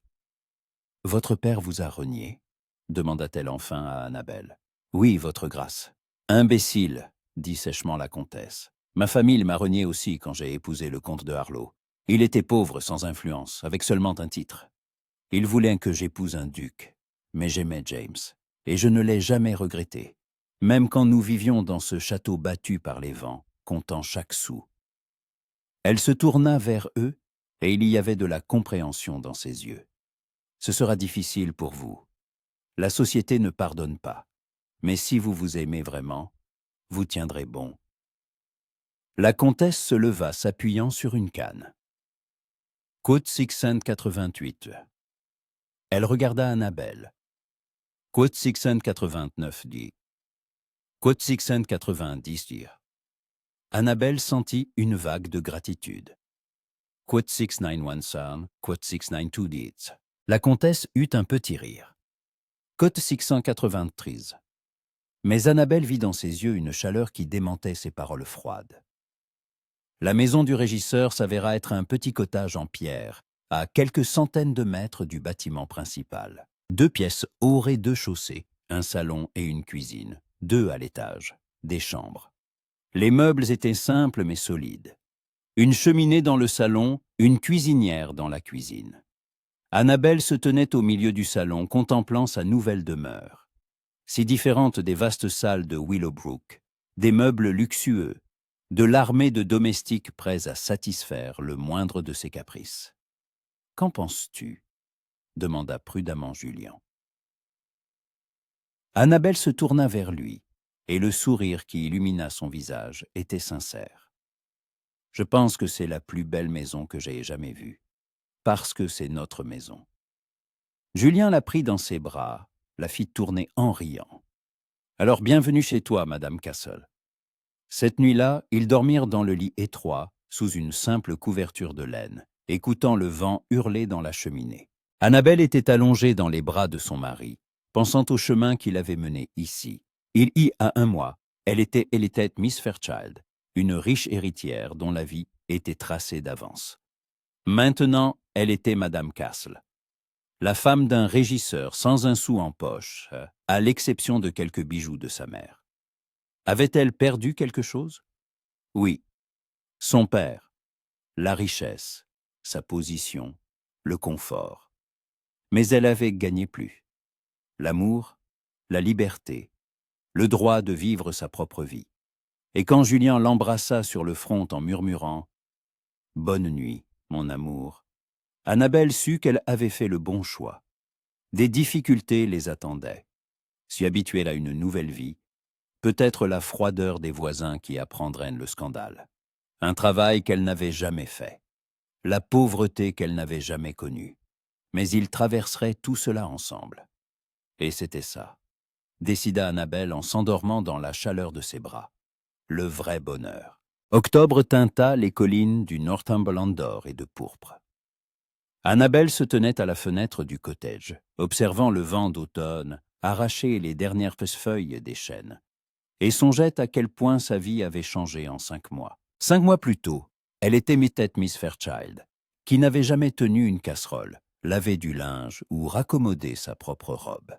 S1: « Votre père vous a renié ?» demanda-t-elle enfin à Annabelle. « Oui, votre grâce. »« Imbécile !» dit sèchement la comtesse. « Ma famille m'a renié aussi quand j'ai épousé le comte de Harlow. Il était pauvre, sans influence, avec seulement un titre. Il voulait que j'épouse un duc, mais j'aimais James, et je ne l'ai jamais regretté, même quand nous vivions dans ce château battu par les vents, comptant chaque sou. » Elle se tourna vers eux, et il y avait de la compréhension dans ses yeux. « Ce sera difficile pour vous. La société ne pardonne pas, mais si vous vous aimez vraiment, vous tiendrez bon. » La comtesse se leva s'appuyant sur une canne. Côte 688. Elle regarda Annabelle. Côte 689 dit. Côte 690 dit. Annabelle sentit une vague de gratitude. Côte 691 Côte 692 dit. La comtesse eut un petit rire. Côte 693. Mais Annabelle vit dans ses yeux une chaleur qui démentait ses paroles froides. La maison du régisseur s'avéra être un petit cottage en pierre, à quelques centaines de mètres du bâtiment principal. 2 pièces au rez-de-chaussée, un salon et une cuisine, 2 à l'étage, des chambres. Les meubles étaient simples mais solides. Une cheminée dans le salon, une cuisinière dans la cuisine. Annabelle se tenait au milieu du salon, contemplant sa nouvelle demeure. Si différente des vastes salles de Willowbrook, des meubles luxueux, de l'armée de domestiques prêts à satisfaire le moindre de ses caprices. « Qu'en penses-tu » demanda prudemment Julien. Annabelle se tourna vers lui, et le sourire qui illumina son visage était sincère. « Je pense que c'est la plus belle maison que j'aie jamais vue, parce que c'est notre maison. » Julien la prit dans ses bras, la fit tourner en riant. « Alors bienvenue chez toi, Madame Castle. » Cette nuit-là, ils dormirent dans le lit étroit, sous une simple couverture de laine, écoutant le vent hurler dans la cheminée. Annabelle était allongée dans les bras de son mari, pensant au chemin qu'il avait mené ici. Il y a 1 mois, elle était Miss Fairchild, une riche héritière dont la vie était tracée d'avance. Maintenant, elle était Madame Castle, la femme d'un régisseur sans un sou en poche, à l'exception de quelques bijoux de sa mère. Avait-elle perdu quelque chose? Oui, son père, la richesse, sa position, le confort. Mais elle avait gagné plus. L'amour, la liberté, le droit de vivre sa propre vie. Et quand Julien l'embrassa sur le front en murmurant « Bonne nuit, mon amour », Annabelle sut qu'elle avait fait le bon choix. Des difficultés les attendaient. S'y habituer à une nouvelle vie, peut-être la froideur des voisins qui apprendraient le scandale. Un travail qu'elle n'avait jamais fait. La pauvreté qu'elle n'avait jamais connue. Mais ils traverseraient tout cela ensemble. Et c'était ça, décida Annabelle en s'endormant dans la chaleur de ses bras. Le vrai bonheur. Octobre teinta les collines du Northumberland d'or et de pourpre. Annabelle se tenait à la fenêtre du cottage, observant le vent d'automne arracher les dernières feuilles des chênes, et songeait à quel point sa vie avait changé en 5 mois. 5 mois plus tôt, elle était Miss Fairchild, qui n'avait jamais tenu une casserole, lavé du linge ou raccommodé sa propre robe.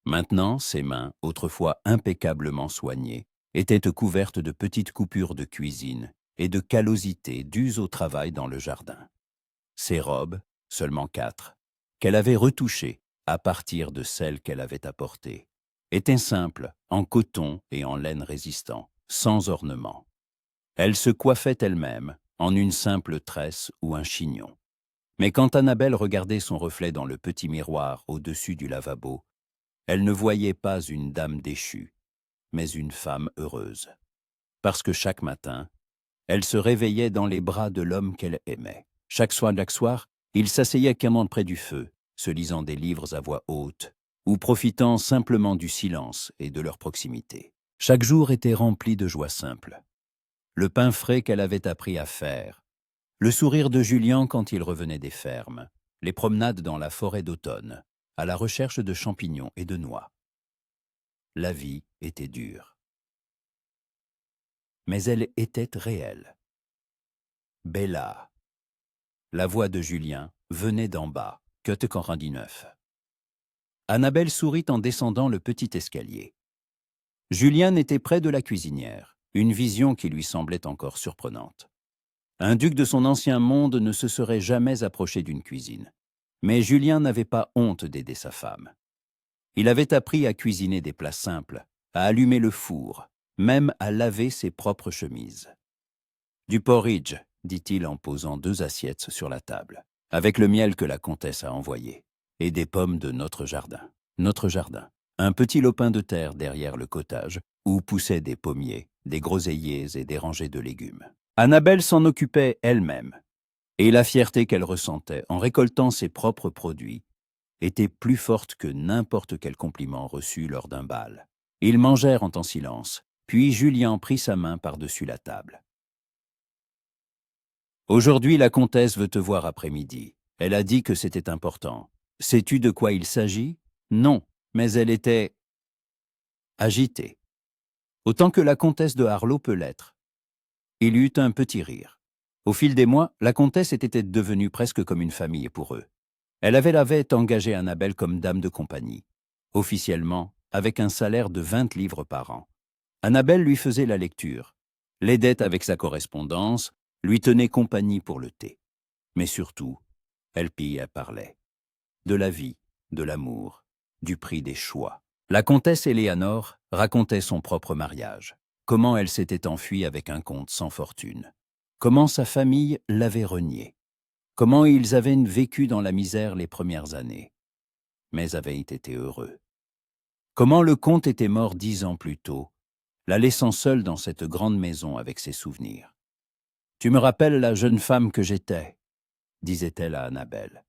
S1: Maintenant, ses mains, autrefois impeccablement soignées, étaient couvertes de petites coupures de cuisine et de callosités dues au travail dans le jardin. Ses robes, seulement 4, qu'elle avait retouchées à partir de celles qu'elle avait apportées, étaient simples, en coton et en laine résistant, sans ornement. Elle se coiffait elle-même, en une simple tresse ou un chignon. Mais quand Annabelle regardait son reflet dans le petit miroir au-dessus du lavabo, elle ne voyait pas une dame déchue, mais une femme heureuse. Parce que chaque matin, elle se réveillait dans les bras de l'homme qu'elle aimait. Chaque soir, il s'asseyait calmement près du feu, se lisant des livres à voix haute, ou profitant simplement du silence et de leur proximité. Chaque jour était rempli de joie simple. Le pain frais qu'elle avait appris à faire, le sourire de Julien quand il revenait des fermes, les promenades dans la forêt d'automne, à la recherche de champignons et de noix. La vie était dure. Mais elle était réelle. Bella. La voix de Julien venait d'en bas, Cote 49. Annabelle sourit en descendant le petit escalier. Julien était près de la cuisinière, une vision qui lui semblait encore surprenante. Un duc de son ancien monde ne se serait jamais approché d'une cuisine. Mais Julien n'avait pas honte d'aider sa femme. Il avait appris à cuisiner des plats simples, à allumer le four, même à laver ses propres chemises. « Du porridge », dit-il en posant 2 assiettes sur la table, avec le miel que la comtesse a envoyé, et des pommes de notre jardin. Notre jardin. Un petit lopin de terre derrière le cottage, où poussaient des pommiers, des groseilliers et des rangées de légumes. Annabelle s'en occupait elle-même, et la fierté qu'elle ressentait en récoltant ses propres produits était plus forte que n'importe quel compliment reçu lors d'un bal. Ils mangèrent en silence, puis Julien prit sa main par-dessus la table. « Aujourd'hui, la comtesse veut te voir après-midi. Elle a dit que c'était important. Sais-tu de quoi il s'agit? Non, mais elle était agitée. Autant que la comtesse de Harlow peut l'être. Il y eut un petit rire. Au fil des mois, la comtesse était devenue presque comme une famille pour eux. Elle avait engagé Annabelle comme dame de compagnie, officiellement avec un salaire de 20 livres par an. Annabelle lui faisait la lecture, l'aidait avec sa correspondance, lui tenait compagnie pour le thé. Mais surtout, elle parlait. De la vie, de l'amour, du prix des choix. La comtesse Éléanore racontait son propre mariage, comment elle s'était enfuie avec un comte sans fortune, comment sa famille l'avait reniée, comment ils avaient vécu dans la misère les premières années, mais avaient été heureux. Comment le comte était mort 10 ans plus tôt, la laissant seule dans cette grande maison avec ses souvenirs. « Tu me rappelles la jeune femme que j'étais », disait-elle à Annabelle.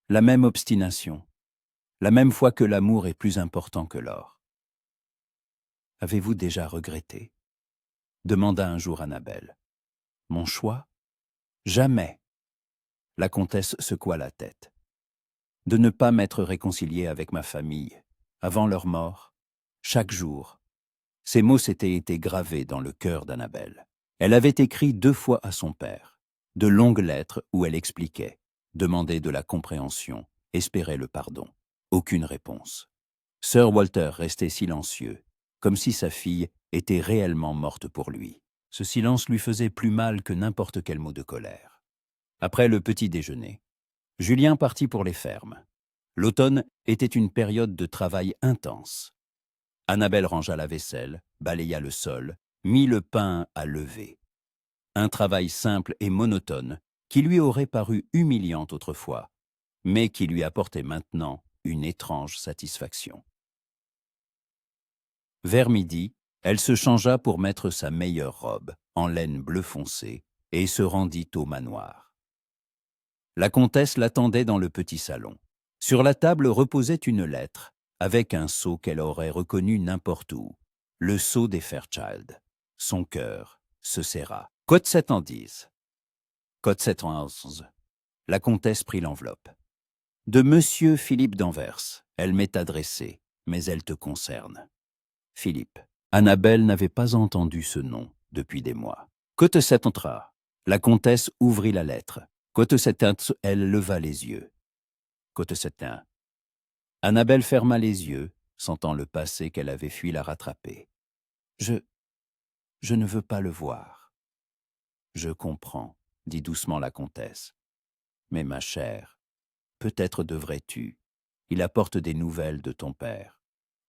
S1: La même obstination, la même foi que l'amour est plus important que l'or. « Avez-vous déjà regretté ?» demanda un jour Annabelle. « Mon choix ? Jamais !» La comtesse secoua la tête. « De ne pas m'être réconciliée avec ma famille, avant leur mort, chaque jour. » Ces mots s'étaient été gravés dans le cœur d'Annabelle. Elle avait écrit 2 fois à son père, de longues lettres où elle expliquait, demandait de la compréhension, espérait le pardon. Aucune réponse. Sir Walter restait silencieux, comme si sa fille était réellement morte pour lui. Ce silence lui faisait plus mal que n'importe quel mot de colère. Après le petit déjeuner, Julien partit pour les fermes. L'automne était une période de travail intense. Annabelle rangea la vaisselle, balaya le sol, mit le pain à lever. Un travail simple et monotone qui lui aurait paru humiliant autrefois, mais qui lui apportait maintenant une étrange satisfaction. Vers midi, elle se changea pour mettre sa meilleure robe, en laine bleu foncé, et se rendit au manoir. La comtesse l'attendait dans le petit salon. Sur la table reposait une lettre, avec un sceau qu'elle aurait reconnu n'importe où, le sceau des Fairchild. Son cœur se serra. Code 710. Code 711. La comtesse prit l'enveloppe. De Monsieur Philippe d'Anvers, elle m'est adressée, mais elle te concerne. Philippe. Annabelle n'avait pas entendu ce nom depuis des mois. Code 713. La comtesse ouvrit la lettre. Code 711, elle leva les yeux. Code 711. Annabelle ferma les yeux, sentant le passé qu'elle avait fui la rattraper. Je ne veux pas le voir. Je comprends, dit doucement la comtesse. Mais ma chère, peut-être devrais-tu. Il apporte des nouvelles de ton père.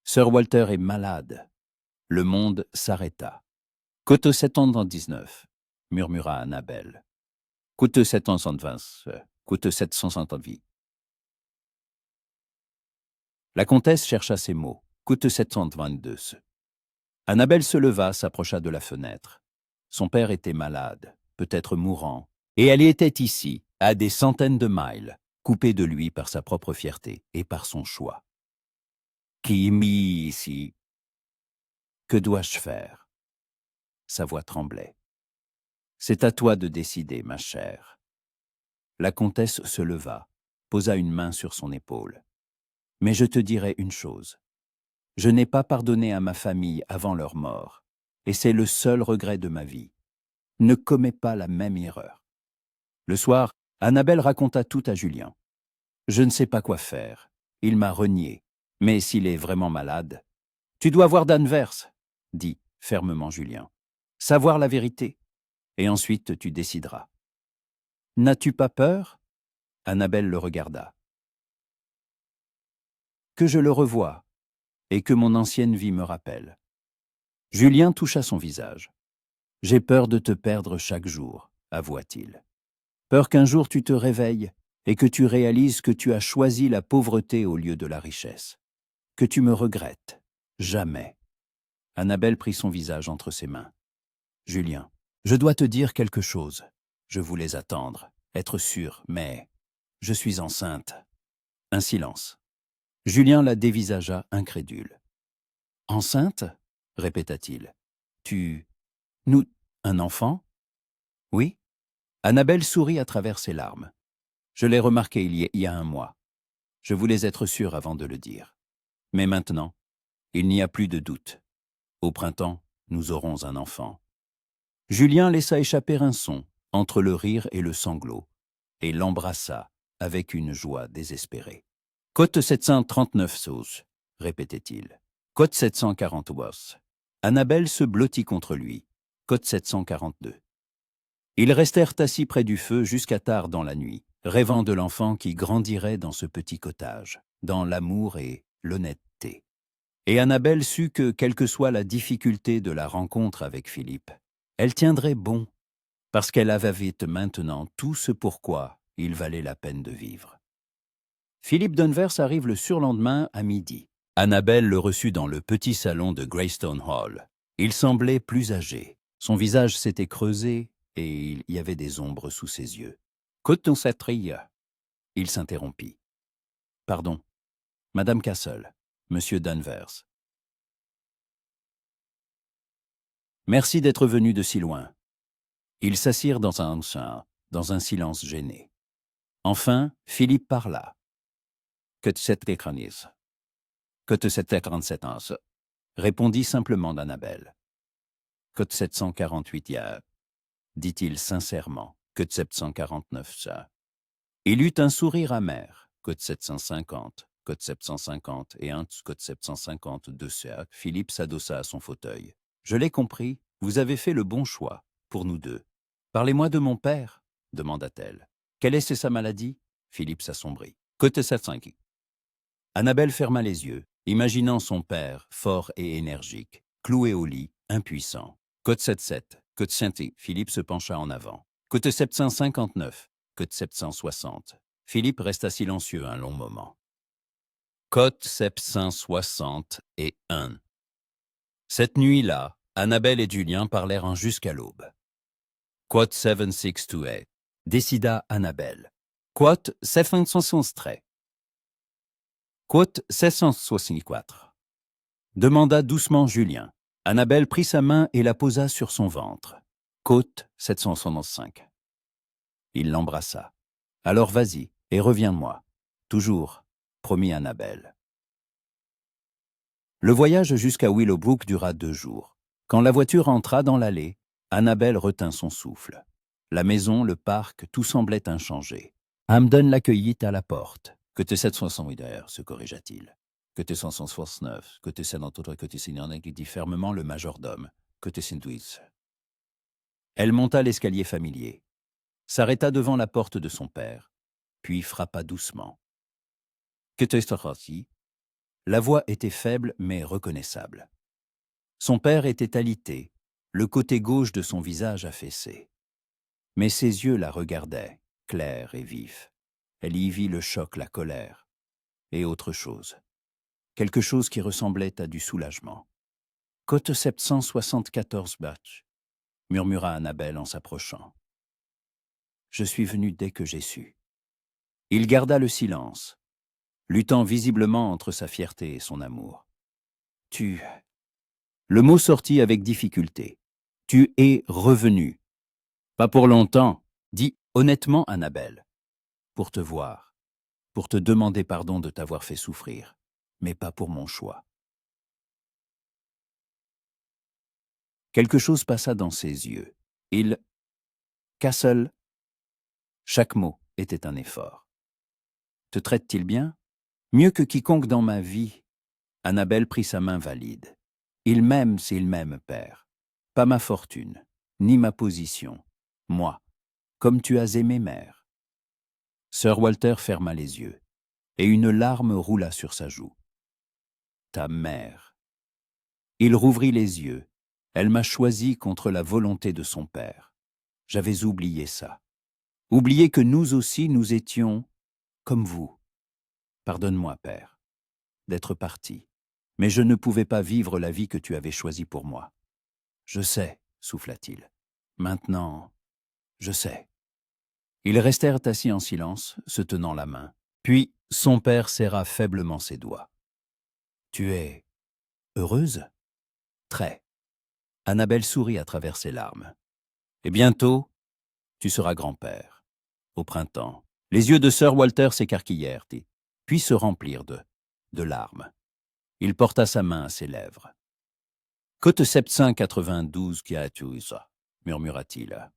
S1: Sir Walter est malade. Le monde s'arrêta. Cote 719, murmura Annabelle. Cote 720, cote 770. La comtesse chercha ses mots. Cote 722. Annabelle se leva, s'approcha de la fenêtre. Son père était malade, peut-être mourant, et elle était ici, à des centaines de miles, coupée de lui par sa propre fierté et par son choix. Qui m'y ici? Que dois-je faire? Sa voix tremblait. C'est à toi de décider, ma chère. La comtesse se leva, posa une main sur son épaule. Mais je te dirai une chose. Je n'ai pas pardonné à ma famille avant leur mort, et c'est le seul regret de ma vie. Ne commets pas la même erreur. Le soir, Annabelle raconta tout à Julien. Je ne sais pas quoi faire. Il m'a renié. Mais s'il est vraiment malade, tu dois voir d'Anvers, dit fermement Julien. Savoir la vérité. Et ensuite tu décideras. N'as-tu pas peur? Annabelle le regarda. Que je le revoie, et que mon ancienne vie me rappelle. Julien toucha son visage. J'ai peur de te perdre chaque jour, avoua-t-il. Peur qu'un jour tu te réveilles et que tu réalises que tu as choisi la pauvreté au lieu de la richesse. Que tu me regrettes. Jamais. Annabelle prit son visage entre ses mains. Julien, je dois te dire quelque chose. Je voulais attendre, être sûr, mais je suis enceinte. Un silence. Julien la dévisagea incrédule. Enceinte? Répéta-t-il. Nous, un enfant? Oui. Annabelle sourit à travers ses larmes. Je l'ai remarqué il y a 1 mois. Je voulais être sûre avant de le dire. Mais maintenant, il n'y a plus de doute. Au printemps, nous aurons un enfant. Julien laissa échapper un son, entre le rire et le sanglot, et l'embrassa avec une joie désespérée. « Côte 739 sauces », répétait-il. « Côte 740 was ». Annabelle se blottit contre lui. « Côte 742 ». Ils restèrent assis près du feu jusqu'à tard dans la nuit, rêvant de l'enfant qui grandirait dans ce petit cottage, dans l'amour et l'honnêteté. Et Annabelle sut que, quelle que soit la difficulté de la rencontre avec Philippe, elle tiendrait bon, parce qu'elle avait maintenant tout ce pourquoi il valait la peine de vivre. Philippe Danvers arrive le surlendemain à midi. Annabelle le reçut dans le petit salon de Greystone Hall. Il semblait plus âgé. Son visage s'était creusé et il y avait des ombres sous ses yeux. « Qu'est-ce cette rille ?» Il s'interrompit. « Pardon, Madame Castle, Monsieur Danvers. Merci d'être venu de si loin. » Ils s'assirent dans un silence gêné. Enfin, Philippe parla. « Que cette écranise ?»« Que cette 37 répondit simplement Annabelle. « Que 748 ya ?» dit-il sincèrement. « Que 749 ça ?» Il eut un sourire amer. « Que 750 ?» « Que 750 et un que 752 ça ?» Philippe s'adossa à son fauteuil. « Je l'ai compris, vous avez fait le bon choix, pour nous deux. »« Parlez-moi de mon père ?» demanda-t-elle. « Quelle est sa maladie ?» Philippe s'assombrit. « Que 705 ?» Annabelle ferma les yeux, imaginant son père, fort et énergique, cloué au lit, impuissant. « Que 77 ?» « Que 700 ?» Philippe se pencha en avant. « Que 759 ?» « Que 760 ?» Philippe resta silencieux un long moment. Côte 761. Cette nuit-là, Annabelle et Julien parlèrent jusqu'à l'aube. Côte 7628, décida Annabelle. Côte 773. Côte 764, demanda doucement Julien. Annabelle prit sa main et la posa sur son ventre. Côte 765. Il l'embrassa. Alors vas-y et reviens-moi. Toujours. Promit Annabelle. Le voyage jusqu'à Willowbrook dura 2 jours. Quand la voiture entra dans l'allée, Annabelle retint son souffle. La maison, le parc, tout semblait inchangé. Hamden l'accueillit à la porte. « Que 768 se corrigea-t-il. « Que 769, que 793, que 799, dit fermement le majordome. « Que 708. » Elle monta l'escalier familier, s'arrêta devant la porte de son père, puis frappa doucement. La voix était faible mais reconnaissable. Son père était alité, le côté gauche de son visage affaissé. Mais ses yeux la regardaient, clairs et vifs. Elle y vit le choc, la colère, et autre chose. Quelque chose qui ressemblait à du soulagement. « Côte 774 batch », murmura Annabelle en s'approchant. « Je suis venu dès que j'ai su. » Il garda le silence, luttant visiblement entre sa fierté et son amour. « Tu... » Le mot sortit avec difficulté. « Tu es revenu. »« Pas pour longtemps, » dit honnêtement Annabelle. « Pour te voir, pour te demander pardon de t'avoir fait souffrir, mais pas pour mon choix. » Quelque chose passa dans ses yeux. Il... Castle. Chaque mot était un effort. « Te traite-t-il bien ? » « Mieux que quiconque dans ma vie. » Annabelle prit sa main valide. « Il m'aime s'il m'aime, père. Pas ma fortune, ni ma position. Moi, comme tu as aimé mère. » Sir Walter ferma les yeux, et une larme roula sur sa joue. « Ta mère. » Il rouvrit les yeux. Elle m'a choisi contre la volonté de son père. J'avais oublié ça. Oublié que nous aussi nous étions comme vous. Pardonne-moi, père, d'être parti. Mais je ne pouvais pas vivre la vie que tu avais choisie pour moi. Je sais, souffla-t-il. Maintenant, je sais. Ils restèrent assis en silence, se tenant la main. Puis son père serra faiblement ses doigts. Tu es heureuse ? Très. Annabelle sourit à travers ses larmes. Et bientôt, tu seras grand-père. Au printemps. Les yeux de Sir Walter s'écarquillèrent, puis se remplirent de larmes. Il porta sa main à ses lèvres. Côte 792 qui a tué ça, murmura-t-il.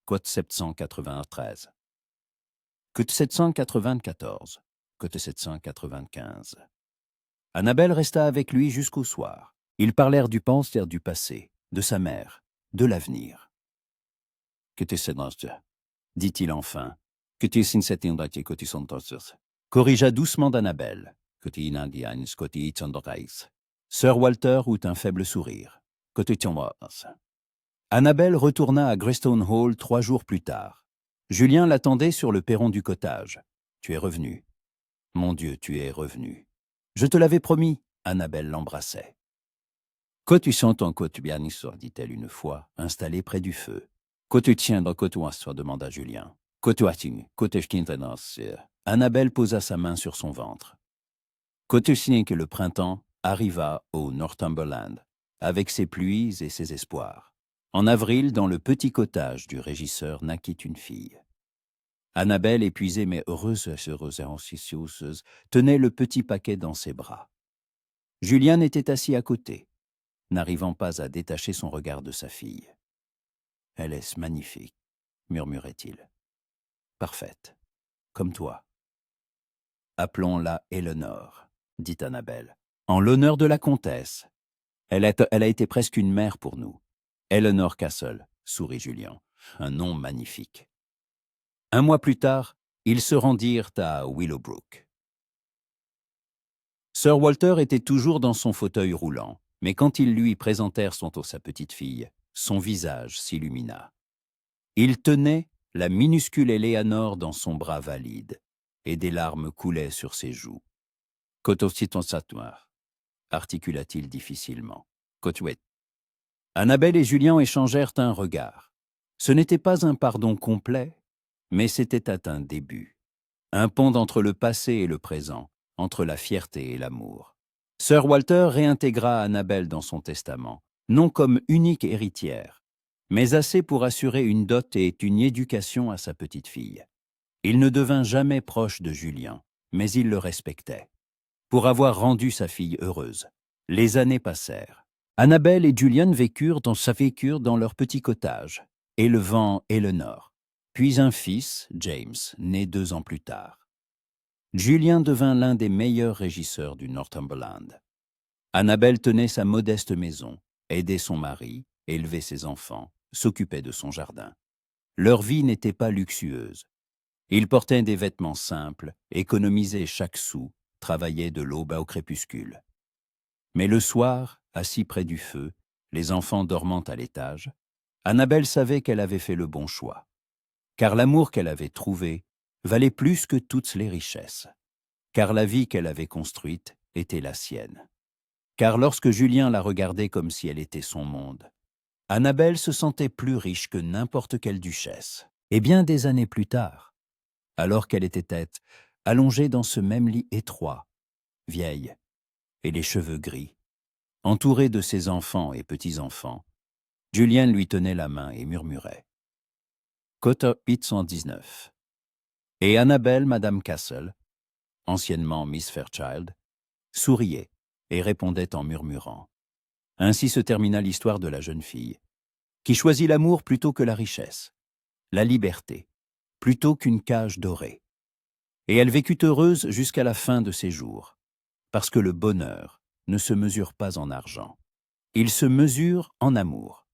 S1: Côte 793. Côte 794. Côte 795. Annabelle resta avec lui jusqu'au soir. Ils parlèrent du penser du passé, de sa mère, de l'avenir. Côte 7, dit-il enfin. Côte 7, côte 100. Corrigea doucement d'Annabelle. Côte 1, côte 100. Sir Walter eut un faible sourire. Côte 100. Annabelle retourna à Greystone Hall 3 jours plus tard. Julien l'attendait sur le perron du cottage. « Tu es revenu. Mon Dieu, tu es revenu. Je te l'avais promis. » Annabelle l'embrassait. « Que tu sens ton côte bien dit-elle une fois, installée près du feu. « Que tu tiens dans côte demanda Julien. « Que tu as-tu, côte Annabelle posa sa main sur son ventre. « Que tu sais que le printemps arriva au Northumberland, avec ses pluies et ses espoirs. En avril, dans le petit cottage du régisseur, naquit une fille. Annabelle, épuisée mais heureuse et anxieuse, tenait le petit paquet dans ses bras. Julien était assis à côté, n'arrivant pas à détacher son regard de sa fille. « Elle est magnifique, » murmurait-il. « Parfaite, comme toi. »« Appelons-la Éléonore, » dit Annabelle, « en l'honneur de la comtesse. Elle a été presque une mère pour nous. » Éléonore Castle, sourit Julien, un nom magnifique. 1 mois plus tard, ils se rendirent à Willowbrook. Sir Walter était toujours dans son fauteuil roulant, mais quand ils lui présentèrent sa petite fille, son visage s'illumina. Il tenait la minuscule Éléonore dans son bras valide, et des larmes coulaient sur ses joues. « Cotostiton-Satnoir » articula-t-il difficilement. « Cotouet. » Annabelle et Julien échangèrent un regard. Ce n'était pas un pardon complet, mais c'était un début. Un pont entre le passé et le présent, entre la fierté et l'amour. Sir Walter réintégra Annabelle dans son testament, non comme unique héritière, mais assez pour assurer une dot et une éducation à sa petite-fille. Il ne devint jamais proche de Julien, mais il le respectait. Pour avoir rendu sa fille heureuse. Les années passèrent. Annabelle et Julien vécurent dans leur petit cottage, élevant Éléonore, puis un fils, James, né 2 ans plus tard. Julien devint l'un des meilleurs régisseurs du Northumberland. Annabelle tenait sa modeste maison, aidait son mari, élevait ses enfants, s'occupait de son jardin. Leur vie n'était pas luxueuse. Ils portaient des vêtements simples, économisaient chaque sou, travaillaient de l'aube au crépuscule. Mais le soir, assis près du feu, les enfants dormant à l'étage, Annabelle savait qu'elle avait fait le bon choix, car l'amour qu'elle avait trouvé valait plus que toutes les richesses, car la vie qu'elle avait construite était la sienne. Car lorsque Julien la regardait comme si elle était son monde, Annabelle se sentait plus riche que n'importe quelle duchesse. Et bien des années plus tard, alors qu'elle était allongée dans ce même lit étroit, vieille, et les cheveux gris, entourée de ses enfants et petits-enfants, Julien lui tenait la main et murmurait. Côte 819. Et Annabelle, Madame Castle, anciennement Miss Fairchild, souriait et répondait en murmurant. Ainsi se termina l'histoire de la jeune fille, qui choisit l'amour plutôt que la richesse, la liberté, plutôt qu'une cage dorée. Et elle vécut heureuse jusqu'à la fin de ses jours, parce que le bonheur ne se mesure pas en argent. Il se mesure en amour.